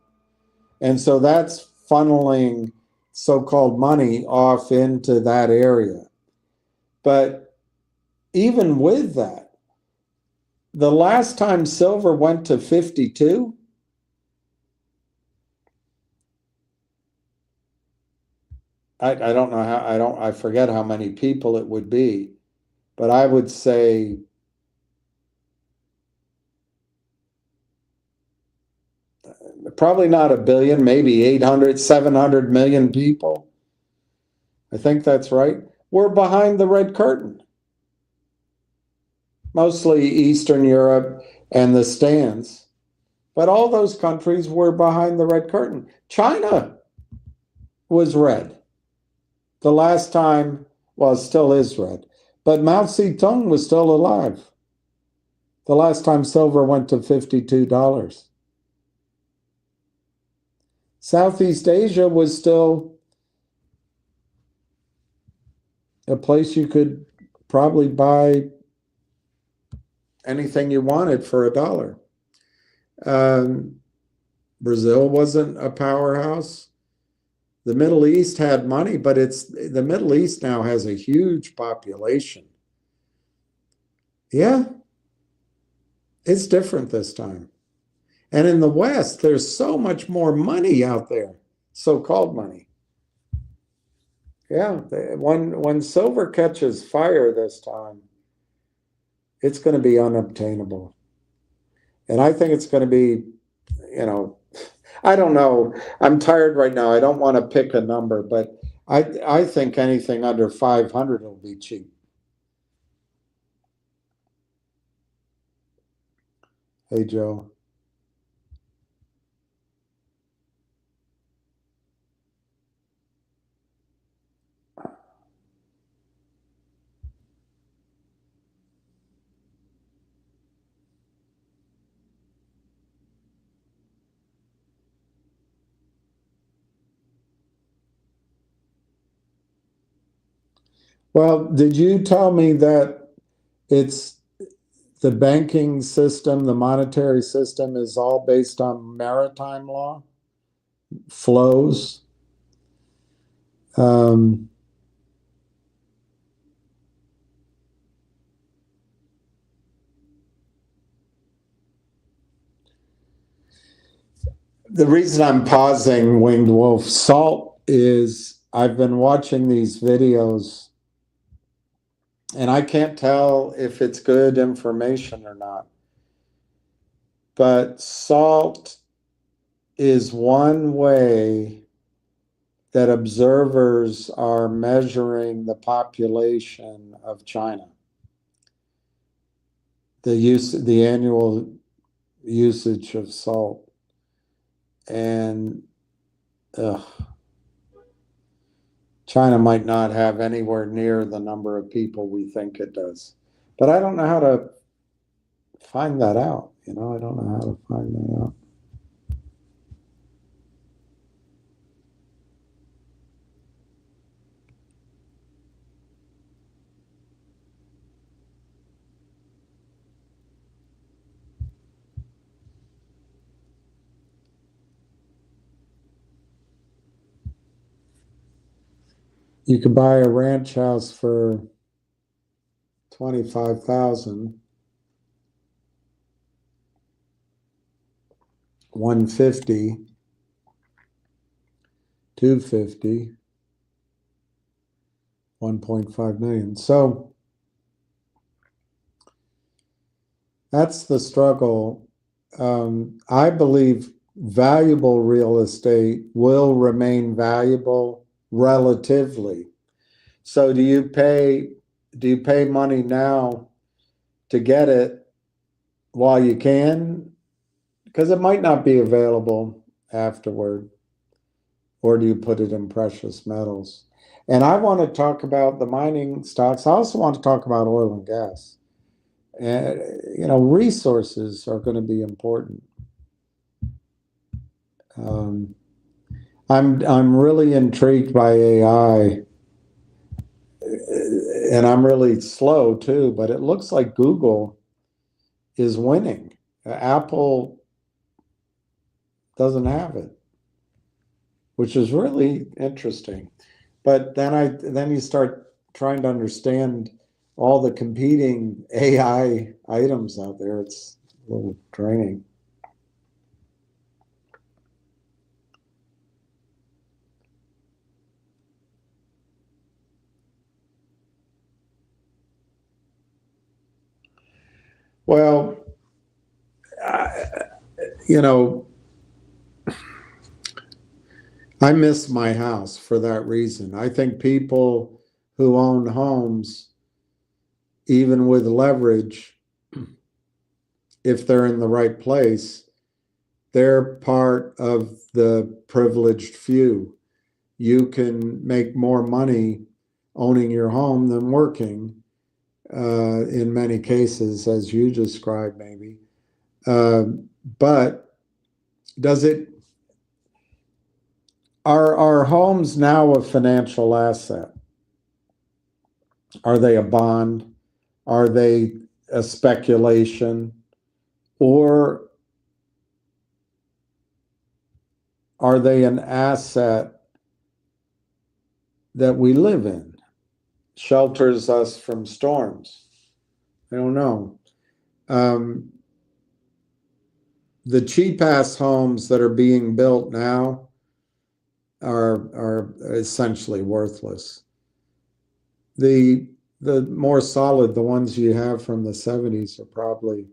And so that's funneling so-called money off into that area. But even with that, the last time silver went to 52, I don't know how, I forget how many people it would be, but I would say probably not a billion, maybe 800, 700 million people. I think that's right. We're behind the red curtain. Mostly Eastern Europe and the stands. But all those countries were behind the red curtain. China was red. The last time, well, it still is red. But Mao Zedong was still alive. The last time silver went to $52. Southeast Asia was still a place you could probably buy anything you wanted for $1. Brazil wasn't a powerhouse. The Middle East had money, but the Middle East now has a huge population. Yeah, it's different this time. And in the West, there's so much more money out there, so-called money. Yeah, when silver catches fire this time, it's going to be unobtainable. And I think it's going to be, I don't know. I'm tired right now. I don't want to pick a number, but I think anything under 500 will be cheap. Hey, Joe. Well, did you tell me that it's the banking system, the monetary system is all based on maritime law, flows? The reason I'm pausing, Winged Wolf Salt, is I've been watching these videos and I can't tell if it's good information or not. But salt is one way that observers are measuring the population of China. The annual usage of salt. And China might not have anywhere near the number of people we think it does. But I don't know how to find that out. I don't know how to find that out. You could buy a ranch house for $25,000, $150,000, $250,000, $1.5 million. So that's the struggle. I believe valuable real estate will remain valuable relatively. So do you pay money now to get it while you can? Because it might not be available afterward. Or do you put it in precious metals? And I want to talk about the mining stocks. I also want to talk about oil and gas. And, resources are going to be important. I'm really intrigued by AI, and I'm really slow too, but it looks like Google is winning. Apple doesn't have it, which is really interesting. But then you start trying to understand all the competing AI items out there. It's a little draining. Well, I miss my house for that reason. I think people who own homes, even with leverage, if they're in the right place, they're part of the privileged few. You can make more money owning your home than working. in many cases, as you described, maybe. But does it, are our homes now a financial asset? Are they a bond? Are they a speculation? Or are they an asset that we live in, shelters us from storms? I don't know. The cheap-ass homes that are being built now are essentially worthless. The more solid, the ones you have from the 70s are probably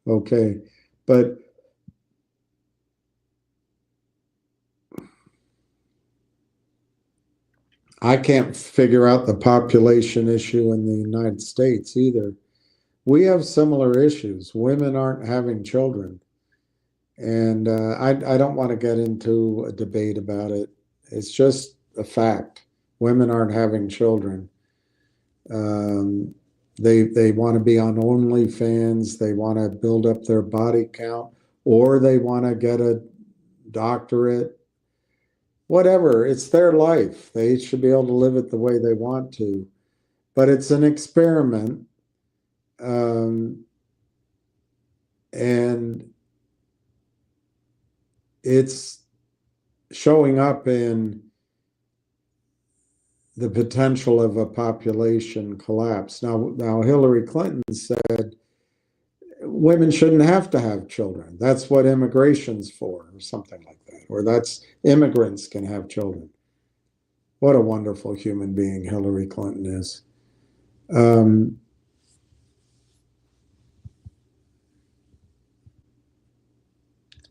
okay. But I can't figure out the population issue in the United States either. We have similar issues. Women aren't having children. And I don't want to get into a debate about it. It's just a fact. Women aren't having children. They want to be on OnlyFans. They want to build up their body count, or they want to get a doctorate. Whatever, it's their life. They should be able to live it the way they want to. But it's an experiment. And it's showing up in the potential of a population collapse. Now Hillary Clinton said women shouldn't have to have children. That's what immigration's for, or something like that. Or that's immigrants can have children. What a wonderful human being Hillary Clinton is.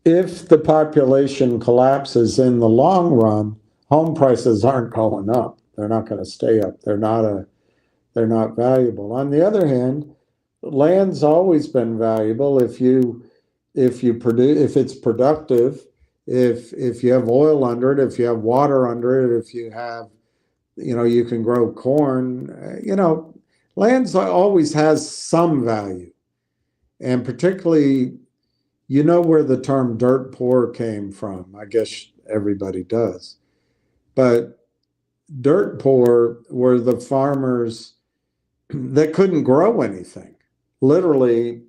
If the population collapses in the long run, home prices aren't going up. They're not going to stay up. They're not valuable. On the other hand, land's always been valuable if it's productive, if you have oil under it, if you have water under it, if you have, you can grow corn, land's always has some value. And particularly, where the term dirt poor came from. I guess everybody does. But dirt poor were the farmers that couldn't grow anything. Literally,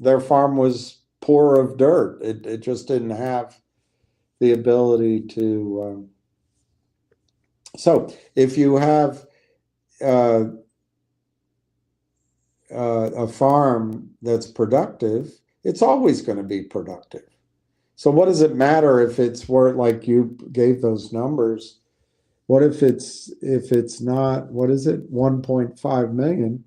their farm was poor of dirt. It just didn't have the ability to. So if you have a farm that's productive, it's always going to be productive. So what does it matter if it's worth, like you gave those numbers? What if it's not, what is it, 1.5 million?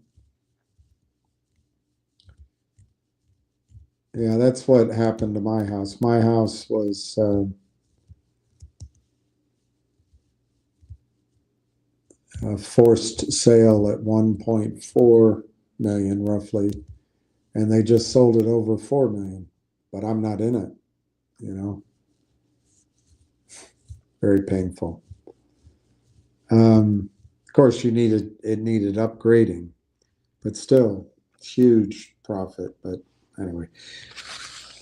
Yeah, that's what happened to my house. My house was a forced sale at 1.4 million roughly, and they just sold it over 4 million, but I'm not in it, very painful. Of course, it needed upgrading, but still huge profit. But anyway,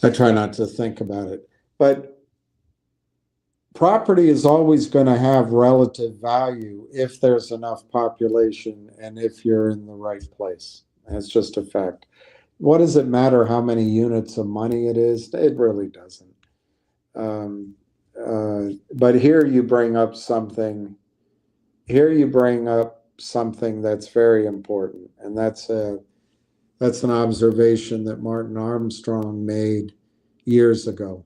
I try not to think about it. But property is always going to have relative value if there's enough population and if you're in the right place. That's just a fact. What does it matter how many units of money it is? It really doesn't. But here you bring up something that's very important, and that's an observation that Martin Armstrong made years ago.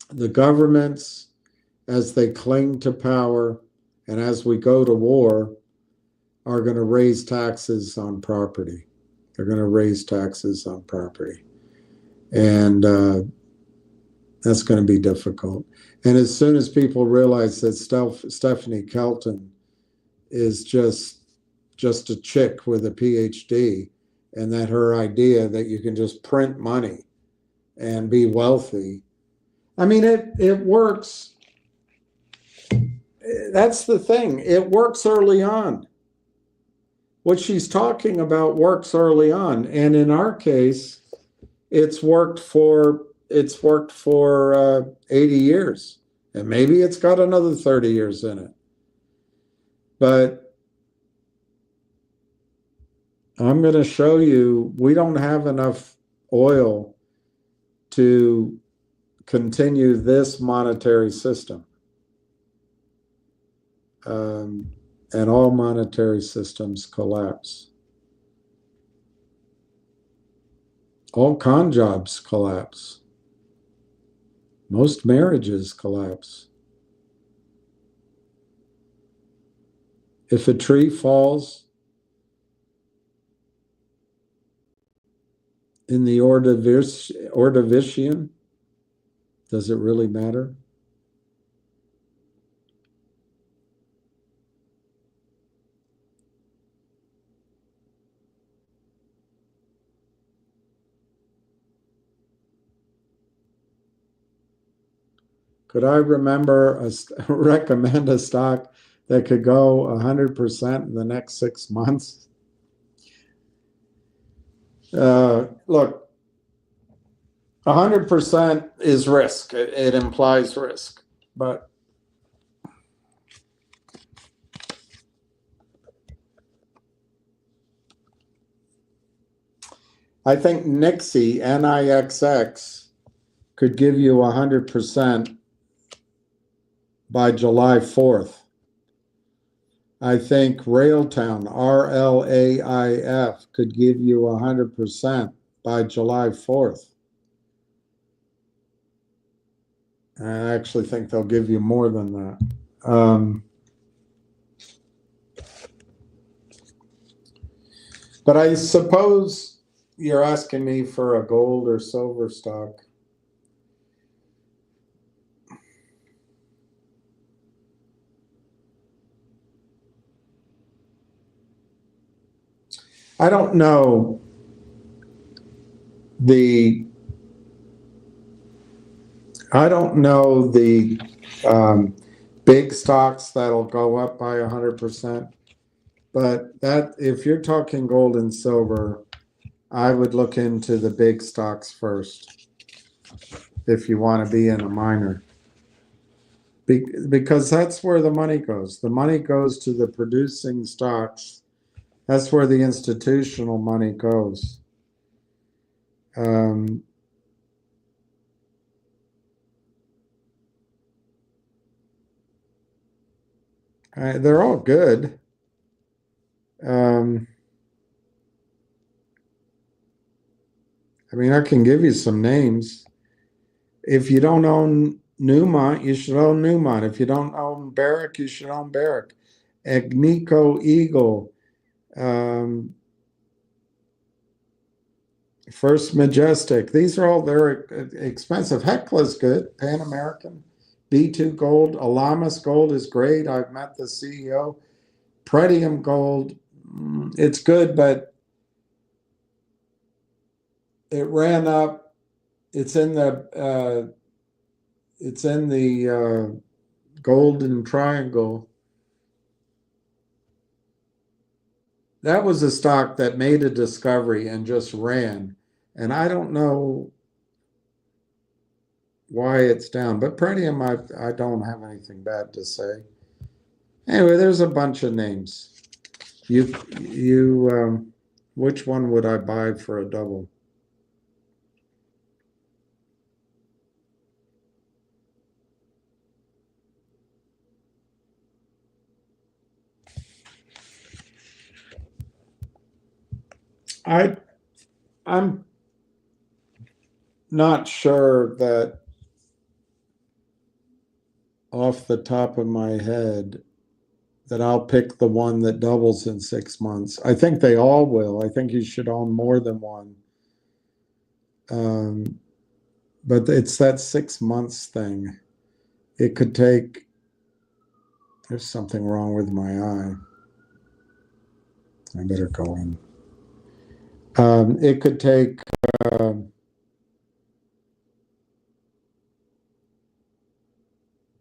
The governments, as they cling to power and as we go to war, are going to raise taxes on property. They're going to raise taxes on property. And that's going to be difficult. And as soon as people realize that Stephanie Kelton is just a chick with a PhD, and that her idea that you can just print money and be wealthy, I mean, it works. That's the thing. It works early on. what she's talking about works early on. And in our case, it's worked for 80 years. And maybe it's got another 30 years in it. But I'm going to show you we don't have enough oil to continue this monetary system. And all monetary systems collapse. All con jobs collapse. Most marriages collapse. If a tree falls in the Ordovician, does it really matter? Could I recommend a stock that could go 100% in the next 6 months? Look, 100% is risk. It implies risk. But I think NIXX, NIXX, could give you 100% by July 4th. I think Railtown, RLAIF, could give you 100% by July 4th. I actually think they'll give you more than that. But I suppose you're asking me for a gold or silver stock. I don't know the big stocks that'll go up by 100%, but that if you're talking gold and silver, I would look into the big stocks first if you want to be in a miner, because that's where the money goes. The money goes to the producing stocks. That's where the institutional money goes. They're all good. I mean, I can give you some names. If you don't own Newmont, you should own Newmont. If you don't own Barrick, you should own Barrick. Agnico Eagle, First Majestic. These are all very expensive. Hecla's good. Pan American. B2 Gold. Alamis Gold is great. I've met the CEO. Pretium Gold, it's good, but it ran up. It's in the golden triangle. That was a stock that made a discovery and just ran. And I don't know why it's down, but Pretium, I don't have anything bad to say. Anyway, there's a bunch of names. Which one would I buy for a double? I'm not sure that off the top of my head that I'll pick the one that doubles in 6 months. I think they all will. I think you should own more than one. But it's that 6 months thing. It could take, there's something wrong with my eye. I better go in. It could take,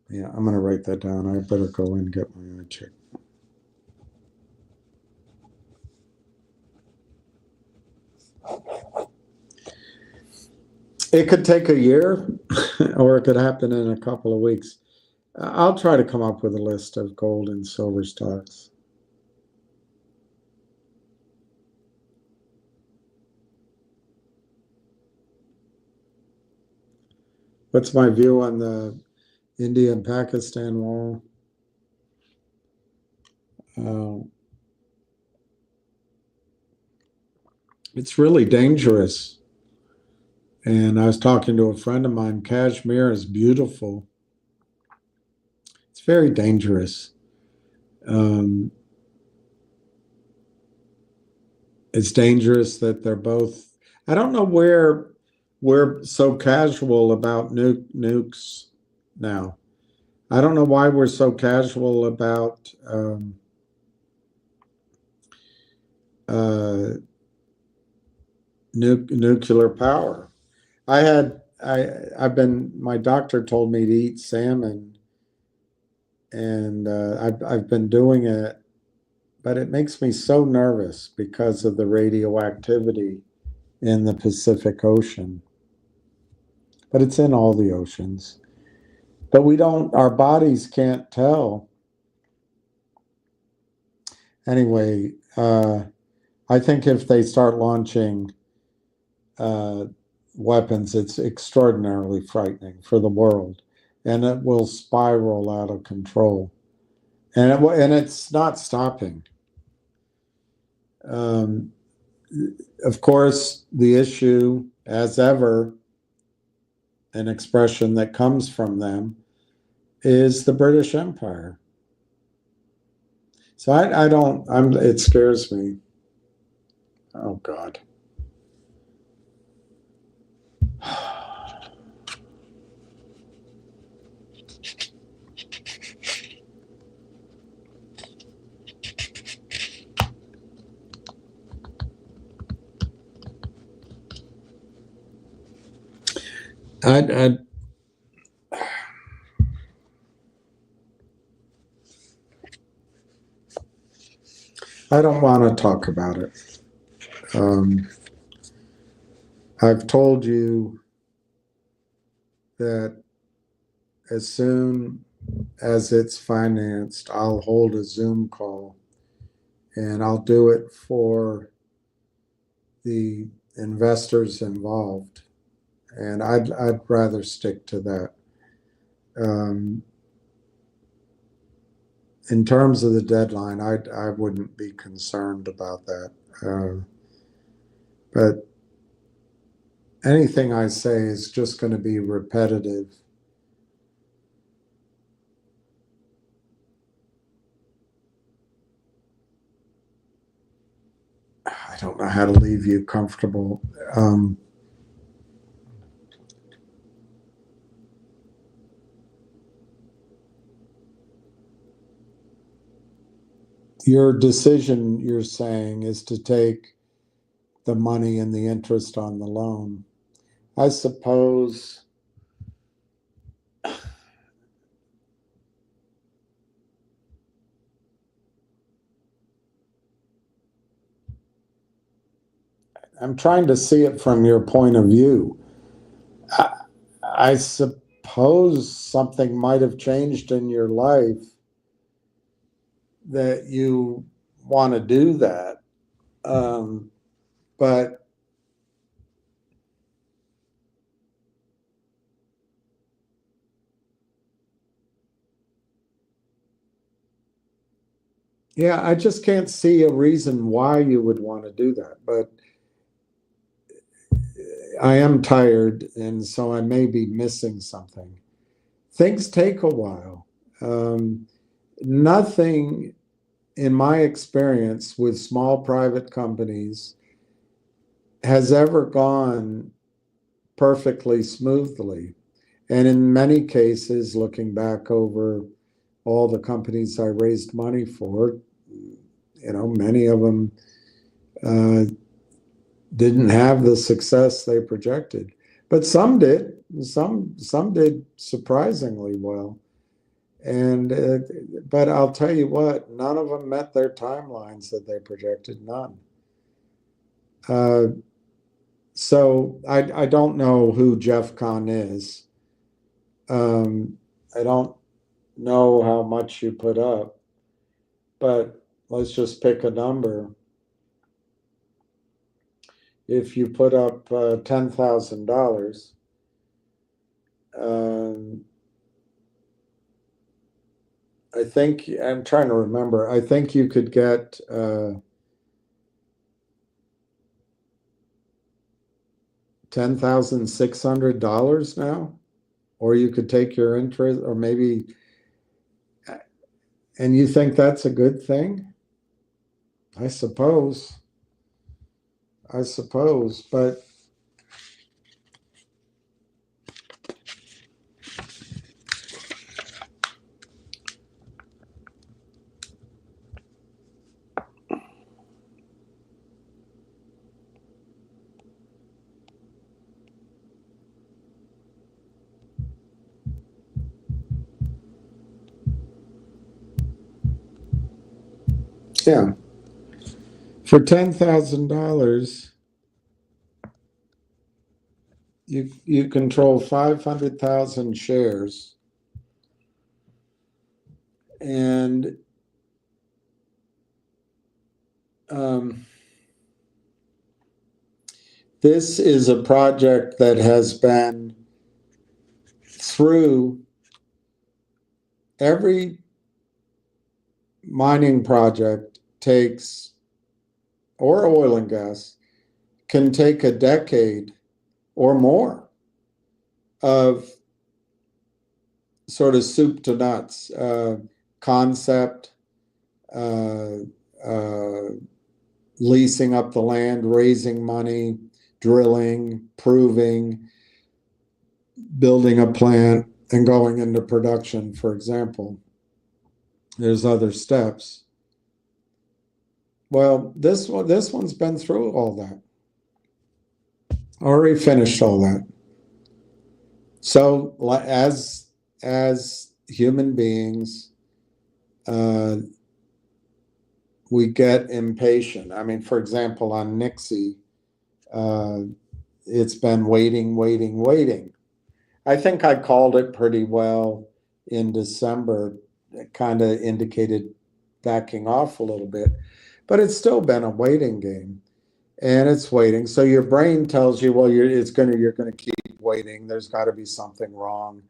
yeah, I'm going to write that down. I better go in and get my eye checked. It could take a year or it could happen in a couple of weeks. I'll try to come up with a list of gold and silver stocks. What's my view on the India and Pakistan wall? It's really dangerous. And I was talking to a friend of mine, Kashmir is beautiful. It's very dangerous. It's dangerous that they're both, I don't know where we're so casual about nukes now. I don't know why we're so casual about nuclear power. My doctor told me to eat salmon, and I've been doing it, but it makes me so nervous because of the radioactivity in the Pacific Ocean. But it's in all the oceans. But our bodies can't tell. Anyway, I think if they start launching weapons, it's extraordinarily frightening for the world, and it will spiral out of control. And it's not stopping. Of course, the issue, as ever, an expression that comes from them, is the British Empire. So it scares me. Oh, God. I don't want to talk about it. I've told you that as soon as it's financed, I'll hold a Zoom call, and I'll do it for the investors involved. And I'd rather stick to that. In terms of the deadline, I wouldn't be concerned about that. But anything I say is just going to be repetitive. I don't know how to leave you comfortable. Your decision, you're saying, is to take the money and the interest on the loan. I suppose I'm trying to see it from your point of view. I suppose something might have changed in your life that you want to do that. But yeah, I just can't see a reason why you would want to do that. But I am tired, and so I may be missing something. Things take a while. Nothing, in my experience with small private companies, has ever gone perfectly smoothly. And in many cases, looking back over all the companies I raised money for, many of them didn't have the success they projected. But some did. Some did surprisingly well. And but I'll tell you what, none of them met their timelines that they projected. None. So I don't know who Jeff Kahn is. I don't know how much you put up, but let's just pick a number. If you put up $10,000, I think, I'm trying to remember, I think you could get $10,600 now, or you could take your interest, or maybe, and you think that's a good thing? I suppose, but yeah, for $10,000, you control 500,000 shares, and this is a project that has been through every mining project takes, or oil and gas, can take a decade or more of sort of soup to nuts concept, leasing up the land, raising money, drilling, proving, building a plant, and going into production, for example. There's other steps. Well, this one's been through all that. Already finished all that. So as human beings, we get impatient. I mean, for example, on NIXX, it's been waiting. I think I called it pretty well in December. It kind of indicated backing off a little bit, but it's still been a waiting game, and it's waiting. So your brain tells you, well, you're going to keep waiting. There's got to be something wrong.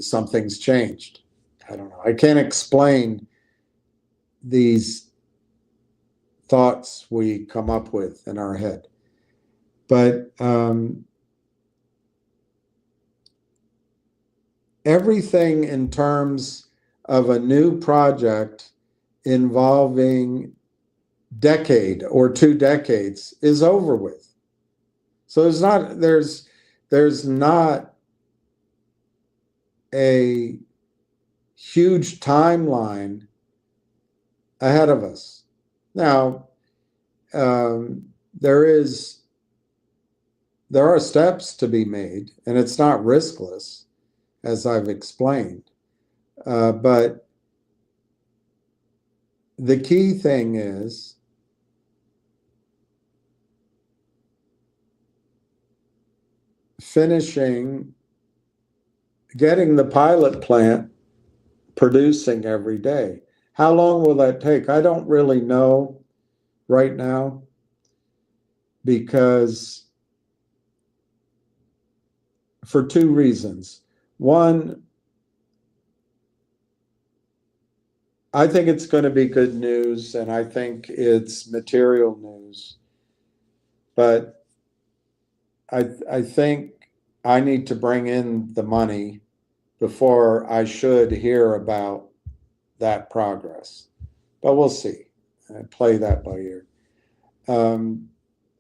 Something's changed. I don't know. I can't explain these thoughts we come up with in our head, but everything in terms of a new project involving decade or 2 decades is over with. So there's not a huge timeline ahead of us. Now, there are steps to be made, and it's not riskless, as I've explained. But the key thing is getting the pilot plant producing every day. How long will that take? I don't really know right now, because for 2 reasons. One, I think it's going to be good news, and I think it's material news. But I think I need to bring in the money before I should hear about that progress. But we'll see. I play that by ear.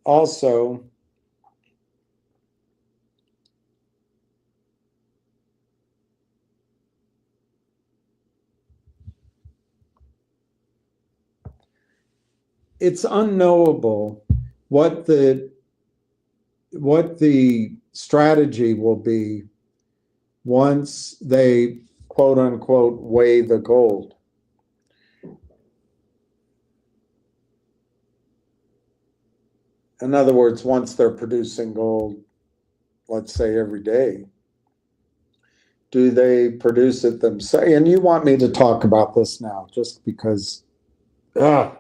Also, it's unknowable what the strategy will be once they, quote unquote, weigh the gold. In other words, once they're producing gold, let's say every day, do they produce it themselves? And you want me to talk about this now just because it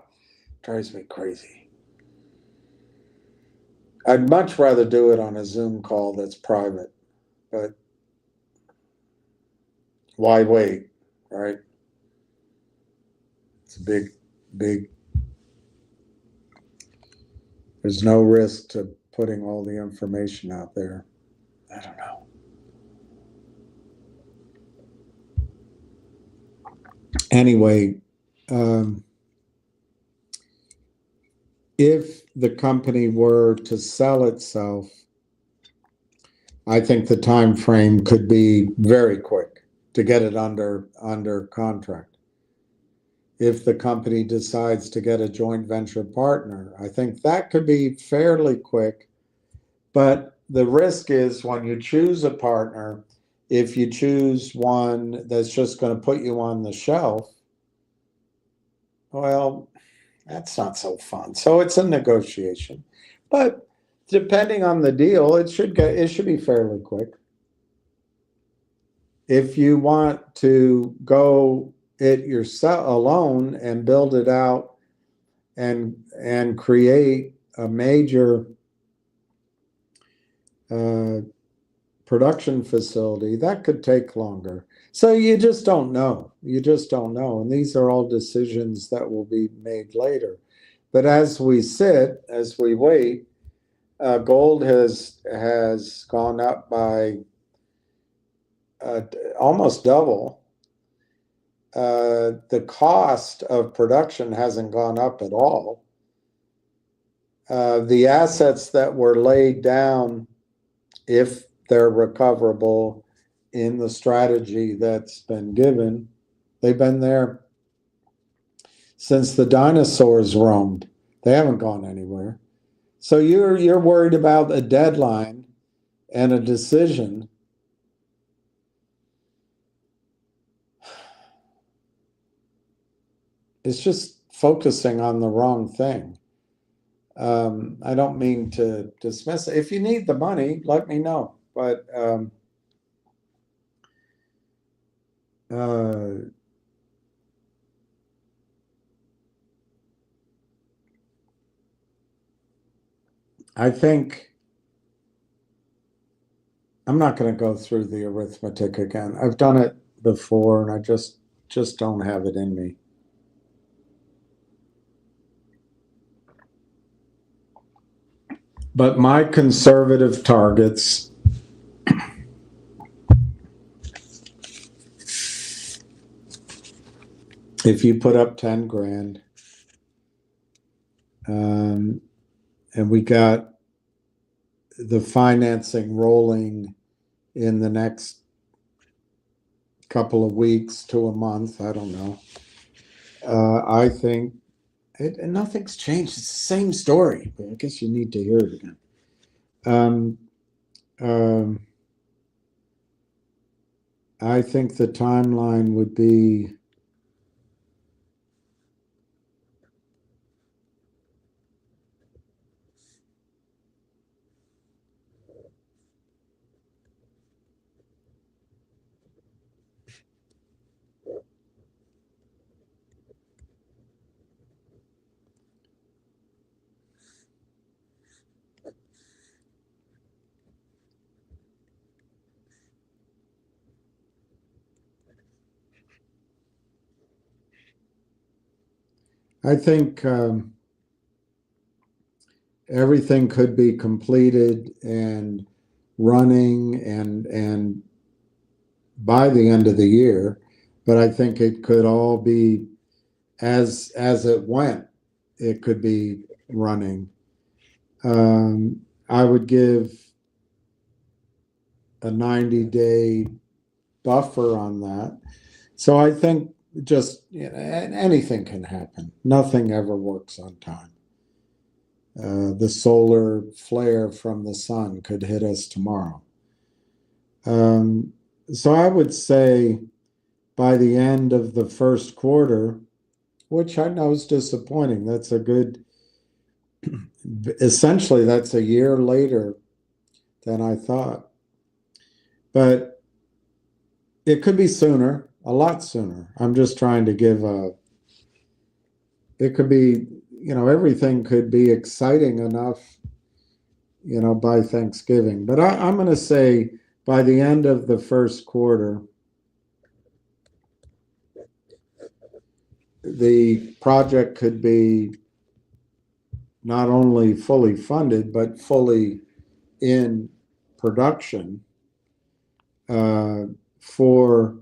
drives me crazy. I'd much rather do it on a Zoom call that's private, but why wait, right? It's a big, there's no risk to putting all the information out there. I don't know. Anyway, if the company were to sell itself, I think the time frame could be very quick to get it under contract. If the company decides to get a joint venture partner, I think that could be fairly quick. But the risk is when you choose a partner, if you choose one that's just going to put you on the shelf, well, that's not so fun. So it's a negotiation. But depending on the deal, it should be fairly quick. If you want to go it yourself alone and build it out and create a major production facility, that could take longer. So you just don't know. You just don't know. And these are all decisions that will be made later. But as we sit, as we wait, gold has gone up by almost double. The cost of production hasn't gone up at all. The assets that were laid down, if they're recoverable in the strategy that's been given, they've been there since the dinosaurs roamed. They haven't gone anywhere. So you're worried about a deadline and a decision. It's just focusing on the wrong thing. I don't mean to dismiss it. If you need the money, let me know. But I think I'm not going to go through the arithmetic again. I've done it before, and I just don't have it in me. But my conservative targets, if you put up 10 grand, and we got the financing rolling in the next couple of weeks to a month, I don't know. I think nothing's changed. It's the same story. But I guess you need to hear it again. I think the timeline would be I think everything could be completed and running and by the end of the year, but I think it could all be as it went. It could be running. I would give a 90-day buffer on that. So I think just anything can happen. Nothing ever works on time. The solar flare from the sun could hit us tomorrow. So I would say by the end of the first quarter, which I know is disappointing, that's a good essentially, that's a year later than I thought. But it could be sooner, a lot sooner. I'm just trying to give it could be, everything could be exciting enough, by Thanksgiving. But I'm going to say by the end of the first quarter, the project could be not only fully funded, but fully in production for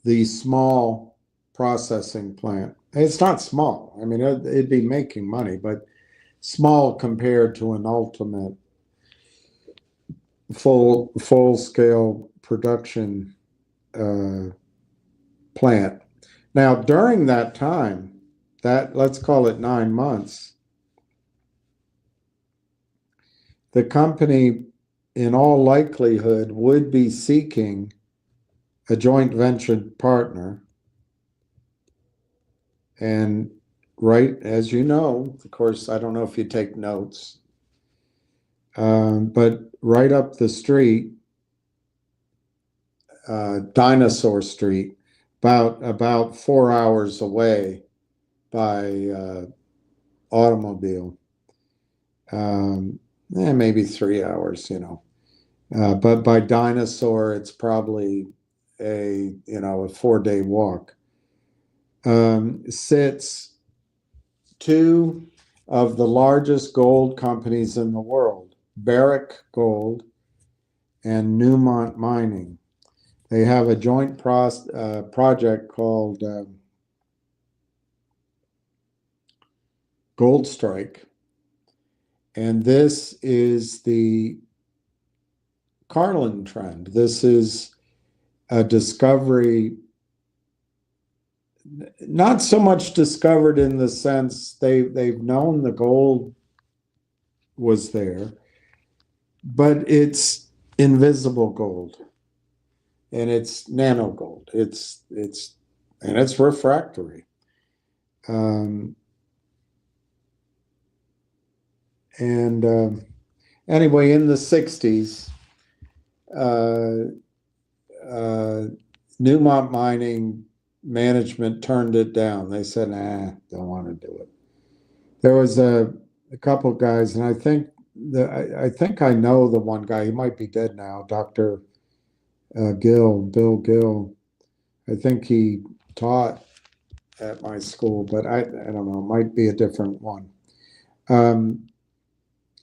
the small processing plant. It's not small. I mean, it'd be making money, but small compared to an ultimate full scale production plant. Now, during that time, that let's call it 9 months, the company in all likelihood would be seeking a joint venture partner. And right, as you know, of course, I don't know if you take notes, but right up the street, Dinosaur Street, about 4 hours away by automobile, maybe 3 hours, but by Dinosaur, it's probably a 4-day walk. Sits two of the largest gold companies in the world, Barrick Gold and Newmont Mining. They have a joint project called Gold Strike, and this is the Carlin Trend. This is a discovery, not so much discovered in the sense they've known the gold was there, but it's invisible gold, and it's nano gold. It's refractory. Anyway, in the 60s, Newmont Mining management turned it down. They said, "Nah, don't want to do it." There was a couple of guys, and I think I know the one guy. He might be dead now, Dr. Bill Gill. I think he taught at my school, but I don't know. It might be a different one.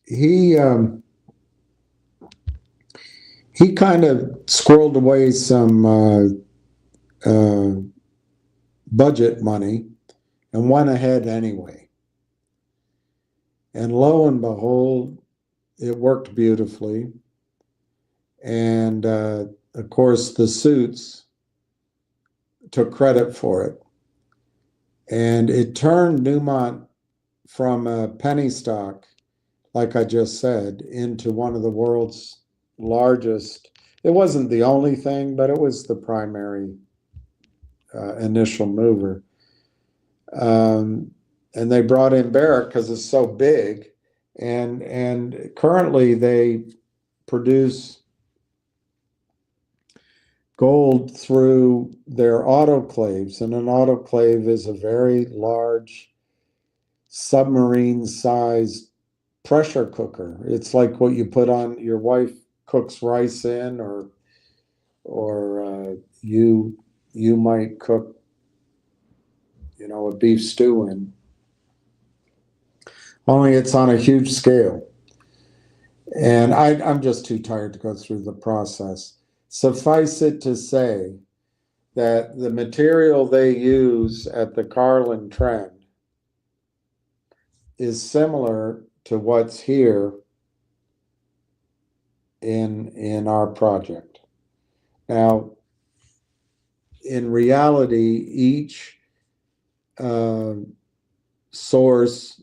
He kind of squirreled away some budget money and went ahead anyway. And lo and behold, it worked beautifully. And of course, the suits took credit for it. And it turned Newmont from a penny stock, like I just said, into one of the world's largest. It wasn't the only thing, but it was the primary initial mover. And they brought in Barrick because it's so big. And currently they produce gold through their autoclaves. And an autoclave is a very large submarine-sized pressure cooker. It's like what you put on, your wife cooks rice in, or you might cook, a beef stew in. Only it's on a huge scale. And I'm just too tired to go through the process. Suffice it to say that the material they use at the Carlin Trend is similar to what's here in our project. Now, in reality, each source,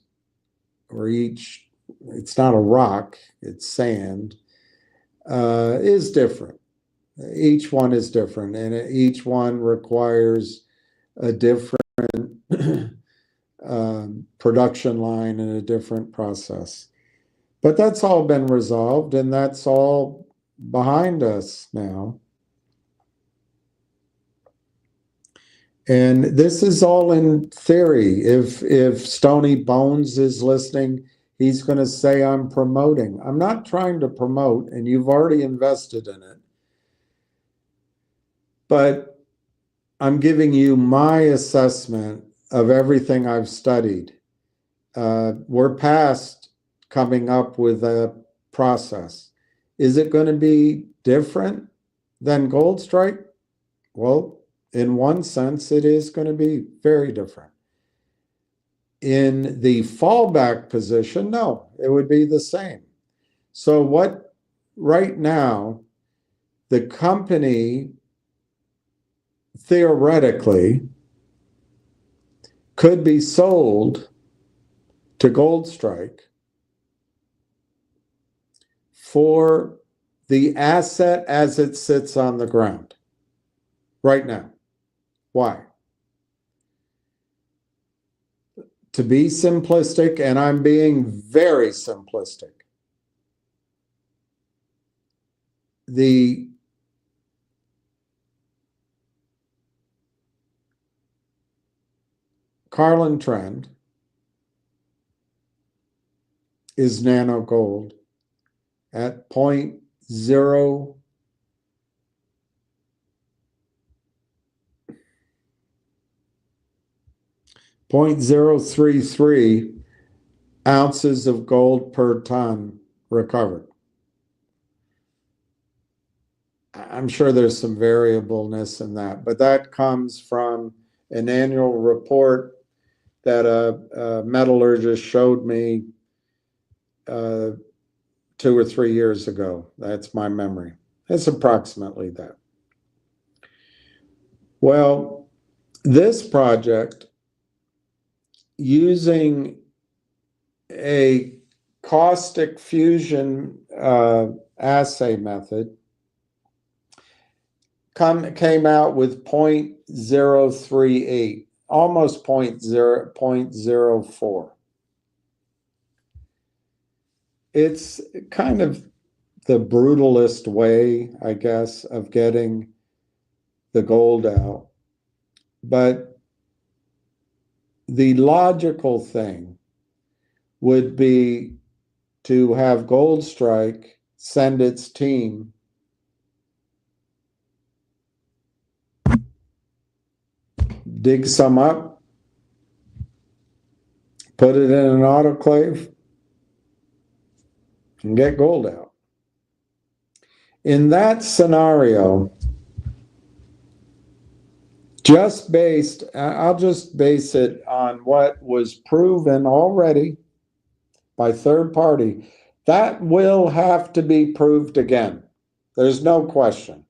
or it's not a rock, it's sand, is different. Each one is different, and each one requires a different production line in a different process. But that's all been resolved, and that's all behind us now. And this is all in theory. If Stony Bones is listening, he's going to say I'm promoting. I'm not trying to promote, and you've already invested in it. But I'm giving you my assessment of everything I've studied. We're past coming up with a process. Is it going to be different than Gold Strike? Well, in one sense, it is going to be very different. In the fallback position, no, it would be the same. So what right now, the company theoretically could be sold to Gold Strike for the asset as it sits on the ground right now. Why? To be simplistic, and I'm being very simplistic, the Carlin trend is nano gold at 0.033 ounces of gold per ton recovered. I'm sure there's some variableness in that, but that comes from an annual report that a metallurgist showed me 2 or 3 years ago. That's my memory. It's approximately that. Well, this project, using a caustic fusion assay method, came out with 0.038, almost 0.04. It's kind of the brutalist way, I guess, of getting the gold out. But the logical thing would be to have Gold Strike send its team dig some up, put it in an autoclave, and get gold out. In that scenario, I'll just base it on what was proven already by third party. That will have to be proved again. There's no question,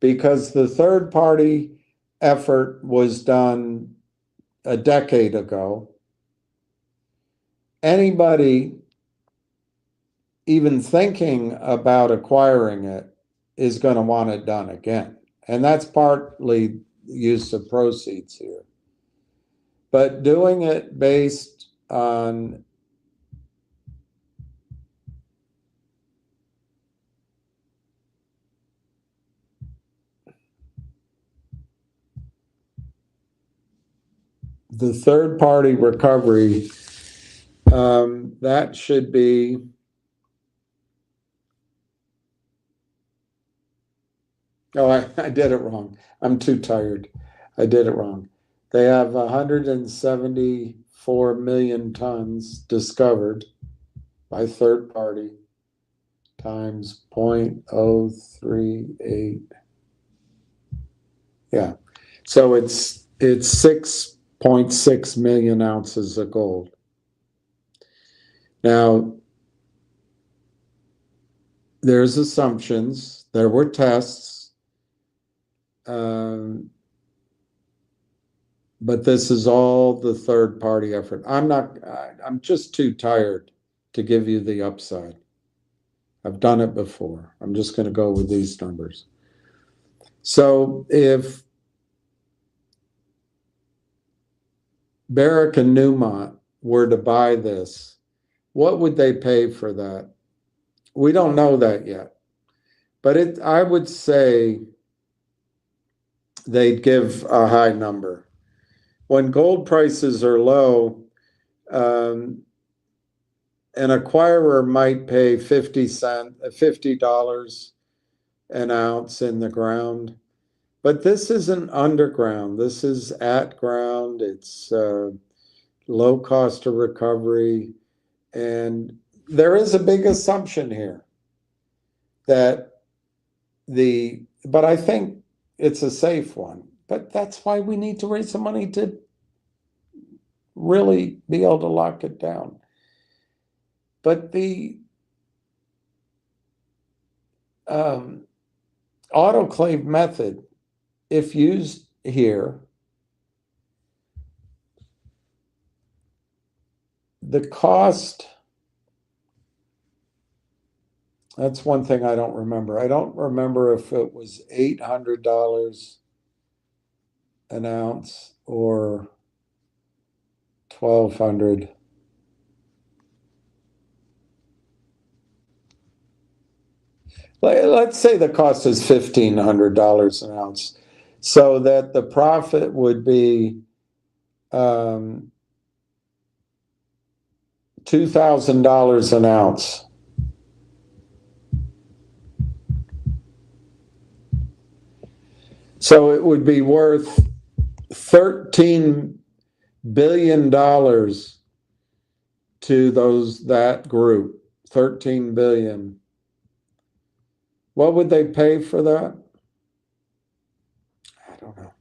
because the third party effort was done a decade ago. Anybody even thinking about acquiring it is going to want it done again. And that's partly use of proceeds here. But doing it based on the third party recovery, that should be I did it wrong. I'm too tired. I did it wrong. They have 174 million tons discovered by third party times 0.038. Yeah. So it's 6.6 million ounces of gold. Now, there's assumptions. There were tests. But this is all the third party effort. I'm just too tired to give you the upside. I've done it before. I'm just going to go with these numbers. So if Barrick and Newmont were to buy this, what would they pay for that? We don't know that yet. But I would say they'd give a high number. When gold prices are low, an acquirer might pay $50 an ounce in the ground. But this isn't underground. This is at ground. It's low cost of recovery. And there is a big assumption here that but I think it's a safe one. But that's why we need to raise some money to really be able to lock it down. But the autoclave method, if used here, the cost, that's one thing I don't remember. I don't remember if it was $800 an ounce or $1,200. Let's say the cost is $1,500 an ounce, so that the profit would be $2,000 an ounce. So it would be worth $13 billion to that group. 13 billion. What would they pay for that? I don't know.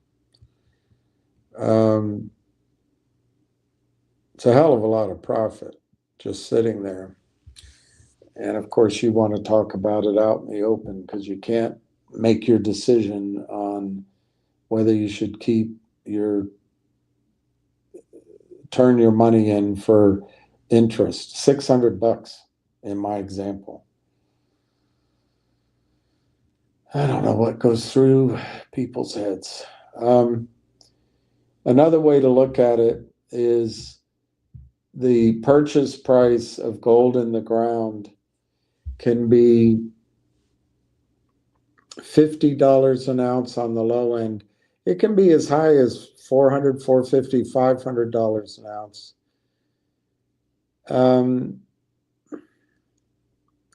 It's a hell of a lot of profit just sitting there. And of course, you want to talk about it out in the open because you can't make your decision on whether you should turn your money in for interest. $600 in my example. I don't know what goes through people's heads. Another way to look at it is the purchase price of gold in the ground can be $50 an ounce on the low end. It can be as high as $400, $450, $500 an ounce.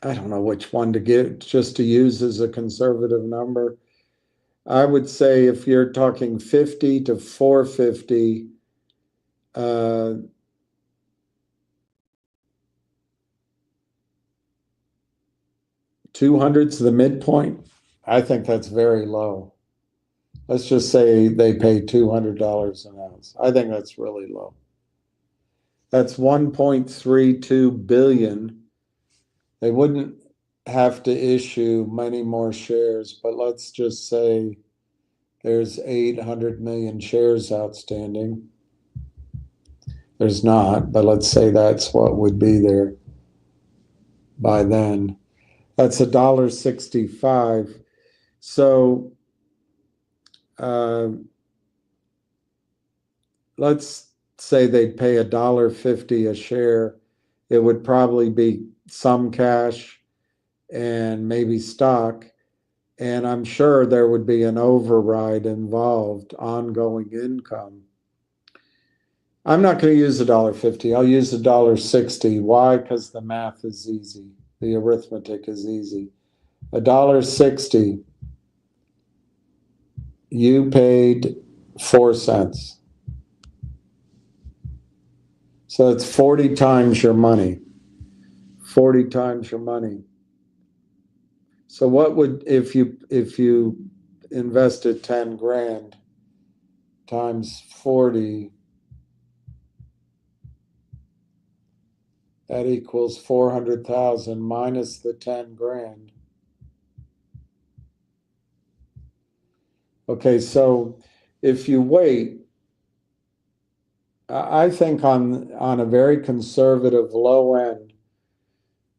I don't know which one to give, just to use as a conservative number. I would say if you're talking 50 to 450, 200's the midpoint. I think that's very low. Let's just say they pay $200 an ounce. I think that's really low. That's 1.32 billion. They wouldn't have to issue many more shares, but let's just say there's 800 million shares outstanding. There's not, but let's say that's what would be there by then. That's $1.65. So let's say they'd pay $1.50 a share. It would probably be some cash and maybe stock. And I'm sure there would be an override involved, ongoing income. I'm not going to use $1.50. I'll use $1.60. Why? Because the math is easy. The arithmetic is easy. $1.60. You paid 4 cents. So it's 40 times your money. 40 times your money. So what would, if you invested 10 grand times 40, that equals 400,000 minus the 10 grand. Okay, so if you wait, I think on a very conservative low end,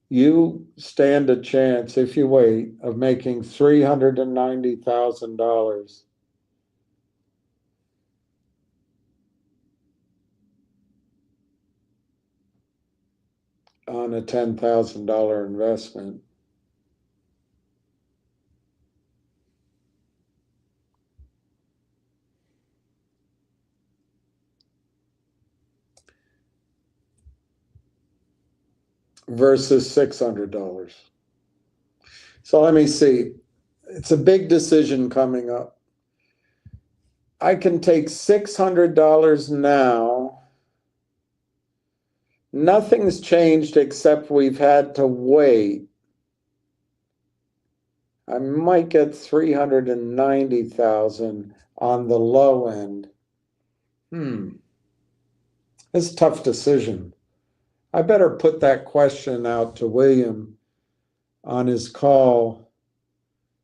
you stand a chance, if you wait, of making $390,000 on a $10,000 investment. Versus $600. So let me see. It's a big decision coming up. I can take $600 now. Nothing's changed except we've had to wait. I might get 390,000 on the low end. It's a tough decision. I better put that question out to William on his call,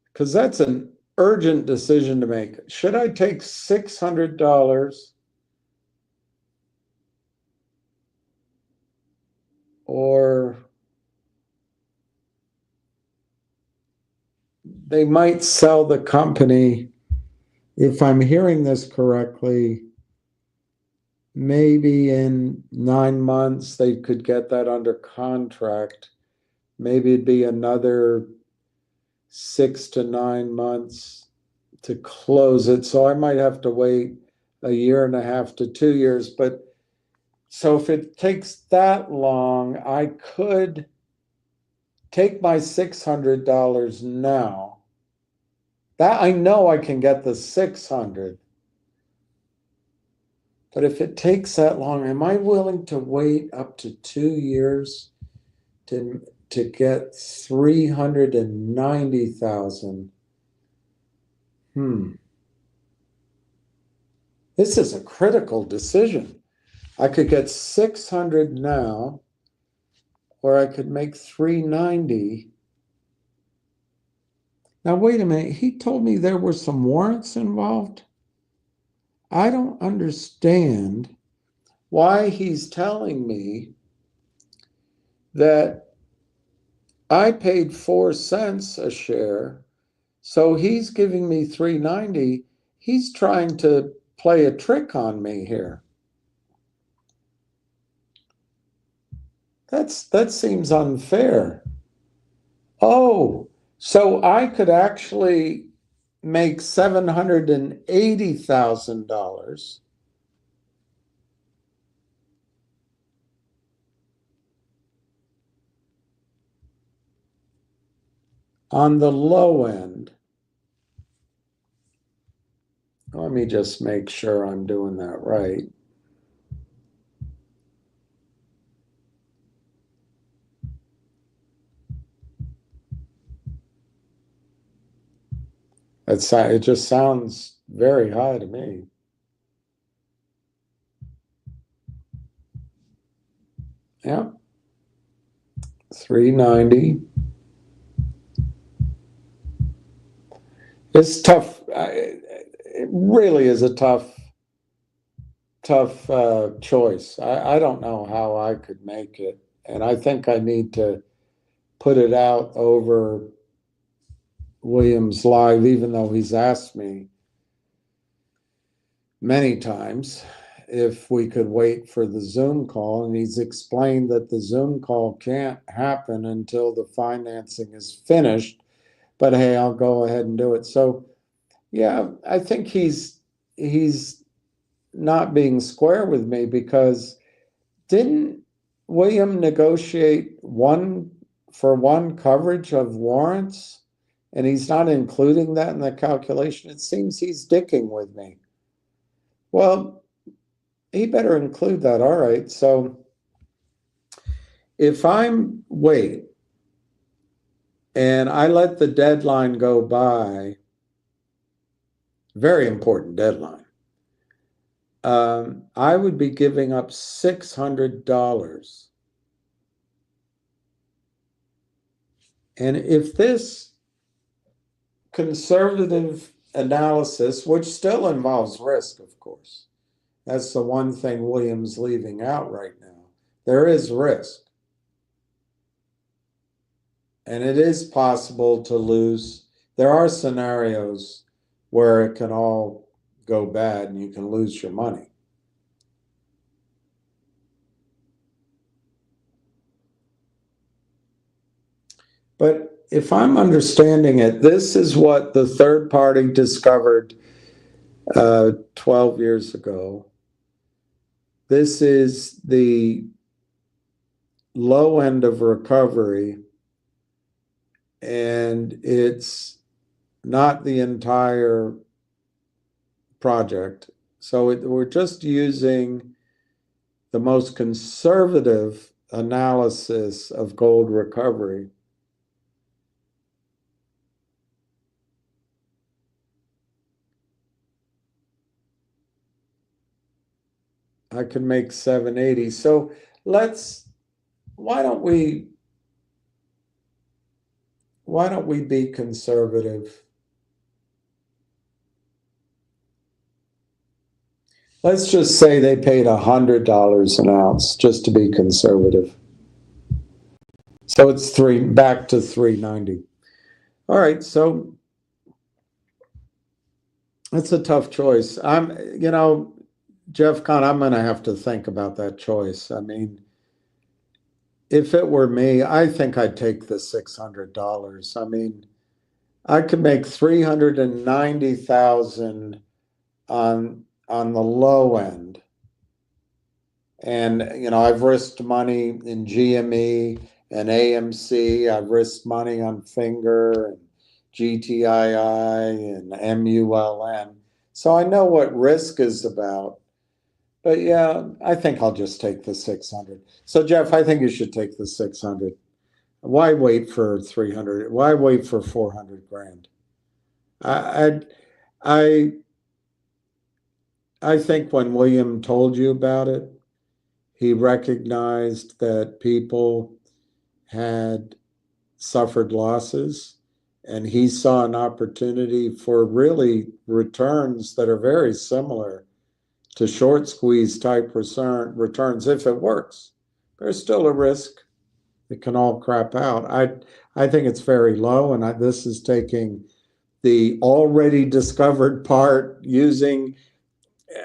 because that's an urgent decision to make. Should I take $600 or they might sell the company, if I'm hearing this correctly, maybe in 9 months they could get that under contract. Maybe it'd be another 6 to 9 months to close it. So I might have to wait a year and a half to 2 years. But so if it takes that long, I could take my $600 now. That I know I can get the 600. But if it takes that long, am I willing to wait up to 2 years to get 390,000? This is a critical decision. I could get 600 now, or I could make 390. Now, wait a minute. He told me there were some warrants involved. I don't understand why he's telling me that I paid 4 cents a share, so he's giving me 390. He's trying to play a trick on me here. That seems unfair. Oh, so I could actually make $780,000 on the low end. Let me just make sure I'm doing that right. It just sounds very high to me. Yeah. 390. It's tough. It really is a tough choice. I don't know how I could make it. And I think I need to put it out over Williams Live, even though he's asked me many times if we could wait for the Zoom call. And he's explained that the Zoom call can't happen until the financing is finished. But hey, I'll go ahead and do it. So yeah, I think he's not being square with me, because didn't William negotiate one coverage of warrants, and he's not including that in the calculation? It seems he's dicking with me. Well, he better include that. All right. So if I'm wait and I let the deadline go by, very important deadline, I would be giving up $600. And if this conservative analysis, which still involves risk, of course, that's the one thing William's leaving out right now, there is risk. And it is possible to lose. There are scenarios where it can all go bad and you can lose your money. But if I'm understanding it, this is what the third party discovered 12 years ago. This is the low end of recovery, and it's not the entire project. So we're just using the most conservative analysis of gold recovery. I can make 780. So why don't we be conservative? Let's just say they paid $100 an ounce just to be conservative. So it's back to 390. All right, so it's a tough choice. Jeff Kahn, I'm going to have to think about that choice. I mean, if it were me, I think I'd take the $600. I mean, I could make 390,000 on the low end. And I've risked money in GME and AMC. I've risked money on Finger and GTII and MULN. So I know what risk is about. But yeah, I think I'll just take the 600. So Jeff, I think you should take the 600. Why wait for 300? Why wait for 400 grand? I I I think when William told you about it, he recognized that people had suffered losses, and he saw an opportunity for really returns that are very similar to short squeeze type returns if it works. There's still a risk it can all crap out. I think it's very low, and this is taking the already discovered part using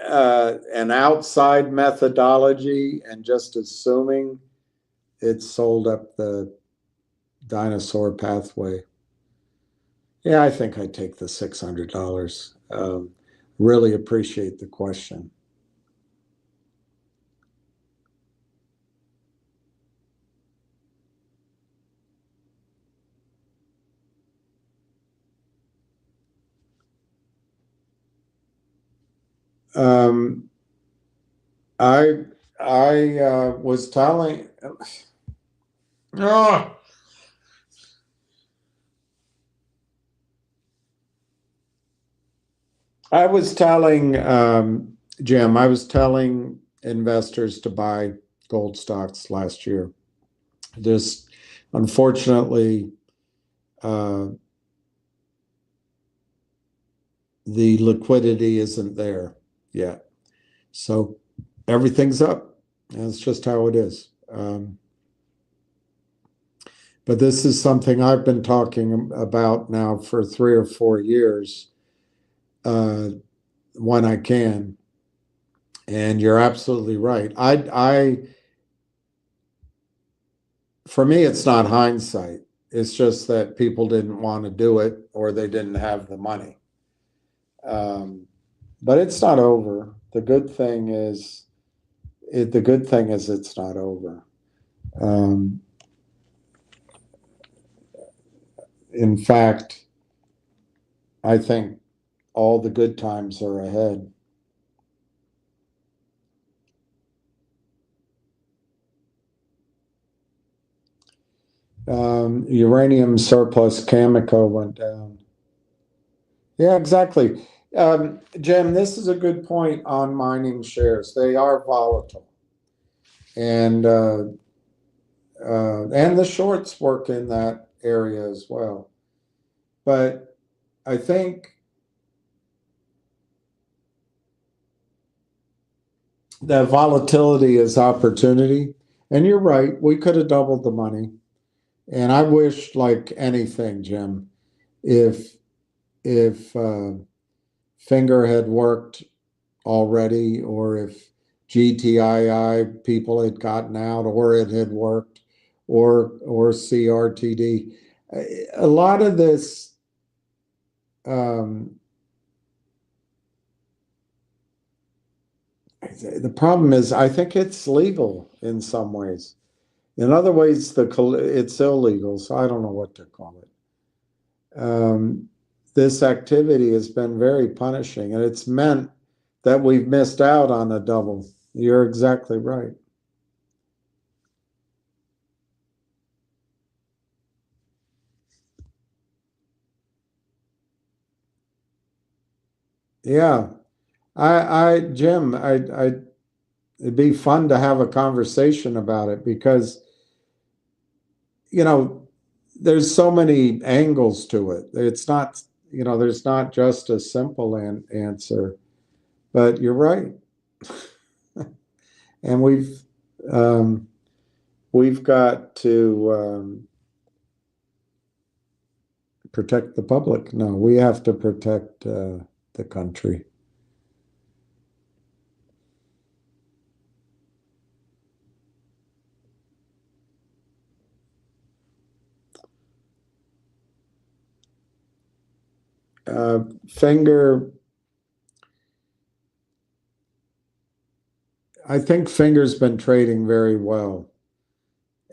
an outside methodology and just assuming it's sold up the dinosaur pathway. Yeah, I think I'd take the $600. Really appreciate the question. I was telling. Oh, I was telling Jim. I was telling investors to buy gold stocks last year. Just unfortunately, the liquidity isn't there yet. So everything's up. That's just how it is. But this is something I've been talking about now for 3 or 4 years when I can. And you're absolutely right. For me, it's not hindsight. It's just that people didn't want to do it or they didn't have the money. But it's not over. The good thing is it's not over. In fact, I think all the good times are ahead. Uranium surplus Cameco went down. Yeah, exactly. Jim, this is a good point on mining shares. They are volatile, and the shorts work in that area as well. But I think that volatility is opportunity. And you're right, we could have doubled the money. And I wish, like anything, Jim, if Finger had worked already, or if GTII people had gotten out, or it had worked, or CRTD. A lot of this, the problem is, I think it's legal in some ways. In other ways, it's illegal, so I don't know what to call it. This activity has been very punishing, and it's meant that we've missed out on a double. You're exactly right. Yeah, Jim, it'd be fun to have a conversation about it because, there's so many angles to it. It's not, there's not just a simple answer, but you're right. And we've got to protect the public. No, we have to protect the country. Finger, I think Finger's been trading very well.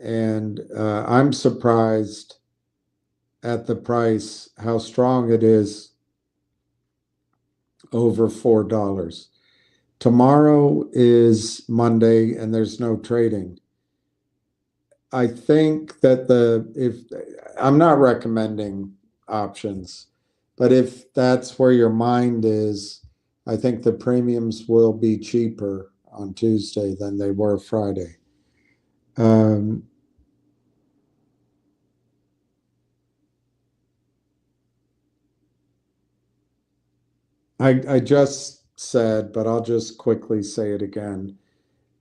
And I'm surprised at the price, how strong it is over $4. Tomorrow is Monday and there's no trading. I think that if I'm not recommending options, but if that's where your mind is, I think the premiums will be cheaper on Tuesday than they were Friday. I just said, but I'll just quickly say it again.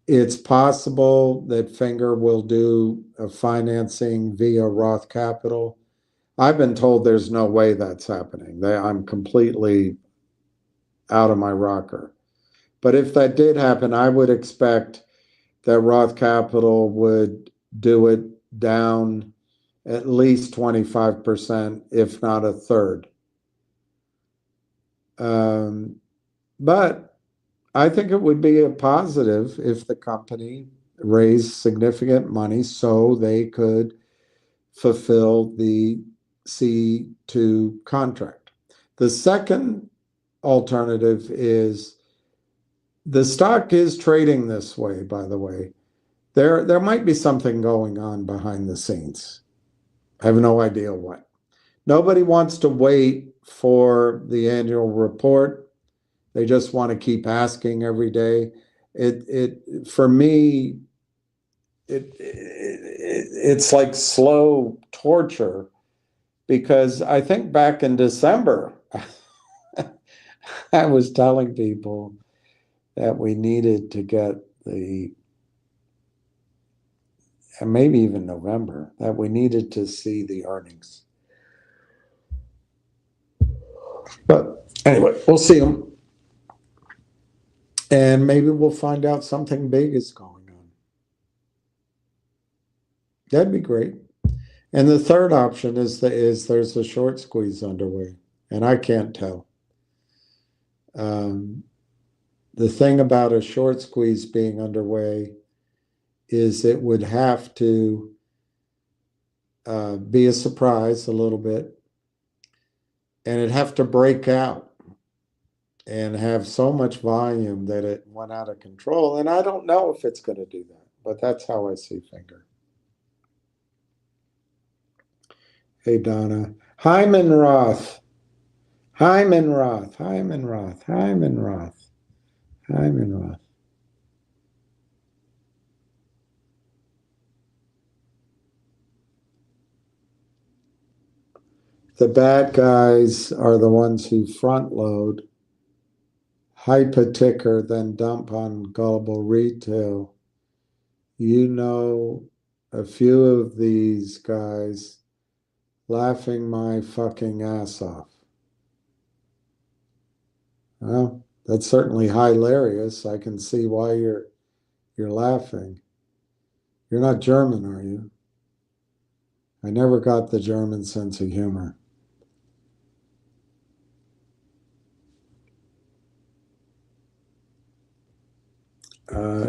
It's possible that Finger will do a financing via Roth Capital. I've been told there's no way that's happening. I'm completely out of my rocker. But if that did happen, I would expect that Roth Capital would do it down at least 25%, if not a third. But I think it would be a positive if the company raised significant money so they could fulfill the C2 contract. The second alternative is the stock is trading this way, by the way. There might be something going on behind the scenes. I have no idea what. Nobody wants to wait for the annual report. They just want to keep asking every day. For me, it's like slow torture because I think back in December, I was telling people that we needed to get and maybe even November, that we needed to see the earnings. But anyway, we'll see them. And maybe we'll find out something big is going on. That'd be great. And the third option is there's a short squeeze underway, and I can't tell. The thing about a short squeeze being underway is it would have to be a surprise a little bit, and it'd have to break out and have so much volume that it went out of control. And I don't know if it's going to do that, but that's how I see Finger. Hey, Donna. Hyman Roth. Hyman Roth. Hyman Roth. Hyman Roth. Hyman Roth. The bad guys are the ones who front load, hype a ticker, then dump on gullible retail. You know a few of these guys laughing my fucking ass off. Well, that's certainly hilarious. I can see why you're laughing. You're not German, are you? I never got the German sense of humor.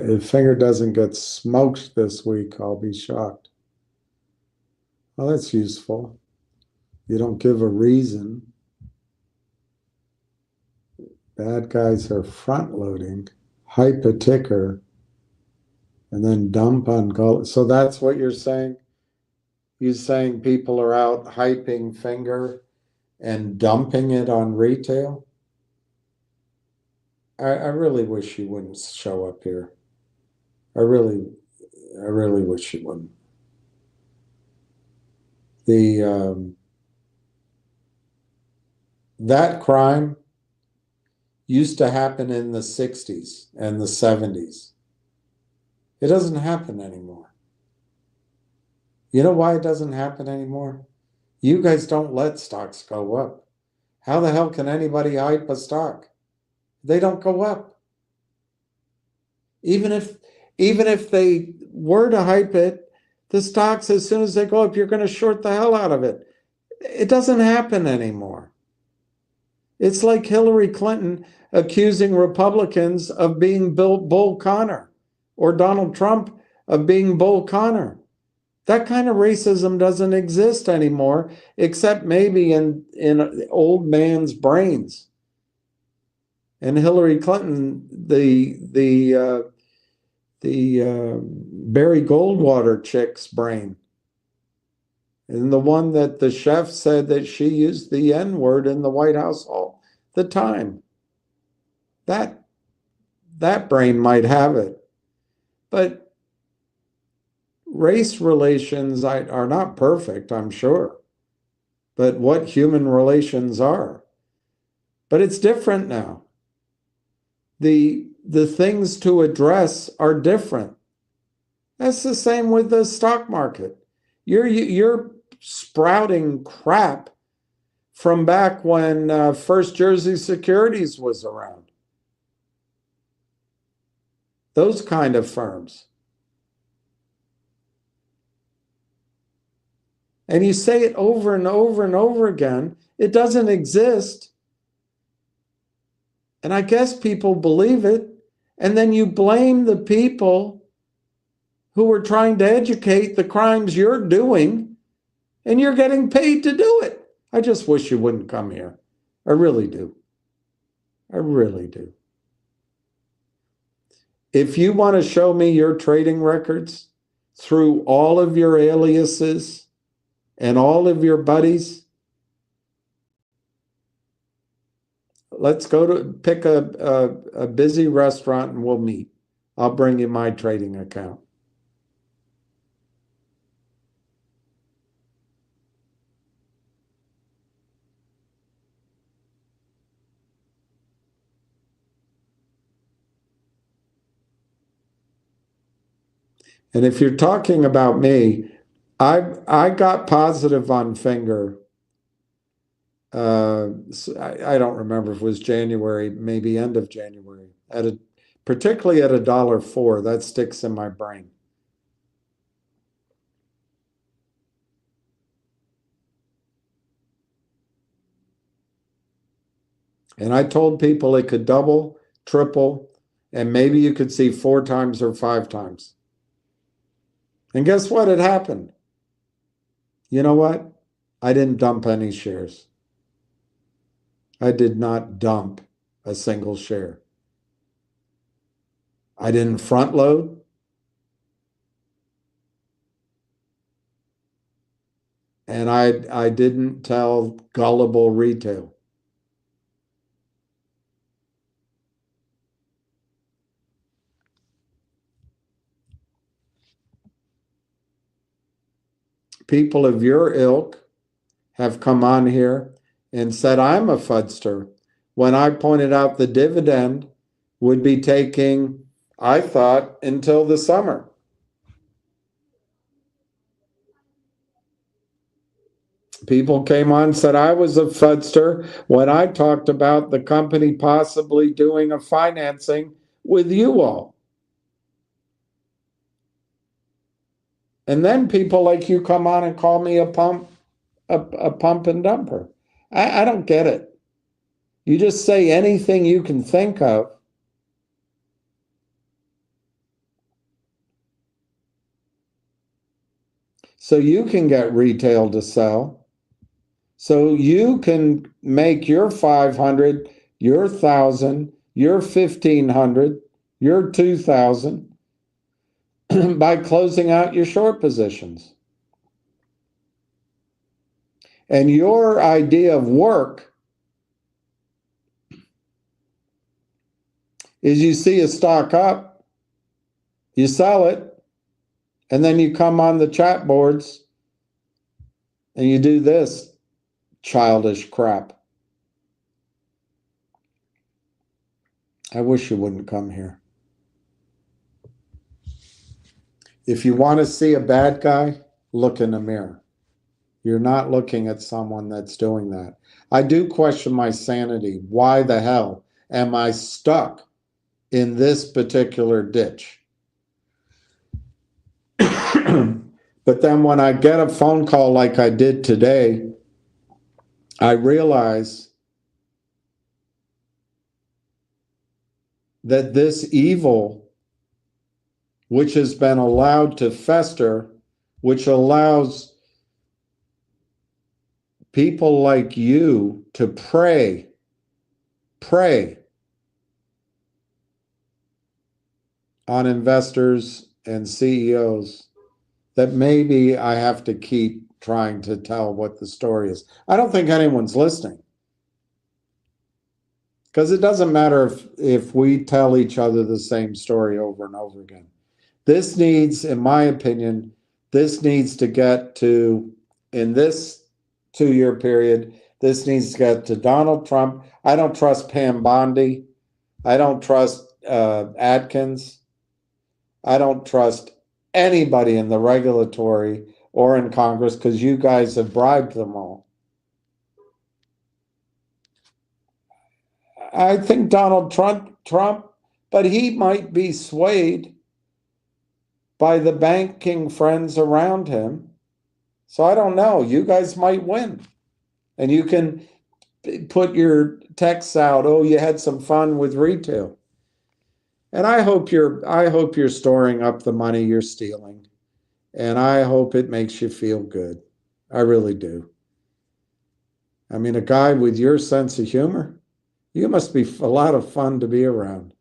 If Finger doesn't get smoked this week, I'll be shocked. Well, that's useful. You don't give a reason. Bad guys are front loading, hype a ticker, and then dump on gold. So that's what you're saying? You're saying people are out hyping Finger and dumping it on retail? I really wish you wouldn't show up here. I really wish you wouldn't. That crime used to happen in the 60s and the 70s. It doesn't happen anymore. You know why it doesn't happen anymore? You guys don't let stocks go up. How the hell can anybody hype a stock? They don't go up. Even if they were to hype it, the stocks, as soon as they go up, you're going to short the hell out of it. It doesn't happen anymore. It's like Hillary Clinton accusing Republicans of being Bull Connor, or Donald Trump of being Bull Connor. That kind of racism doesn't exist anymore, except maybe in old man's brains. And Hillary Clinton, the Barry Goldwater chick's brain, and the one that the chef said that she used the N-word in the White House all the time. That brain might have it. But race relations are not perfect, I'm sure. But what human relations are. But it's different now. The things to address are different. That's the same with the stock market. You're sprouting crap from back when First Jersey Securities was around. Those kind of firms. And you say it over and over and over again. It doesn't exist. And I guess people believe it. And then you blame the people who are trying to educate the crimes you're doing, and you're getting paid to do it. I just wish you wouldn't come here. I really do. I really do. If you want to show me your trading records through all of your aliases and all of your buddies, let's go to pick a busy restaurant and we'll meet. I'll bring you my trading account. And if you're talking about me, I got positive on Finger. I don't remember if it was January, maybe end of January, particularly at $1.04. That sticks in my brain. And I told people it could double, triple, and maybe you could see 4 times or 5 times. And guess what? It happened. You know what? I didn't dump any shares. I did not dump a single share. I didn't front load. And I didn't tell gullible retail. People of your ilk have come on here and said I'm a fudster when I pointed out the dividend would be taking, I thought, until the summer. People came on and said I was a fudster when I talked about the company possibly doing a financing with you all. And then people like you come on and call me a pump and dumper. I don't get it. You just say anything you can think of. So you can get retail to sell. So you can make your 500, your 1,000, your 1,500, your 2,000 by closing out your short positions. And your idea of work is you see a stock up, you sell it, and then you come on the chat boards and you do this childish crap. I wish you wouldn't come here. If you want to see a bad guy, look in the mirror. You're not looking at someone that's doing that. I do question my sanity. Why the hell am I stuck in this particular ditch? But then when I get a phone call like I did today, I realize that this evil, which has been allowed to fester, which allows people like you to prey on investors and CEOs, that maybe I have to keep trying to tell what the story is. I don't think anyone's listening. Because it doesn't matter if we tell each other the same story over and over again. This needs, in my opinion, this needs to get to, in this 2-year period, this needs to get to Donald Trump. I don't trust Pam Bondi. I don't trust Atkins. I don't trust anybody in the regulatory or in Congress because you guys have bribed them all. I think Donald Trump, but he might be swayed by the banking friends around him. So I don't know. You guys might win. And you can put your texts out, oh, you had some fun with retail. And I hope you're storing up the money you're stealing. And I hope it makes you feel good. I really do. I mean, a guy with your sense of humor, you must be a lot of fun to be around.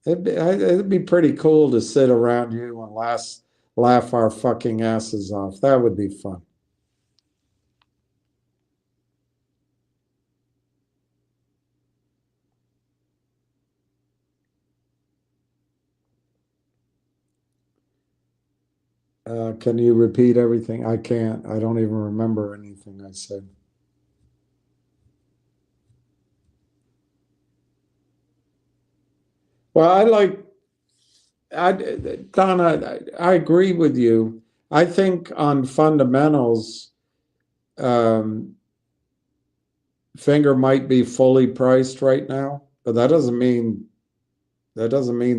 It'd be pretty cool to sit around you and laugh our fucking asses off. That would be fun. Can you repeat everything? I can't. I don't even remember anything I said. Well, Donna, I agree with you. I think on fundamentals, Finger might be fully priced right now, but that doesn't mean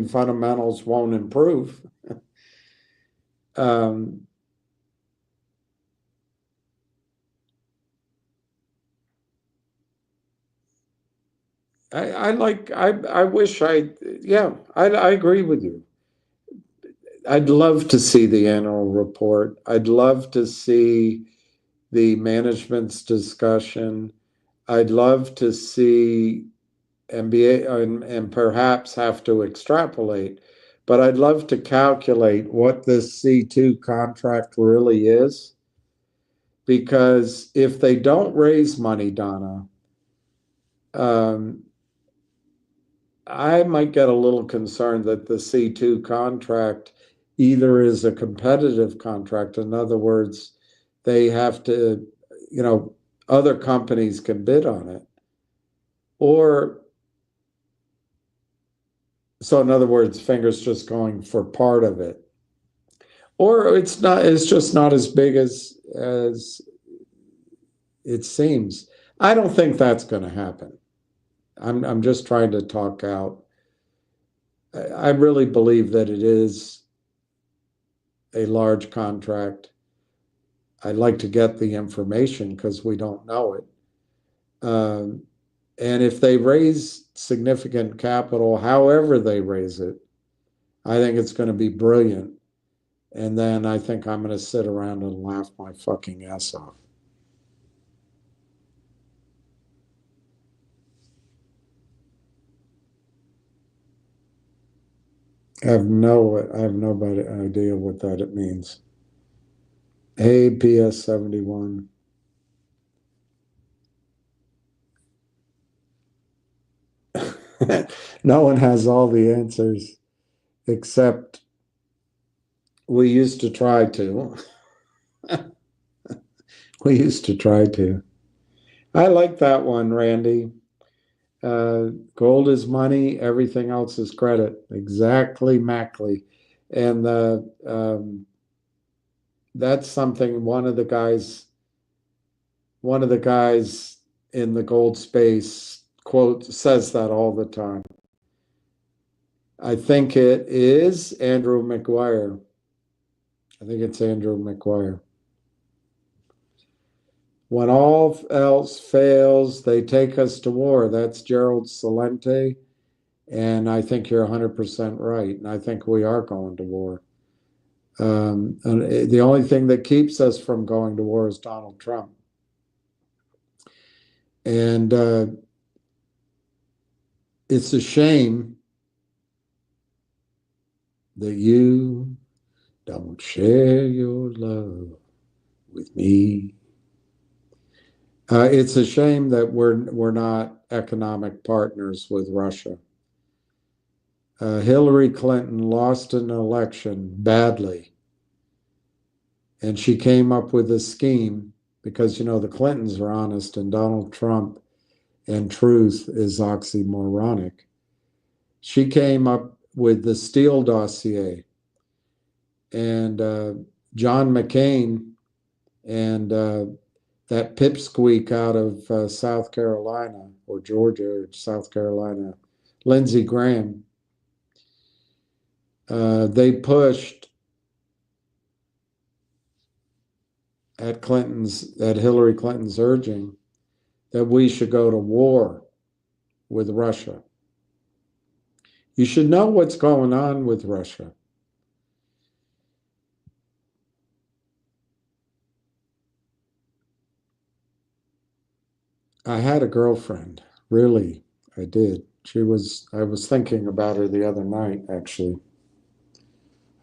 fundamentals won't improve. I wish I agree with you. I'd love to see the annual report. I'd love to see the management's discussion. I'd love to see MBA and perhaps have to extrapolate, but I'd love to calculate what this C2 contract really is. Because if they don't raise money, Donna, I might get a little concerned that the C2 contract either is a competitive contract, in other words, they have to, other companies can bid on it, or so in other words, Finger's just going for part of it, or it's just not as big as it seems. I don't think that's going to happen. I'm just trying to talk out. I really believe that it is a large contract. I'd like to get the information because we don't know it. And if they raise significant capital, however they raise it, I think it's going to be brilliant. And then I think I'm going to sit around and laugh my fucking ass off. I have no idea what that it means. Hey, PS 71. No one has all the answers, except we used to try to. We used to try to. I like that one, Randy. Gold is money, everything else is credit. Exactly, Mackley. And that's something one of the guys in the gold space quote says that all the time. I think it is Andrew McGuire. I think it's Andrew McGuire. When all else fails, they take us to war. That's Gerald Celente. And I think you're 100% right. And I think we are going to war. And the only thing that keeps us from going to war is Donald Trump. And it's a shame that you don't share your love with me. It's a shame that we're not economic partners with Russia. Hillary Clinton lost an election badly, and she came up with a scheme because, you know, the Clintons are honest and Donald Trump and truth is oxymoronic. She came up with the Steele dossier, and John McCain and that pipsqueak out of South Carolina or Georgia or South Carolina, Lindsey Graham, they pushed at Hillary Clinton's urging that we should go to war with Russia. You should know what's going on with Russia. I had a girlfriend, really, I did. I was thinking about her the other night, actually.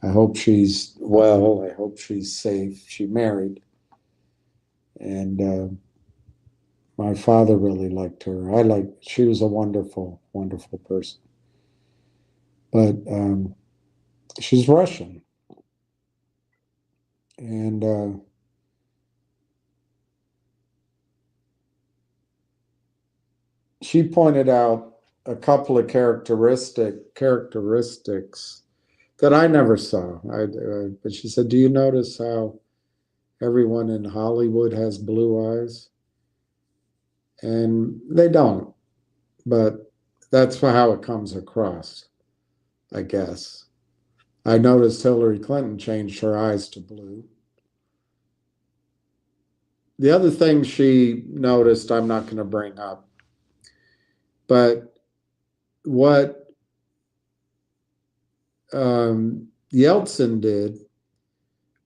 I hope she's well. I hope she's safe. She married. And my father really liked her. She was a wonderful, wonderful person. But she's Russian. And she pointed out a couple of characteristics that I never saw. But she said, "Do you notice how everyone in Hollywood has blue eyes?" And they don't, but that's how it comes across, I guess. I noticed Hillary Clinton changed her eyes to blue. The other thing she noticed, I'm not going to bring up, but what Yeltsin did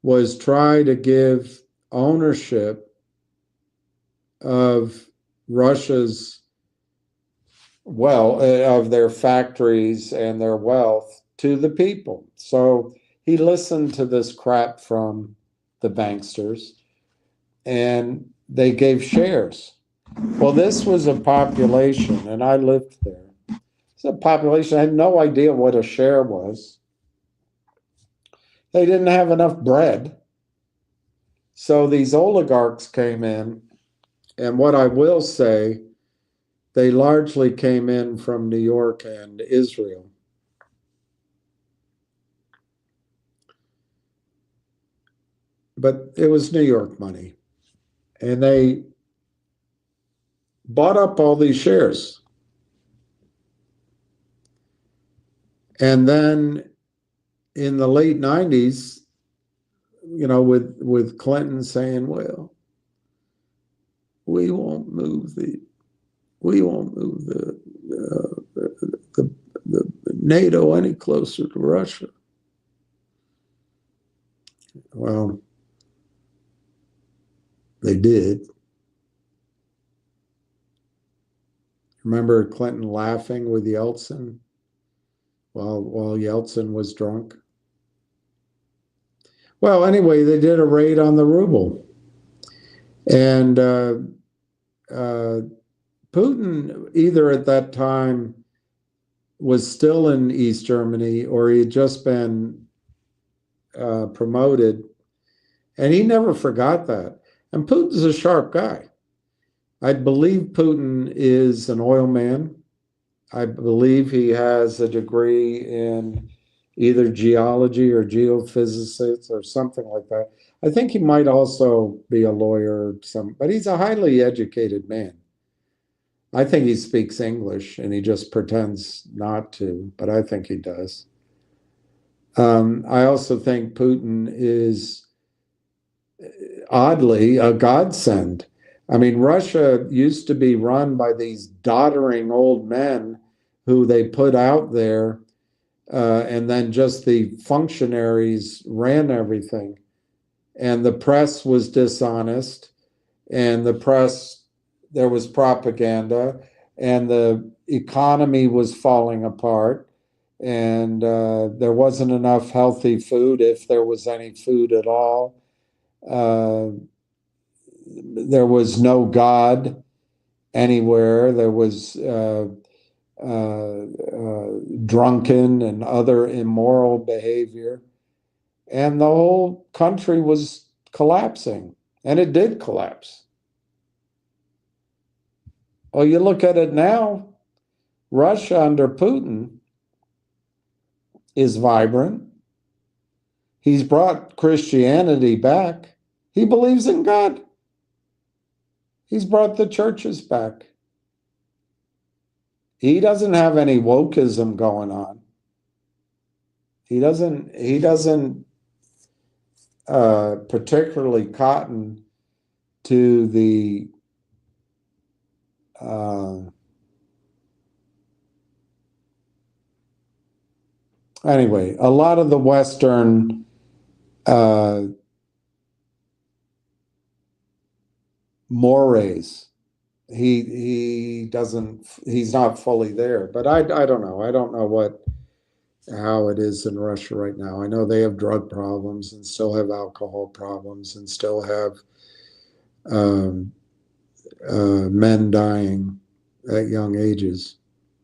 was try to give ownership of Russia's of their factories and their wealth to the people. So he listened to this crap from the banksters and they gave shares. Well, this was a population, and I lived there. It's a population, I had no idea what a share was. They didn't have enough bread. So these oligarchs came in, and what I will say, they largely came in from New York and Israel. But it was New York money. And they bought up all these shares. And then in the late 90s, with Clinton saying, well, we won't move the NATO any closer to Russia. Well, they did. Remember Clinton laughing with Yeltsin while Yeltsin was drunk? Well, anyway, they did a raid on the ruble. And Putin, either at that time, was still in East Germany or he had just been promoted. And he never forgot that. And Putin's a sharp guy. I believe Putin is an oil man. I believe he has a degree in either geology or geophysics or something like that. I think he might also be a lawyer, but he's a highly educated man. I think he speaks English and he just pretends not to, but I think he does. I also think Putin is oddly a godsend. I mean, Russia used to be run by these doddering old men who they put out there, and then just the functionaries ran everything. And the press was dishonest, and there was propaganda, and the economy was falling apart, and there wasn't enough healthy food, if there was any food at all. There was no God anywhere. There was drunken and other immoral behavior. And the whole country was collapsing. And it did collapse. Well, you look at it now, Russia under Putin is vibrant. He's brought Christianity back. He believes in God. He's brought the churches back. He doesn't have any wokeism going on. He doesn't particularly cotton to the anyway, a lot of the Western mores, he's not fully there. But I don't know. I don't know how it is in Russia right now. I know they have drug problems and still have alcohol problems and still have men dying at young ages.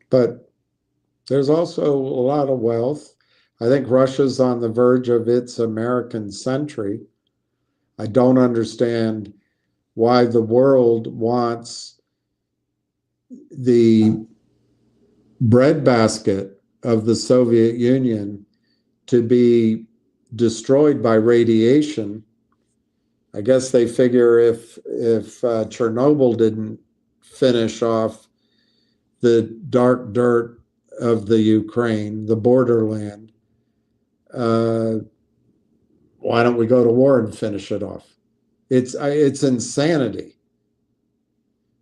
But there's also a lot of wealth. I think Russia's on the verge of its American century. I don't understand why the world wants the breadbasket of the Soviet Union to be destroyed by radiation. I guess they figure if Chernobyl didn't finish off the dark dirt of the Ukraine, the borderland, why don't we go to war and finish it off? It's insanity.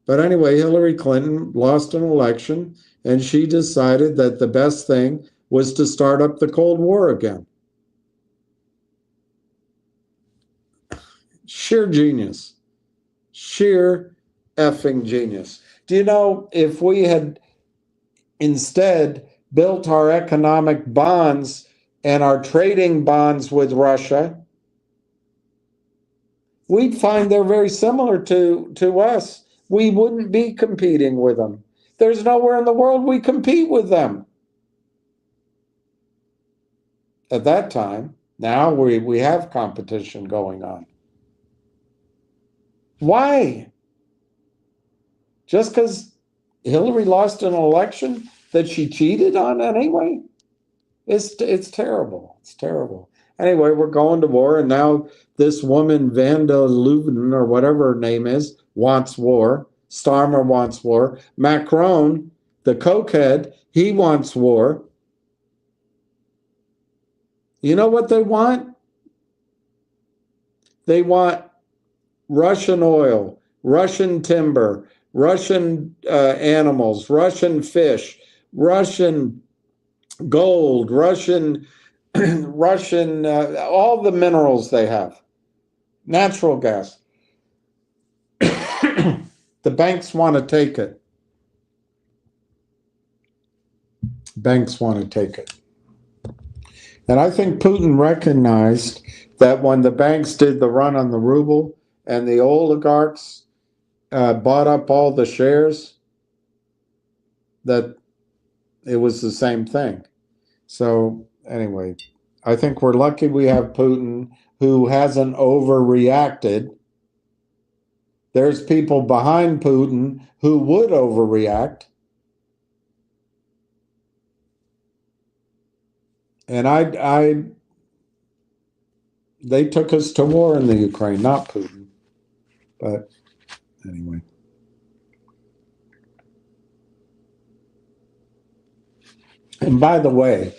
But anyway, Hillary Clinton lost an election, and she decided that the best thing was to start up the Cold War again. Sheer genius. Sheer effing genius. Do you know, if we had instead built our economic bonds and our trading bonds with Russia, we'd find they're very similar to us. We wouldn't be competing with them. There's nowhere in the world we compete with them. At that time, now we have competition going on. Why? Just because Hillary lost an election that she cheated on anyway? It's terrible. It's terrible. Anyway, we're going to war, and now this woman, Van der Leuven, or whatever her name is, wants war. Starmer wants war. Macron, the cokehead, he wants war. You know what they want? They want Russian oil, Russian timber, Russian animals, Russian fish, Russian gold, Russian, Russian, all the minerals they have, natural gas. The banks want to take it. Banks want to take it. And I think Putin recognized that when the banks did the run on the ruble and the oligarchs bought up all the shares, that it was the same thing. So anyway, I think we're lucky we have Putin who hasn't overreacted. There's people behind Putin who would overreact. And they took us to war in the Ukraine, not Putin. But anyway. And by the way,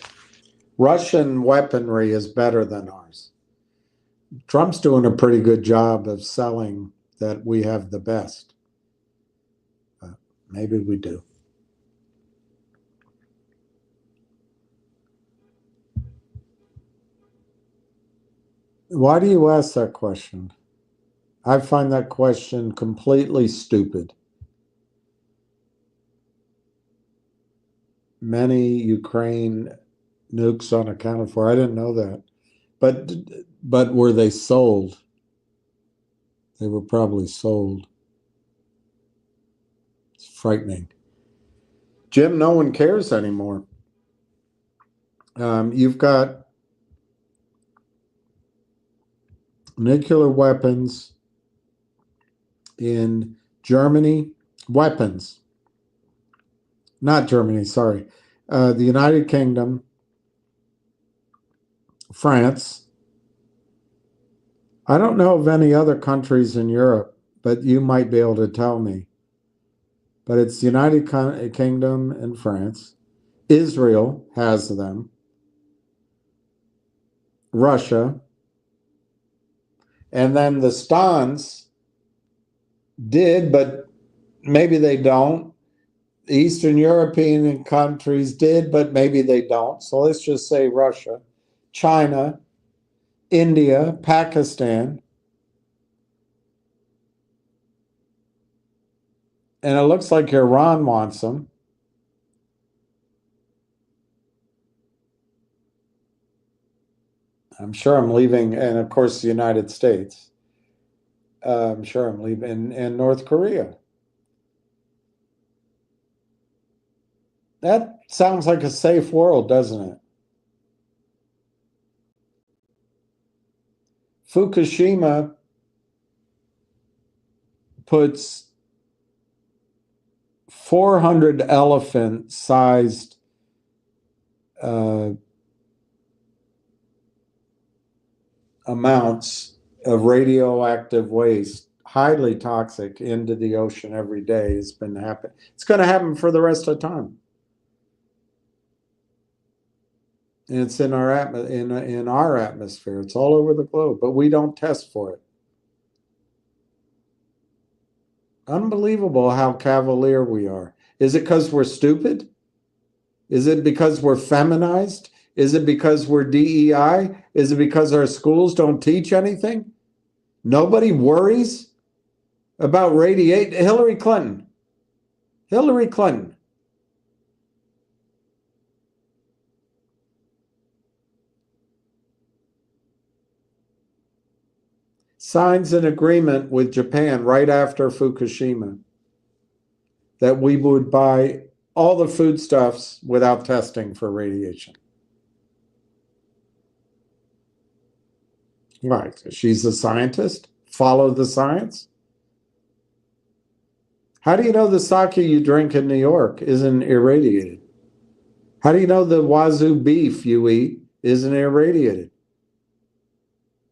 Russian weaponry is better than ours. Trump's doing a pretty good job of selling that we have the best. Maybe we do. Why do you ask that question? I find that question completely stupid. Many Ukraine nukes unaccounted for. I didn't know that. But were they sold? They were probably sold. It's frightening. Jim, no one cares anymore. You've got nuclear weapons in Germany, weapons, not Germany, sorry, the United Kingdom, France. I don't know of any other countries in Europe, but you might be able to tell me. But it's the United Kingdom and France. Israel has them. Russia. And then the Stans did, but maybe they don't. Eastern European countries did, but maybe they don't. So let's just say Russia, China, India, Pakistan. And it looks like Iran wants them. I'm sure I'm leaving, and of course the United States. I'm sure I'm leaving, and North Korea. That sounds like a safe world, doesn't it? Fukushima puts 400 elephant-sized amounts of radioactive waste, highly toxic, into the ocean every day. It's been happening. It's going to happen for the rest of the time. And it's in our atmosphere. It's all over the globe, but we don't test for it. Unbelievable how cavalier we are. Is it because we're stupid? Is it because we're feminized? Is it because we're DEI? Is it because our schools don't teach anything? Nobody worries about radiation. Hillary Clinton. Hillary Clinton. Signs an agreement with Japan right after Fukushima that we would buy all the foodstuffs without testing for radiation. Right. She's a scientist. Follow the science. How do you know the sake you drink in New York isn't irradiated? How do you know the wazoo beef you eat isn't irradiated?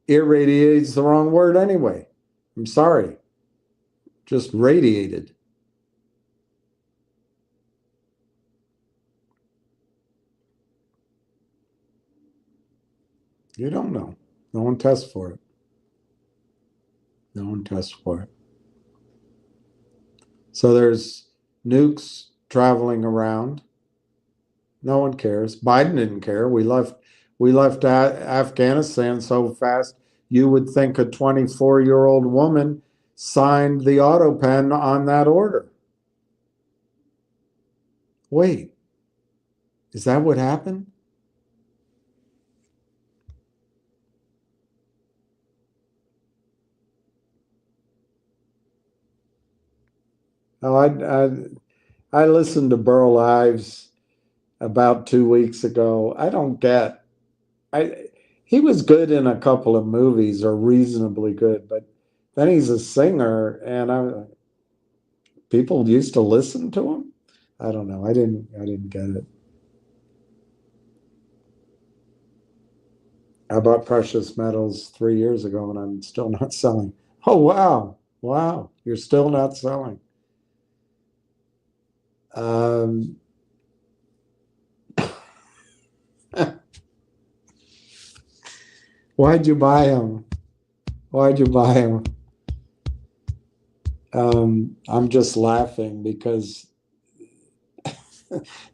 Irradiated's the wrong word anyway. I'm sorry. Just radiated. You don't know. No one tests for it. No one tests for it. So there's nukes traveling around. No one cares. Biden didn't care. We left Afghanistan so fast, you would think a 24-year-old woman signed the auto pen on that order. Wait, is that what happened? Oh, I listened to Burl Ives about 2 weeks ago. I don't get. He was good in a couple of movies, or reasonably good, but then he's a singer, and people used to listen to him. I don't know. I didn't get it. I bought precious metals 3 years ago, and I'm still not selling. Oh wow, wow! You're still not selling. Why'd you buy them? Why'd you buy them? I'm just laughing because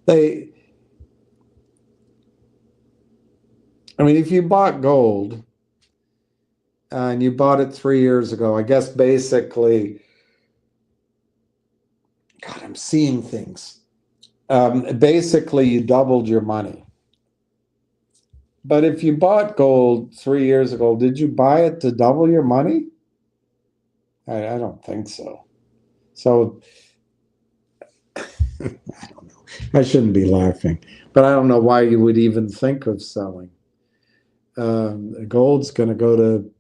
they. I mean, if you bought gold and you bought it 3 years ago, I guess basically, God, I'm seeing things. Basically, you doubled your money. But if you bought gold 3 years ago, did you buy it to double your money? I don't think so. So I don't know. I shouldn't be laughing, but I don't know why you would even think of selling. Gold's going to go to,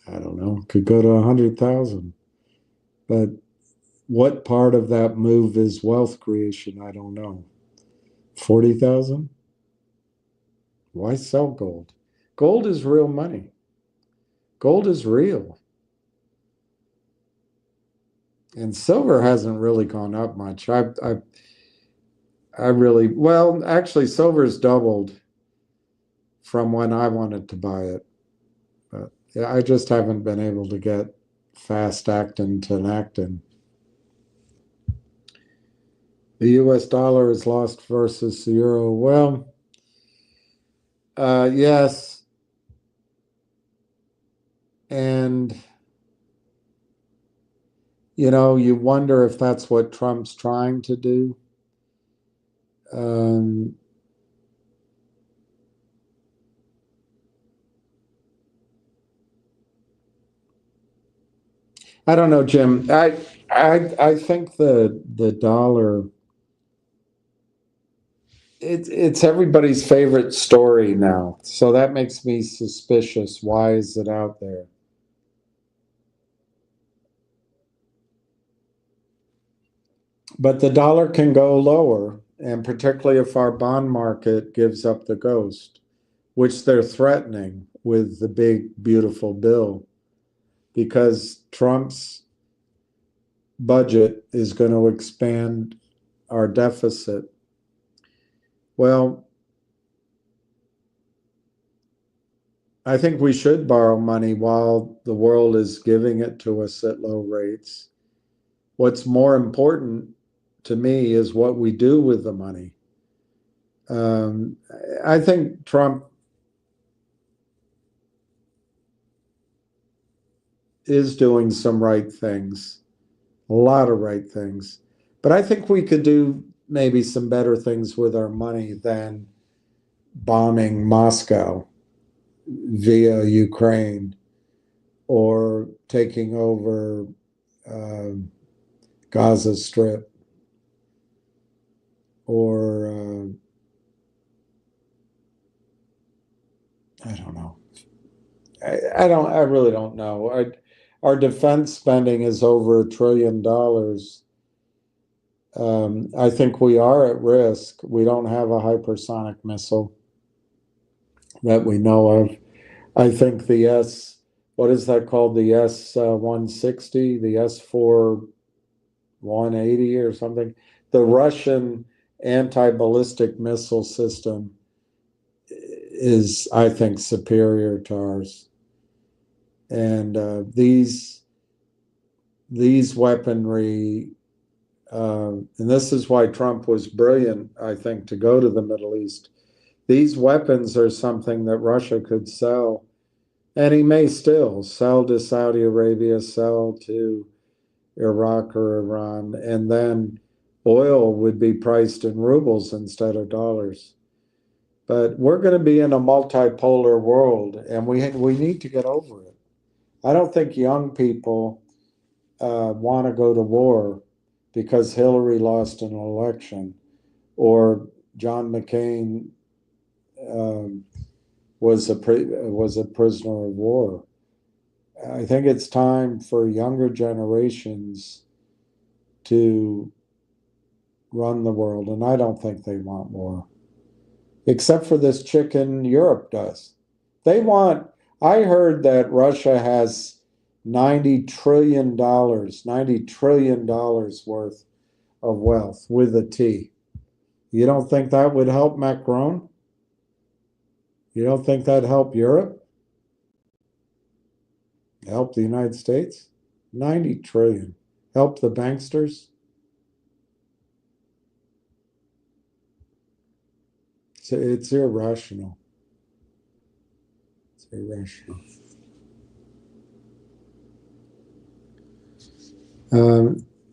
I don't know, could go to 100,000. But what part of that move is wealth creation? I don't know. 40,000? Why sell gold? Gold is real money. Gold is real. And silver hasn't really gone up much. I really, well, actually, silver's doubled from when I wanted to buy it. But yeah, I just haven't been able to get fast actin to actin. The US dollar is lost versus the euro. Well, yes. And, you wonder if that's what Trump's trying to do. I don't know, Jim. I think the dollar, it's everybody's favorite story now. So that makes me suspicious. Why is it out there? But the dollar can go lower, and particularly if our bond market gives up the ghost, which they're threatening with the big, beautiful bill, because Trump's budget is going to expand our deficit. Well, I think we should borrow money while the world is giving it to us at low rates. What's more important to me is what we do with the money. I think Trump is doing some right things, a lot of right things. But I think we could do maybe some better things with our money than bombing Moscow via Ukraine or taking over Gaza Strip or I don't know. I really don't know. Our defense spending is over $1 trillion. I think we are at risk. We don't have a hypersonic missile that we know of. I think what is that called? The S-160, the S-4-180 or something. The Russian anti-ballistic missile system is, I think, superior to ours. And these weaponry, and this is why Trump was brilliant, I think, to go to the Middle East. These weapons are something that Russia could sell, and he may still sell to Saudi Arabia, sell to Iraq or Iran, and then oil would be priced in rubles instead of dollars. But we're going to be in a multipolar world, and we need to get over it. I don't think young people want to go to war because Hillary lost an election or John McCain was a prisoner of war. I think it's time for younger generations to run the world, and I don't think they want war, except for this chicken Europe does. They want. I heard that Russia has $90 trillion worth of wealth with a T. You don't think that would help Macron? You don't think that'd help Europe? Help the United States? 90 trillion. Help the banksters? It's irrational. It's irrational.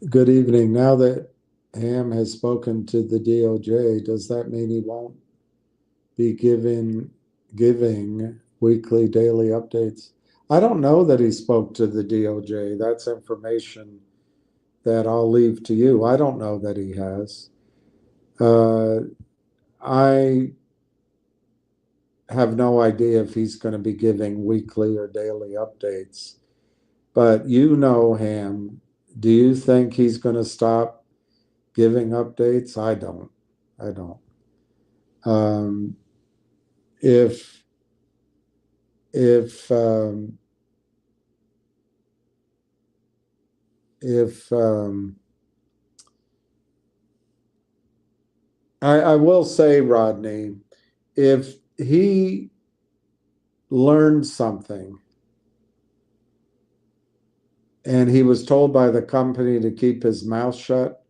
Good evening. Now that Ham has spoken to the DOJ, does that mean he won't be giving weekly, daily updates? I don't know that he spoke to the DOJ. That's information that I'll leave to you. I don't know that he has. I have no idea if he's going to be giving weekly or daily updates. But you know Ham. Do you think he's going to stop giving updates? I don't. If I will say, Rodney, if he learned something and he was told by the company to keep his mouth shut,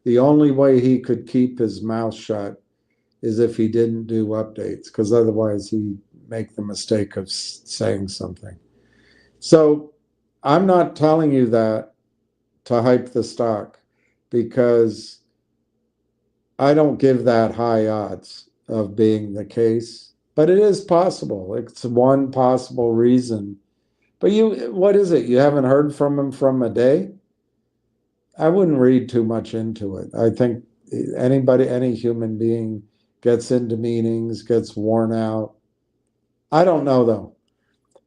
the only way he could keep his mouth shut is if he didn't do updates, because otherwise he'd make the mistake of saying something. So I'm not telling you that to hype the stock, because I don't give that high odds of being the case, but it is possible. It's one possible reason. But what is it? You haven't heard from him from a day? I wouldn't read too much into it. I think any human being gets into meetings, gets worn out. I don't know though.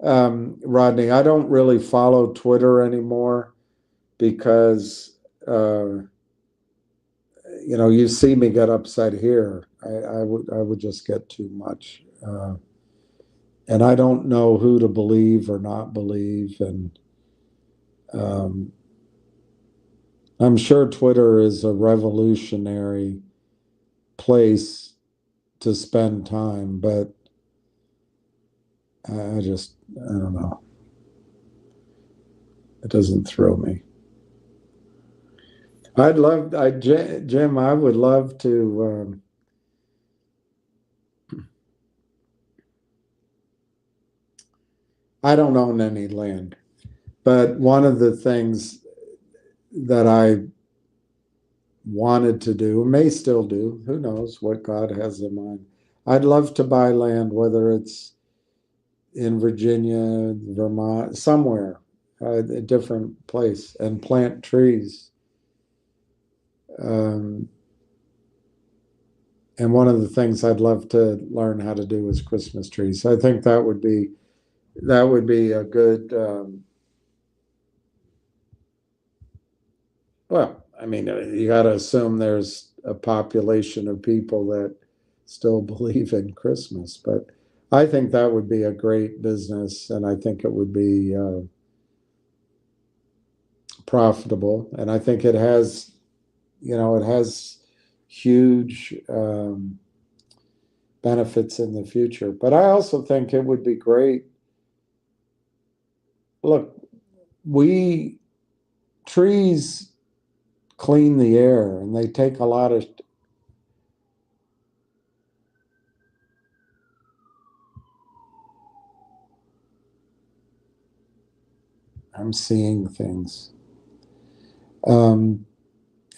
Rodney, I don't really follow Twitter anymore because you see me get upset here. I would just get too much. And I don't know who to believe or not believe. And I'm sure Twitter is a revolutionary place to spend time, but I don't know. It doesn't thrill me. Jim, I would love to. I don't own any land, but one of the things that I wanted to do, may still do, who knows what God has in mind. I'd love to buy land, whether it's in Virginia, Vermont, somewhere, a different place, and plant trees. And one of the things I'd love to learn how to do is Christmas trees. I think that would be a good. Well, I mean, you got to assume there's a population of people that still believe in Christmas, but I think that would be a great business, and I think it would be profitable, and I think it has huge benefits in the future. But I also think it would be great look, trees clean the air, and they take a lot of. I'm seeing things.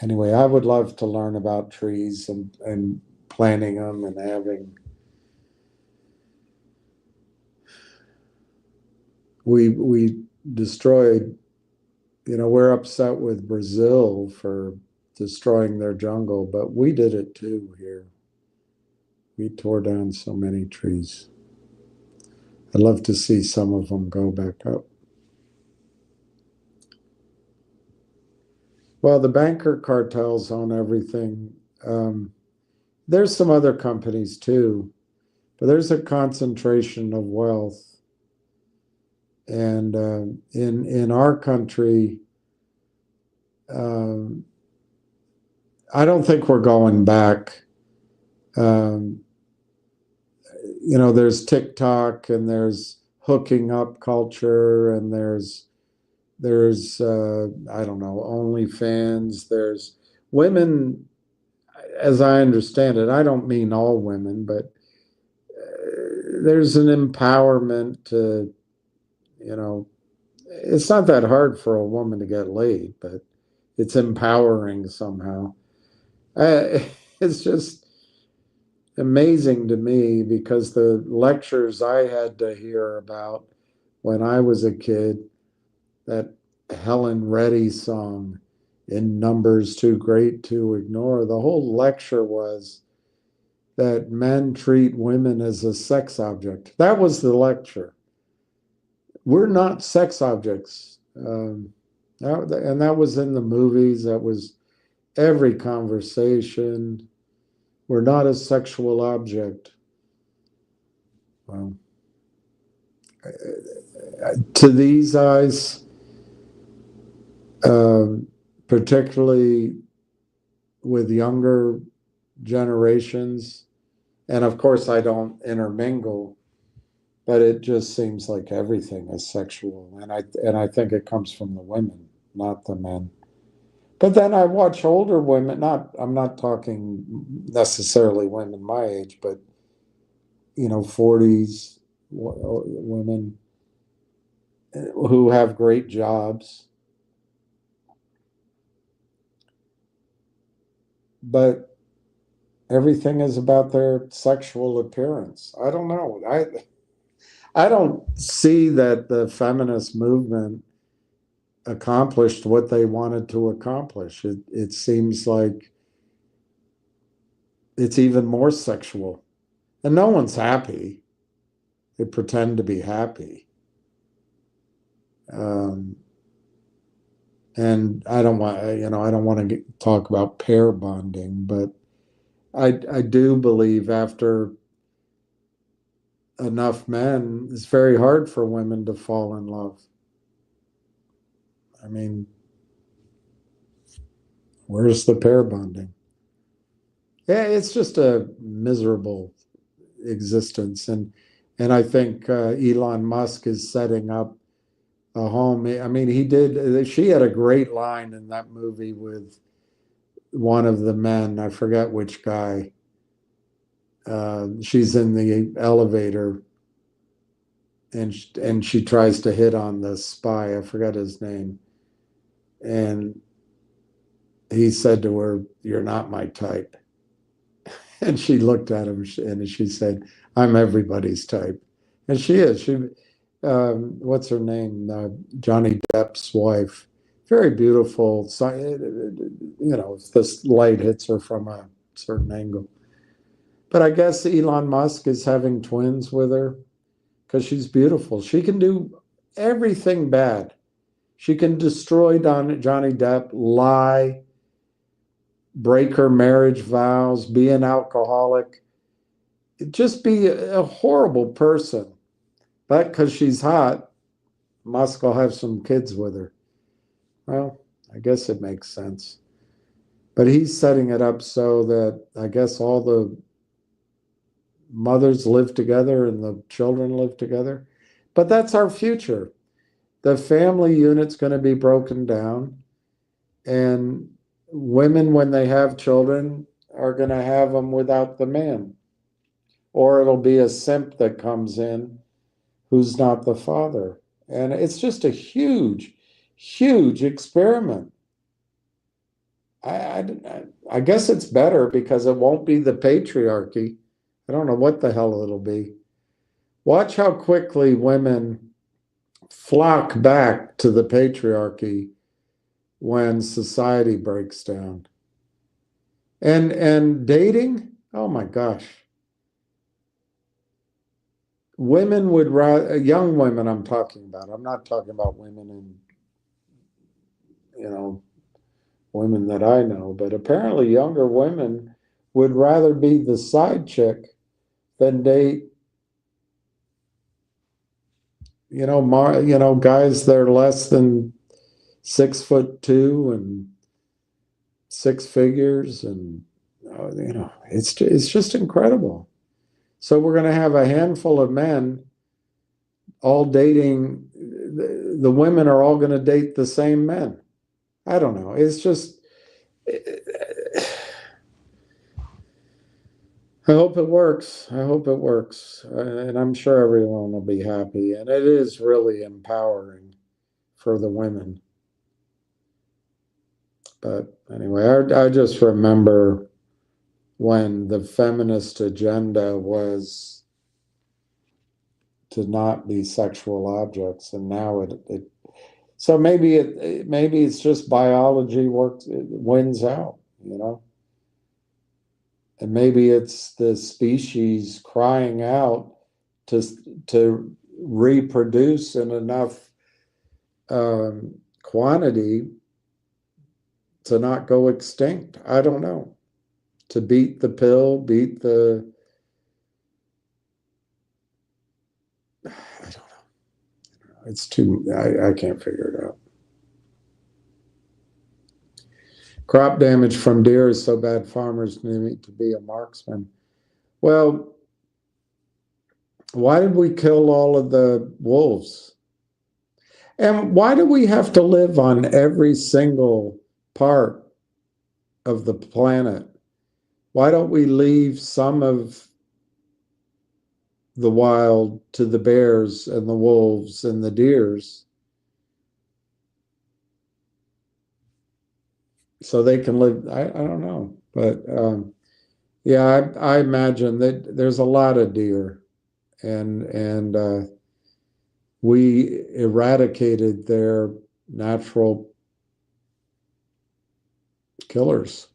Anyway, I would love to learn about trees and planting them and having. We destroyed. We're upset with Brazil for destroying their jungle, but we did it too here. We tore down so many trees. I'd love to see some of them go back up. Well, the banker cartels own everything. There's some other companies too, but there's a concentration of wealth. And in our country, I don't think we're going back. There's TikTok and there's hooking up culture and there's I don't know, OnlyFans. There's women, as I understand it. I don't mean all women, but there's an empowerment to, it's not that hard for a woman to get laid, but it's empowering somehow. It's just amazing to me because the lectures I had to hear about when I was a kid, that Helen Reddy song, "In Numbers Too Great to Ignore," the whole lecture was that men treat women as a sex object. That was the lecture. We're not sex objects. And that was in the movies. That was every conversation. We're not a sexual object. Well, to these eyes, particularly with younger generations, and of course I don't intermingle, but it just seems like everything is sexual, and I think it comes from the women, not the men. But then I watch older women. I'm not talking necessarily women my age, but 40s women who have great jobs, but everything is about their sexual appearance. I don't know. I don't see that the feminist movement accomplished what they wanted to accomplish. It seems like it's even more sexual, and no one's happy. They pretend to be happy. And I don't want, I don't want to talk about pair bonding, but I do believe after enough men, it's very hard for women to fall in love. I mean, where's the pair bonding? Yeah, it's just a miserable existence, and I think Elon Musk is setting up a home. I mean, he did. She had a great line in that movie with one of the men. I forget which guy. She's in the elevator, and she tries to hit on the spy. I forget his name, and he said to her, "You're not my type." And she looked at him and she said, "I'm everybody's type." And she is. What's her name? Johnny Depp's wife. Very beautiful. If this light hits her from a certain angle. But I guess Elon Musk is having twins with her because she's beautiful. She can do everything bad. She can destroy Johnny Depp, lie, break her marriage vows, be an alcoholic, just be a horrible person. But because she's hot, Musk will have some kids with her. Well, I guess it makes sense. But he's setting it up so that I guess all the mothers live together and the children live together. But that's our future. the family unit's going to be broken down, and women, when they have children, are going to have them without the man, or it'll be a simp that comes in who's not the father. And it's just a huge, huge experiment. I guess it's better because it won't be the patriarchy. I don't know what the hell it'll be. Watch how quickly women flock back to the patriarchy when society breaks down. And dating, oh my gosh. Women would rather, young women I'm talking about. I'm not talking about women women that I know, but apparently younger women would rather be the side chick than date, guys that are less than 6'2" and six figures, and it's just incredible. So we're going to have a handful of men all dating. The women are all going to date the same men. I don't know. It's just. I hope it works. I hope it works. And I'm sure everyone will be happy. And it is really empowering for the women. But anyway, I just remember when the feminist agenda was to not be sexual objects, and now it so maybe it's just biology wins out, and maybe it's the species crying out to reproduce in enough quantity to not go extinct. I don't know. To beat the pill, beat the. I don't know. It's too. I can't figure it out. Crop damage from deer is so bad, farmers need to be a marksman. Well, why did we kill all of the wolves? And why do we have to live on every single part of the planet? Why don't we leave some of the wild to the bears and the wolves and the deers so they can live? I don't know. But yeah, I imagine that there's a lot of deer, and we eradicated their natural killers.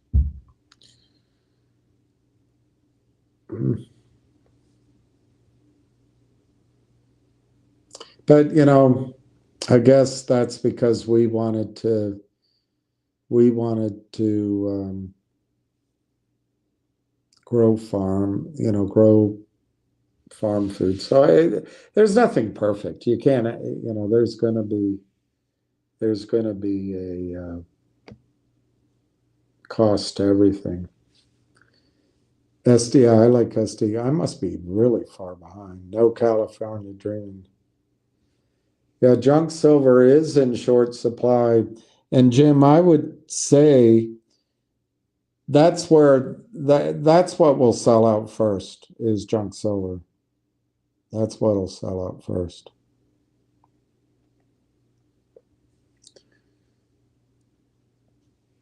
But I guess that's because we wanted to grow farm food. So there's nothing perfect. You can't, there's going to be a cost to everything. SDI, I like SDI. I must be really far behind. No California dreaming. Yeah, junk silver is in short supply. And Jim, I would say that's what will sell out first is junk silver. That's what'll sell out first.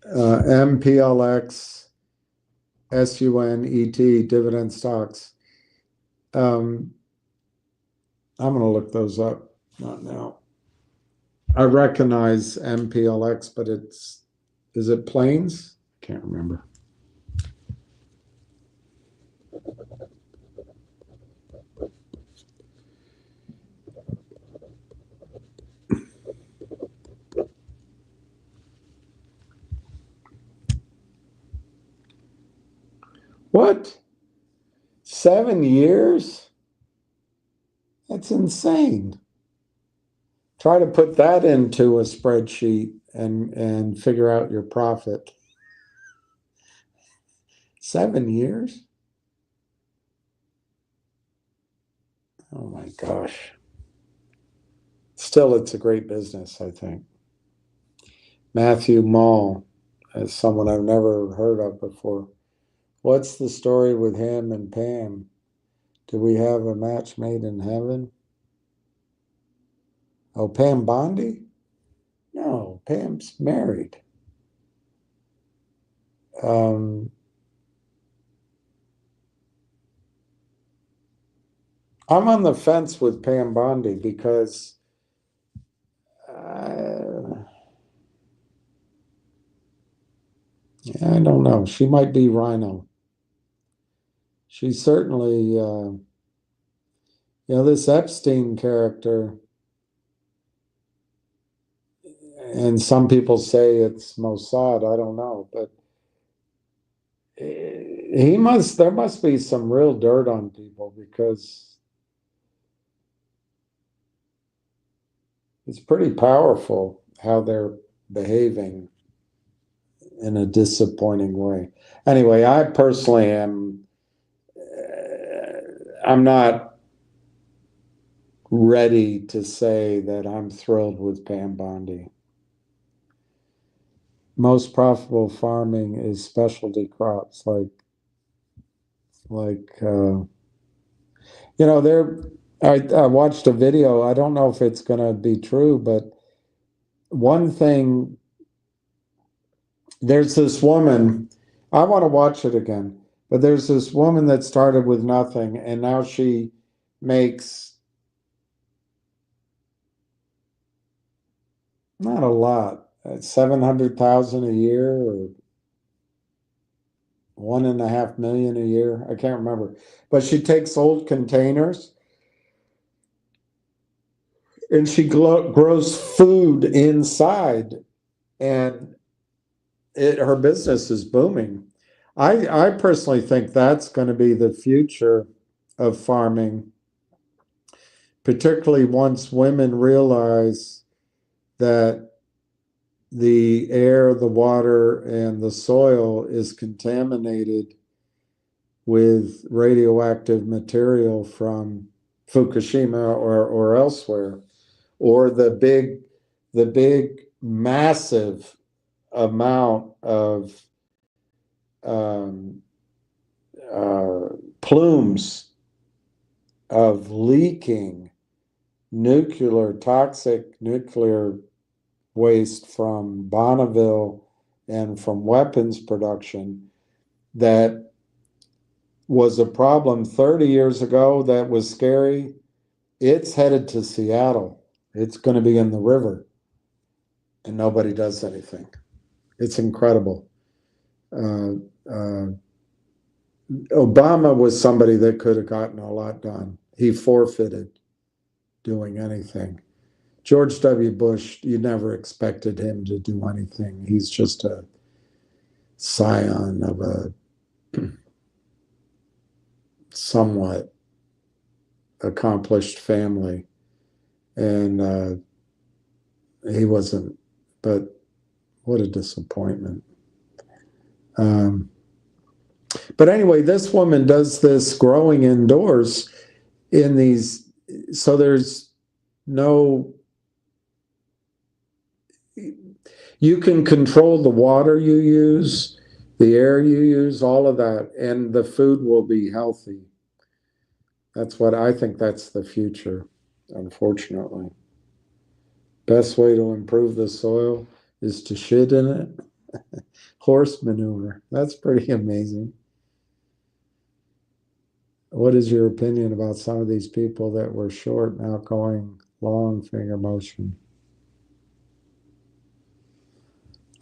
MPLX, SUNET, dividend stocks. I'm going to look those up. Not now. I recognize MPLX, but is it Plains? Can't remember. What? 7 years? That's insane. Try to put that into a spreadsheet and figure out your profit. 7 years? Oh my gosh. Still, it's a great business, I think. Matthew Mall is someone I've never heard of before. What's the story with him and Pam? Do we have a match made in heaven? Oh, Pam Bondi? No, Pam's married. I'm on the fence with Pam Bondi because I don't know. She might be Rhino. She certainly, this Epstein character, and some people say it's Mossad. I don't know, but there must be some real dirt on people because it's pretty powerful how they're behaving in a disappointing way. Anyway, I personally I'm not ready to say that I'm thrilled with Pam Bondi. Most profitable farming is specialty crops I watched a video. I don't know if it's going to be true, but one thing, there's this woman, I want to watch it again, but there's this woman that started with nothing and now she makes not a lot, 700,000 a year or 1.5 million a year. I can't remember, but she takes old containers and she grows food inside, and her business is booming. I personally think that's going to be the future of farming, particularly once women realize that the air, the water, and the soil is contaminated with radioactive material from Fukushima or elsewhere, or the big massive amount of plumes of leaking toxic nuclear waste from Bonneville and from weapons production that was a problem 30 years ago that was scary. It's headed to Seattle. It's going to be in the river, and nobody does anything. It's incredible. Obama was somebody that could have gotten a lot done. He forfeited doing anything. George W. Bush, you never expected him to do anything. He's just a scion of a somewhat accomplished family. And he wasn't, but what a disappointment. But anyway, this woman does this growing indoors in these, so there's no, you can control the water you use, the air you use, all of that, and the food will be healthy. That's what I think, that's the future, unfortunately. Best way to improve the soil is to shit in it. Horse manure. That's pretty amazing. What is your opinion about some of these people that were short now going long, finger motion?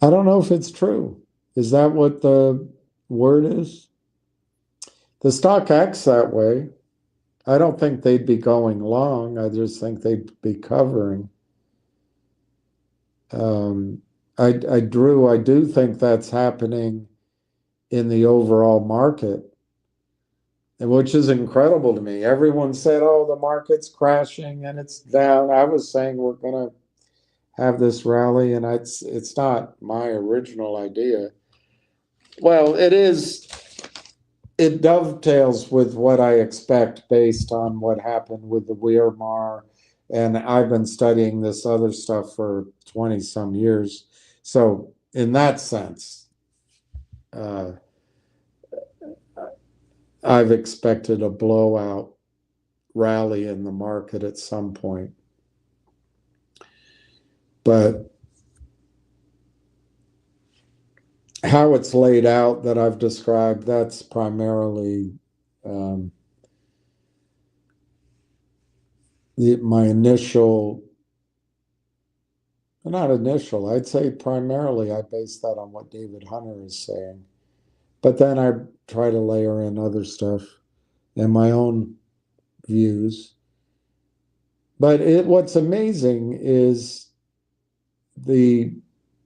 I don't know if it's true. Is that what the word is? The stock acts that way. I don't think they'd be going long. I just think they'd be covering. I do think that's happening in the overall market, which is incredible to me. Everyone said, oh, the market's crashing and it's down. I was saying we're going to have this rally, and it's not my original idea. Well, it is. It dovetails with what I expect based on what happened with the Weimar And I've been studying this other stuff for 20 some years. So in that sense, uh, I've expected a blowout rally in the market at some point. But how it's laid out that I've described, that's primarily my initial, not initial, I'd say primarily I base that on what David Hunter is saying. But then I try to layer in other stuff and my own views. But what's amazing is the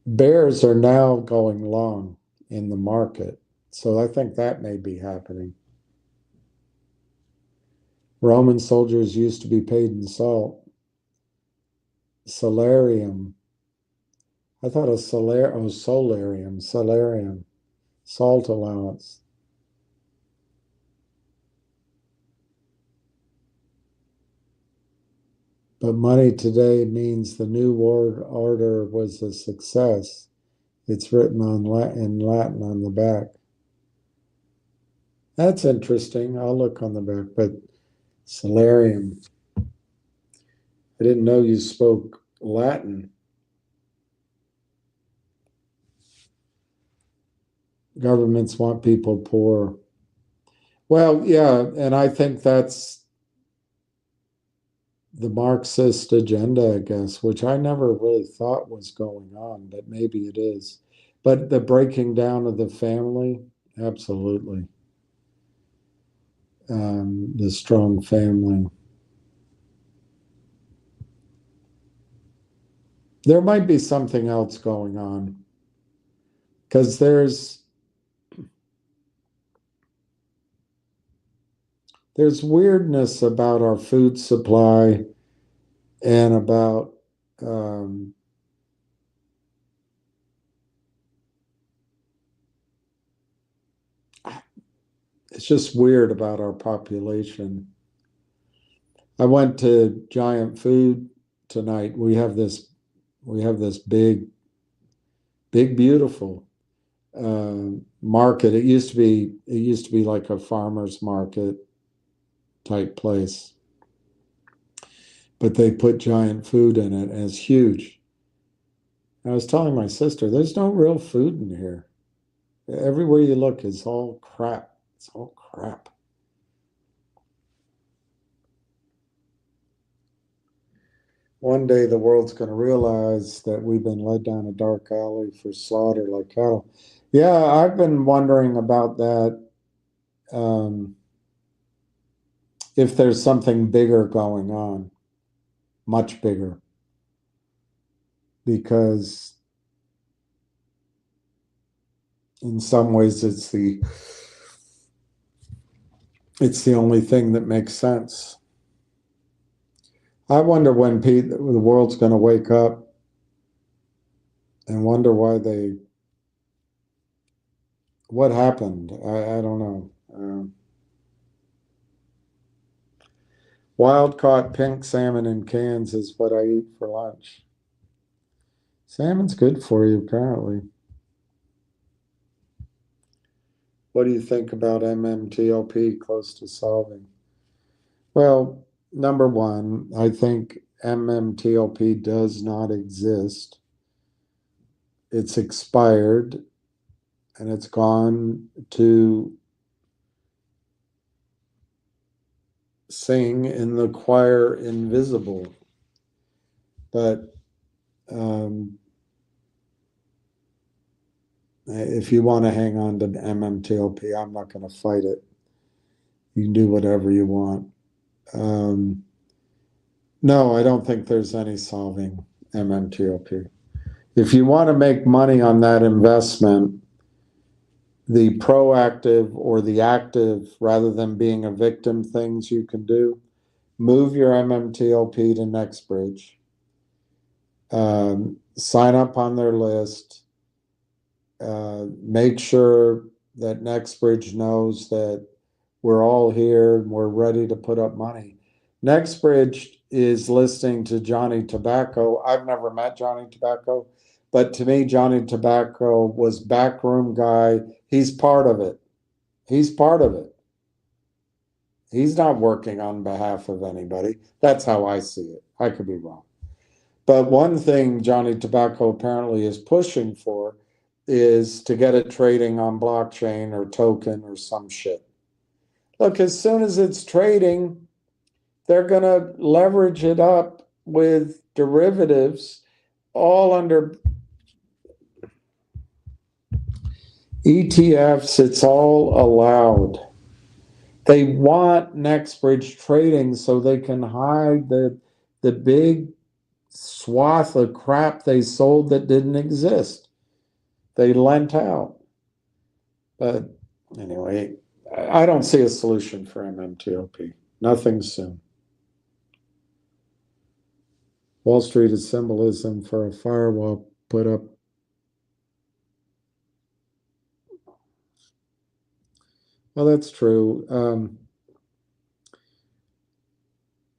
bears are now going long in the market. So I think that may be happening. Roman soldiers used to be paid in salt. Salarium. I thought a solarium, salt allowance. But money today means the new world order was a success. It's written in Latin on the back. That's interesting. I'll look on the back, but salarium. I didn't know you spoke Latin. Governments want people poor. Well, yeah, and I think that's the Marxist agenda, I guess, which I never really thought was going on, but maybe it is. But the breaking down of the family, absolutely. The strong family. There might be something else going on because there's weirdness about our food supply and about it's just weird about our population. I went to Giant Food tonight. We have this big, beautiful market. It used to be like a farmer's market type place, but they put Giant Food in it, and it's huge. I was telling my sister, there's no real food in here. Everywhere you look is all crap. It's all crap. One day the world's going to realize that we've been led down a dark alley for slaughter like cattle. Yeah, I've been wondering about that. If there's something bigger going on, much bigger, because in some ways it's the only thing that makes sense. I wonder when the world's going to wake up and wonder why what happened. I don't know. Wild caught pink salmon in cans is what I eat for lunch. Salmon's good for you, apparently. What do you think about MMTLP close to solving? Well, number one, I think MMTLP does not exist. It's expired and it's gone to sing in the choir invisible. But if you want to hang on to MMTLP, I'm not going to fight it. You can do whatever you want. No, I don't think there's any solving MMTLP. If you want to make money on that investment, the proactive or the active, rather than being a victim, things you can do, move your MMTLP to NIXX. Sign up on their list. Make sure that NIXX knows that we're all here and we're ready to put up money. NIXX is listening to Johnny Tobacco. I've never met Johnny Tobacco, but to me, Johnny Tobacco was backroom guy. He's part of it. He's part of it. He's not working on behalf of anybody. That's how I see it. I could be wrong. But one thing Johnny Tobacco apparently is pushing for is to get it trading on blockchain or token or some shit. Look, as soon as it's trading, they're going to leverage it up with derivatives all under ETFs. It's all allowed. They want next bridge trading so they can hide the big swath of crap they sold that didn't exist. They lent out. But anyway, I don't see a solution for MMTOP. Nothing soon. Wall Street is symbolism for a firewall put up. Well, that's true.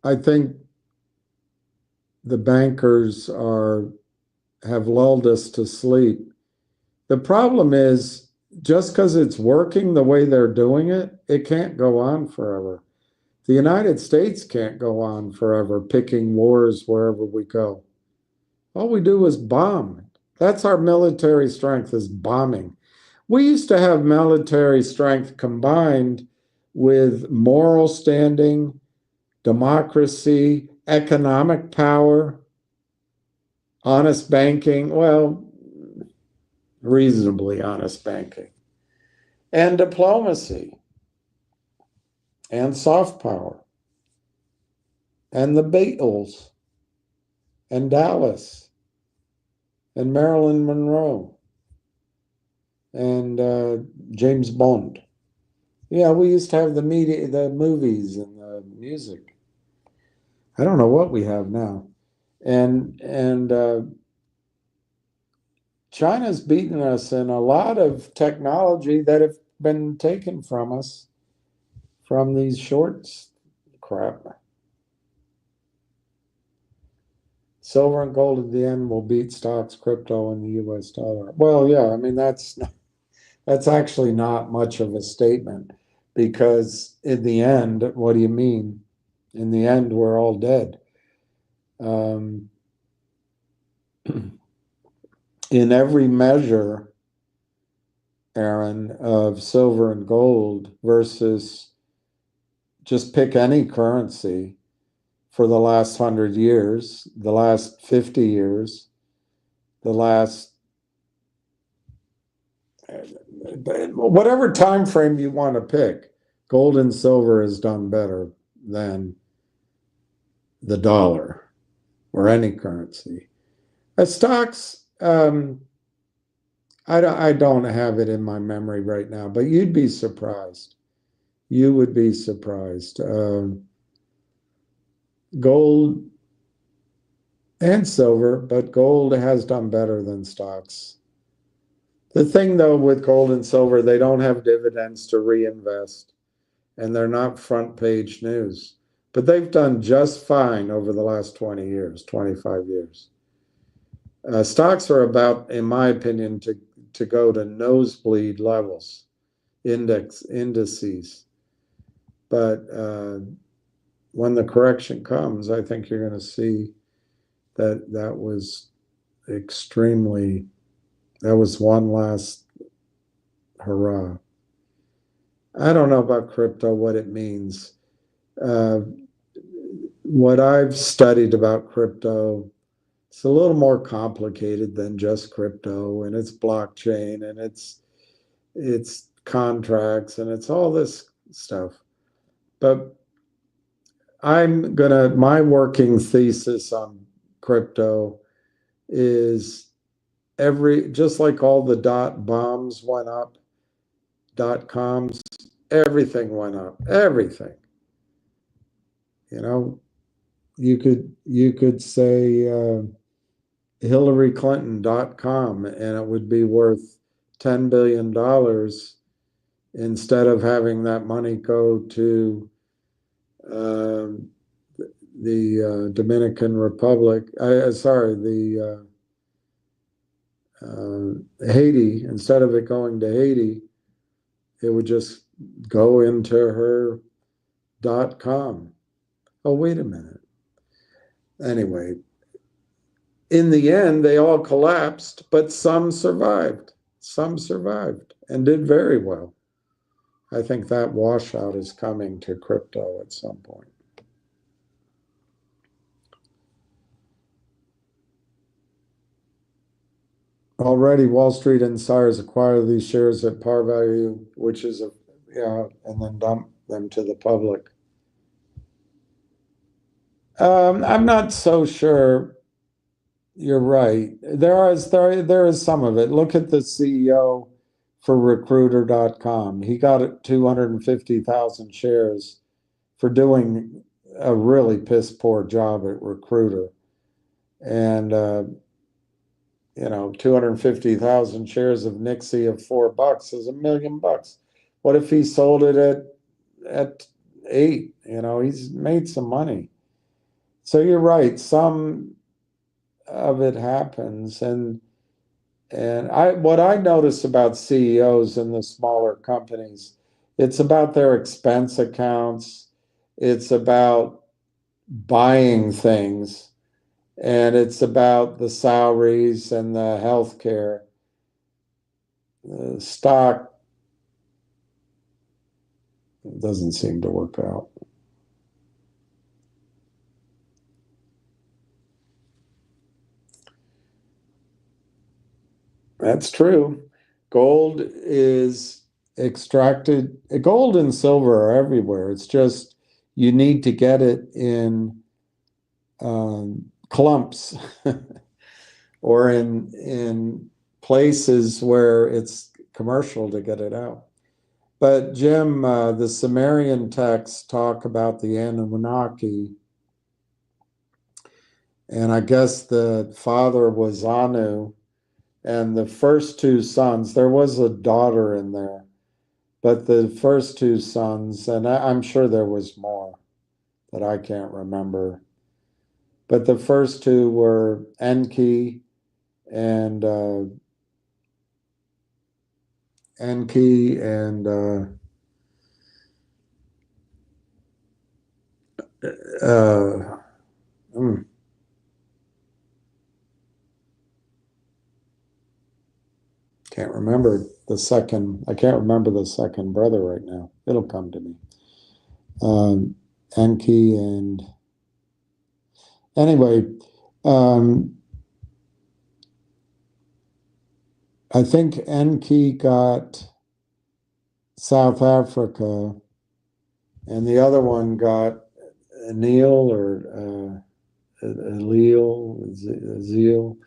I think the bankers have lulled us to sleep. The problem is, just because it's working the way they're doing it, it can't go on forever. The United States can't go on forever picking wars wherever we go. All we do is bomb. That's our military strength, is bombing. We used to have military strength combined with moral standing, democracy, economic power, honest banking, well, reasonably honest banking, and diplomacy, and soft power, and the Beatles, and Dallas, and Marilyn Monroe, and James Bond. Yeah, we used to have the media, the movies, and the music. I don't know what we have now. And China's beaten us in a lot of technology that have been taken from us from these shorts crap. Silver and gold at the end will beat stocks, crypto, and the US dollar. Well, yeah, I mean, that's actually not much of a statement, because in the end, what do you mean? In the end, we're all dead. In every measure, Aaron, of silver and gold versus just pick any currency for the last 100 years, the last 50 years, the last whatever time frame you want to pick, gold and silver has done better than the dollar or any currency. Stocks, I don't have it in my memory right now, but you'd be surprised. You would be surprised. Gold and silver, but gold has done better than stocks. The thing, though, with gold and silver, they don't have dividends to reinvest, and they're not front page news. But they've done just fine over the last 20 years, 25 years. Stocks are about, in my opinion, to go to nosebleed levels, indices. But when the correction comes, I think you're going to see that was extremely, that was one last hurrah. I don't know about crypto, what it means. What I've studied about crypto, it's a little more complicated than just crypto, and it's blockchain, and it's contracts, and it's all this stuff. But my working thesis on crypto is just like all the bombs went up, .coms, everything went up, everything. You know, you could say HillaryClinton.com, and it would be worth $10 billion instead of having that money go to Dominican Republic, Haiti, instead of it going to Haiti, it would just go into her .com. Oh, wait a minute. Anyway, in the end, they all collapsed, but some survived. Some survived and did very well. I think that washout is coming to crypto at some point. Already, Wall Street insiders acquire these shares at par value, which is and then dump them to the public. I'm not so sure. You're right. There is some of it. Look at the CEO for recruiter.com. He got 250,000 shares for doing a really piss poor job at Recruiter. And 250,000 shares of NIXX of $4 is $1 million. What if he sold it at 8? He's made some money. So you're right. Some of it happens, and what I notice about CEOs in the smaller companies, it's about their expense accounts, it's about buying things, and it's about the salaries and the health care. The stock doesn't seem to work out. That's true. Gold is extracted. Gold and silver are everywhere. It's just you need to get it in clumps or in places where it's commercial to get it out. But Jim, the Sumerian texts talk about the Anunnaki, and I guess the father was Anu. And the first two sons, there was a daughter in there, but the first two sons, and I'm sure there was more that I can't remember, but the first two were Enki and can't remember the second. I can't remember the second brother right now. It'll come to me. Enki and anyway, I think Enki got South Africa, and the other one got Neil or Zeal.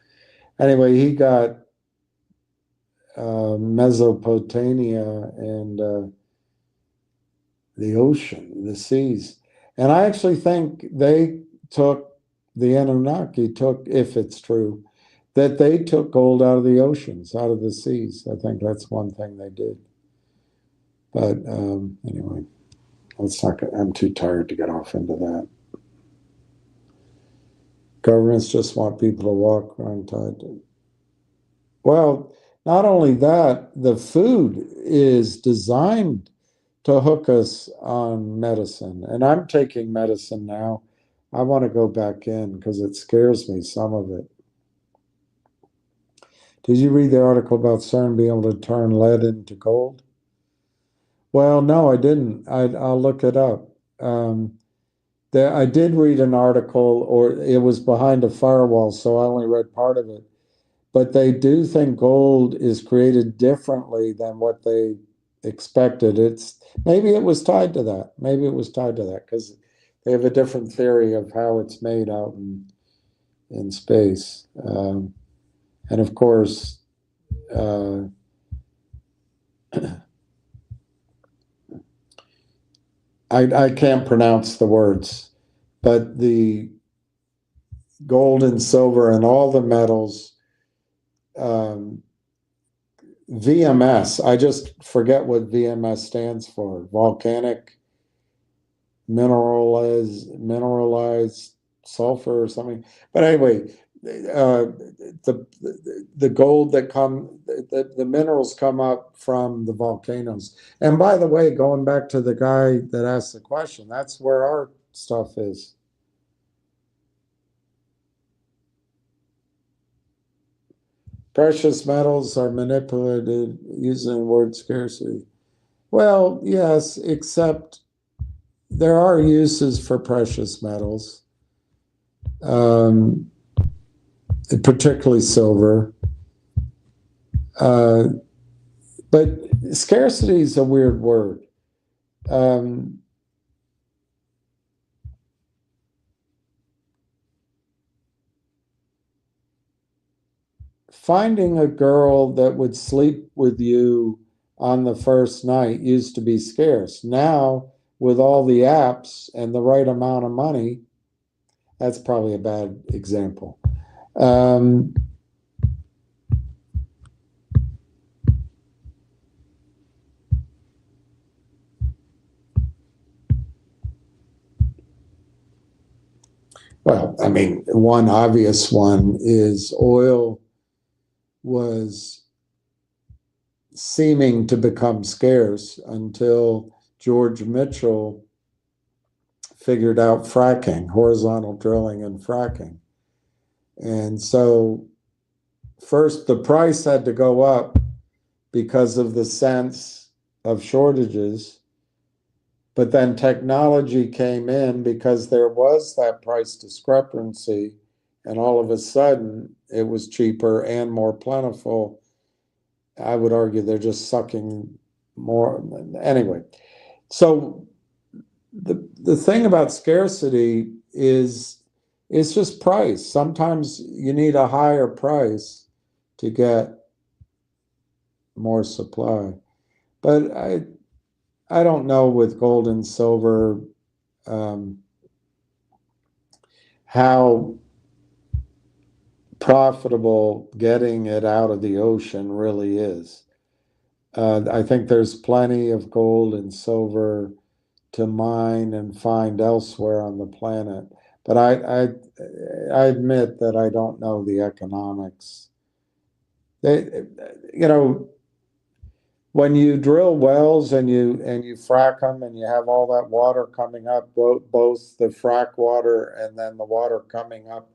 Anyway, he got Mesopotamia and the ocean, the seas. And I actually think the Anunnaki took, if it's true, that they took gold out of the oceans, out of the seas. I think that's one thing they did. But anyway, I'm too tired to get off into that. Governments just want people to walk around tied to. Well, not only that, the food is designed to hook us on medicine. And I'm taking medicine now. I want to go back in because it scares me, some of it. Did you read the article about CERN being able to turn lead into gold? Well, no, I didn't. I'll look it up. I did read an article, or it was behind a firewall, so I only read part of it. But they do think gold is created differently than what they expected. Maybe it was tied to that. Maybe it was tied to that because they have a different theory of how it's made out in space. And of course, I can't pronounce the words, but the gold and silver and all the metals, VMS, I just forget what VMS stands for, volcanic mineralized sulfur or something. But anyway, the gold that the minerals come up from the volcanoes. And by the way, going back to the guy that asked the question, that's where our stuff is. Precious metals are manipulated using the word scarcity. Well, yes, except there are uses for precious metals, particularly silver. But scarcity is a weird word. Finding a girl that would sleep with you on the first night used to be scarce. Now, with all the apps and the right amount of money, that's probably a bad example. Well, I mean, one obvious one is oil was seeming to become scarce until George Mitchell figured out fracking, horizontal drilling and fracking. And so first the price had to go up because of the sense of shortages, but then technology came in because there was that price discrepancy, and all of a sudden it was cheaper and more plentiful. I would argue they're just sucking more. Anyway, so the thing about scarcity is it's just price. Sometimes you need a higher price to get more supply. But I don't know with gold and silver how profitable getting it out of the ocean really is. I think there's plenty of gold and silver to mine and find elsewhere on the planet. But I admit that I don't know the economics. You know, when you drill wells and you frack them and you have all that water coming up, both the frack water and then the water coming up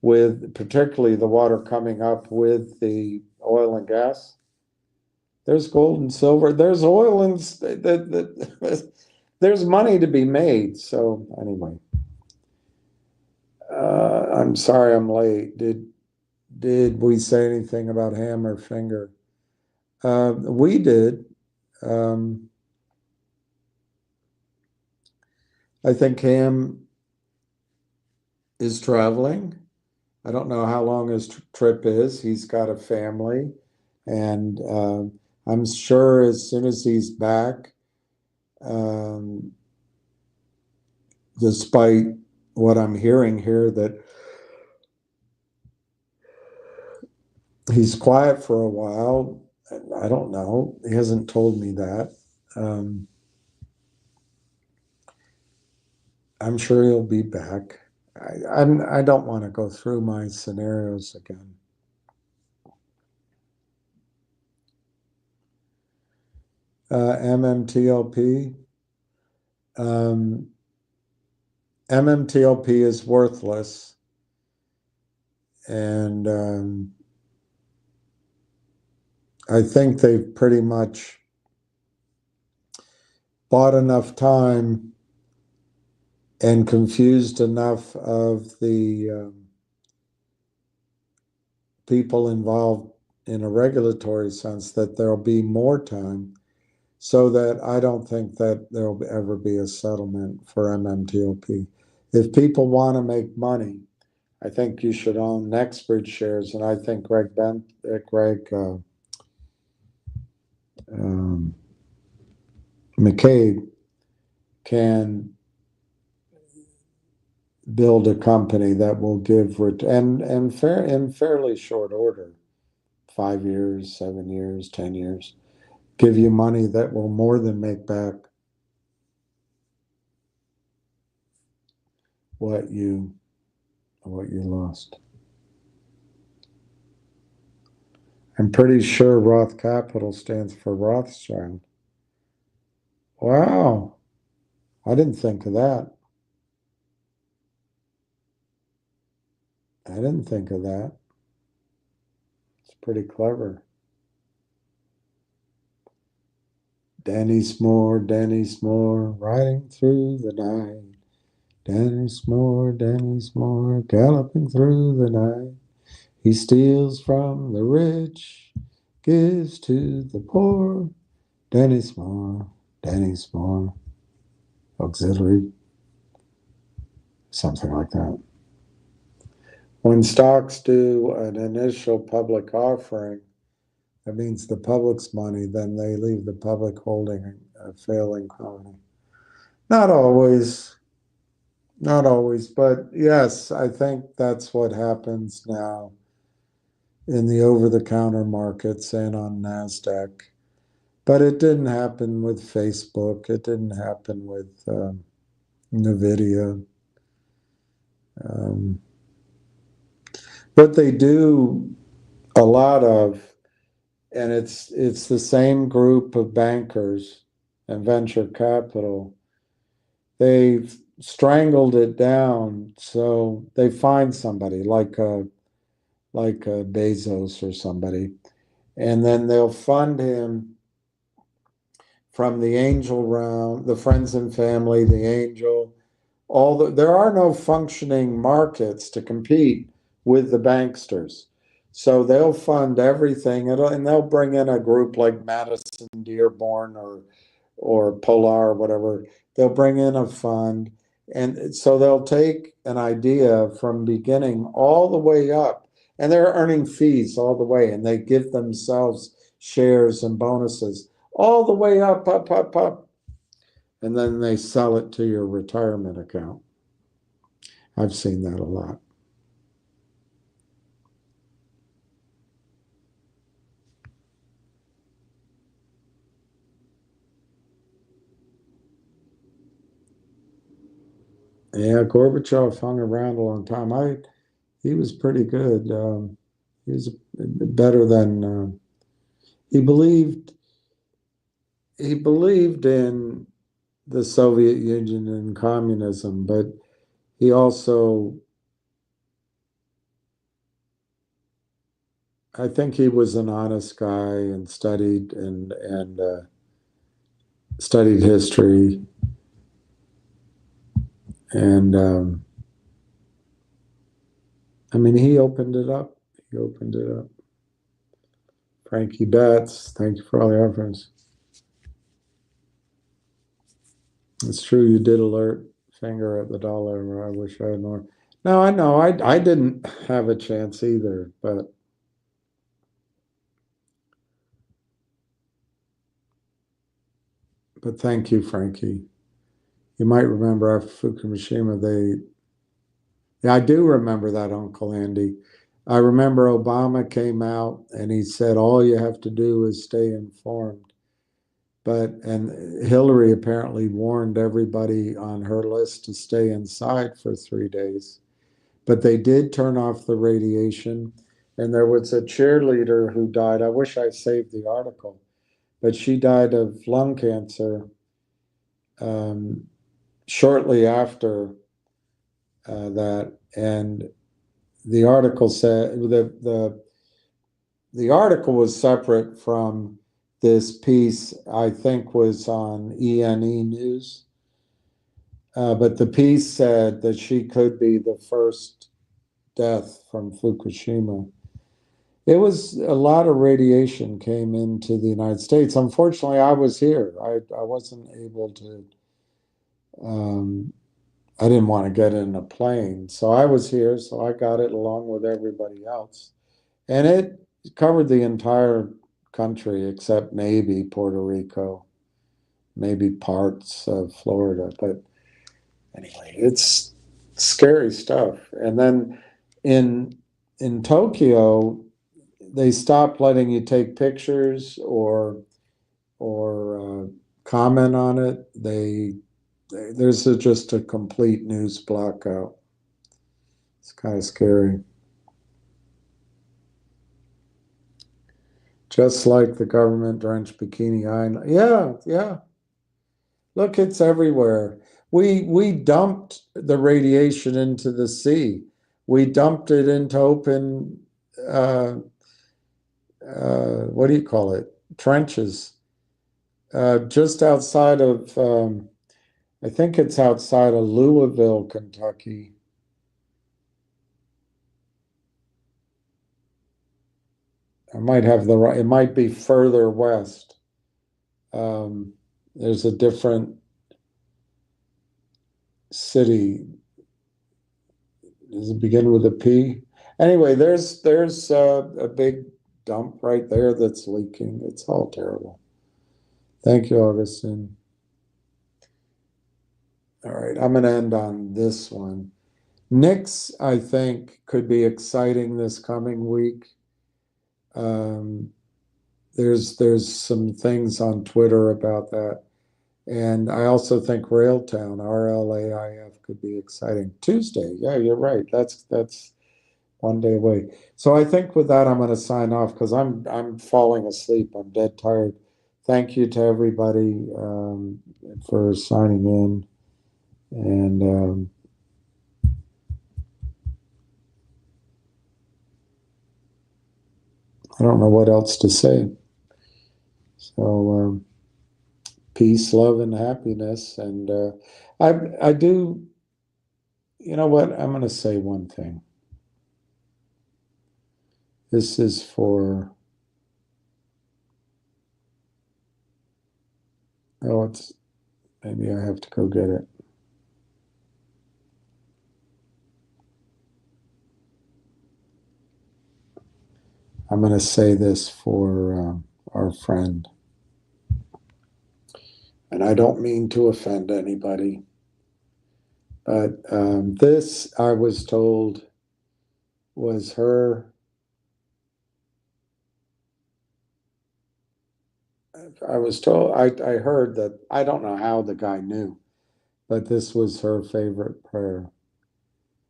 with, particularly the water coming up with the oil and gas, there's gold and silver, there's oil and there's money to be made. So anyway, I'm sorry I'm late. Did we say anything about ham or finger? We did. I think Ham is traveling. I don't know how long his trip is. He's got a family, and I'm sure as soon as he's back, despite what I'm hearing here, that he's quiet for a while. I don't know. He hasn't told me that. I'm sure he'll be back. I don't want to go through my scenarios again. MMTLP. MMTLP is worthless, and I think they've pretty much bought enough time and confused enough of the people involved in a regulatory sense that there'll be more time, so that I don't think that there'll ever be a settlement for MMTLP. If people want to make money, I think you should own NextBridge shares, and I think Greg McCabe can build a company that will give in fairly short order, 5 years, 7 years, 10 years, give you money that will more than make back what you lost. I'm pretty sure Roth Capital stands for Rothschild. Wow, I didn't think of that. I didn't think of that. It's pretty clever. Dennis Moore, riding through the night. Dennis Moore, galloping through the night. He steals from the rich, gives to the poor. Dennis Moore, auxiliary, something like that. When stocks do an initial public offering, that means the public's money, then they leave the public holding a failing company. Not always, but yes, I think that's what happens now in the over-the-counter markets and on NASDAQ. But it didn't happen with Facebook. It didn't happen with NVIDIA. What they do a lot of, and it's the same group of bankers and venture capital, they've strangled it down. So they find somebody like a Bezos or somebody, and then they'll fund him from the angel round, the friends and family, the angel, there are no functioning markets to compete with the banksters. So they'll fund everything, and they'll bring in a group like Madison Dearborn or Polar or whatever. They'll bring in a fund, and so they'll take an idea from beginning all the way up, and they're earning fees all the way, and they give themselves shares and bonuses all the way up, and then they sell it to your retirement account. I've seen that a lot. Yeah, Gorbachev hung around a long time. He was pretty good. He was better than he believed. He believed in the Soviet Union and communism, but he also, I think he was an honest guy and studied studied history, and I mean, he opened it up. He opened it up. Frankie Betts, thank you for all the efforts. It's true, you did alert finger at the dollar. I wish I had more. No, I know. I didn't have a chance either, but thank you, Frankie. You might remember after Fukushima, yeah, I do remember that, Uncle Andy. I remember Obama came out and he said, all you have to do is stay informed. And Hillary apparently warned everybody on her list to stay inside for 3 days. But they did turn off the radiation. And there was a cheerleader who died. I wish I saved the article, but she died of lung cancer shortly after that. And the article said the article was separate from this piece, I think was on ENE News. But the piece said that she could be the first death from Fukushima. It was a lot of radiation came into the United States. Unfortunately, I was here. I wasn't able to, I didn't want to get in a plane. So I was here, so I got it along with everybody else. And it covered the entire country except maybe Puerto Rico, maybe parts of Florida. But anyway, it's scary stuff. And then in Tokyo, they stopped letting you take pictures or comment on it. They there's just a complete news blackout. It's kind of scary. Just like the government-drenched Bikini Island. Yeah. Look, it's everywhere. We dumped the radiation into the sea. We dumped it into open, what do you call it? Trenches. Just outside of, I think it's outside of Louisville, Kentucky. I might have the right, it might be further west. There's a different city. Does it begin with a P? Anyway, there's a big dump right there that's leaking. It's all terrible. Thank you, Augustine. All right, I'm going to end on this one. NIXX, I think, could be exciting this coming week. There's some things on Twitter about that. And I also think Railtown, RLAIF, could be exciting. Tuesday, yeah, you're right. That's one day away. So I think with that, I'm going to sign off because I'm falling asleep. I'm dead tired. Thank you to everybody for signing in. And I don't know what else to say. So peace, love, and happiness. And I do, you know what? I'm going to say one thing. This is for, maybe I have to go get it. I'm going to say this for our friend. And I don't mean to offend anybody, but this, I was told, was her, I was told, I heard that, I don't know how the guy knew, but this was her favorite prayer.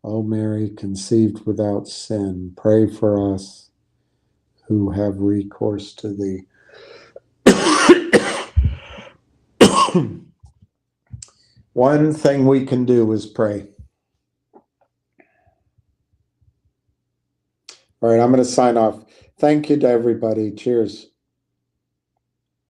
Oh, Mary, conceived without sin, pray for us who have recourse to thee. One thing we can do is pray. All right, I'm going to sign off. Thank you to everybody. Cheers.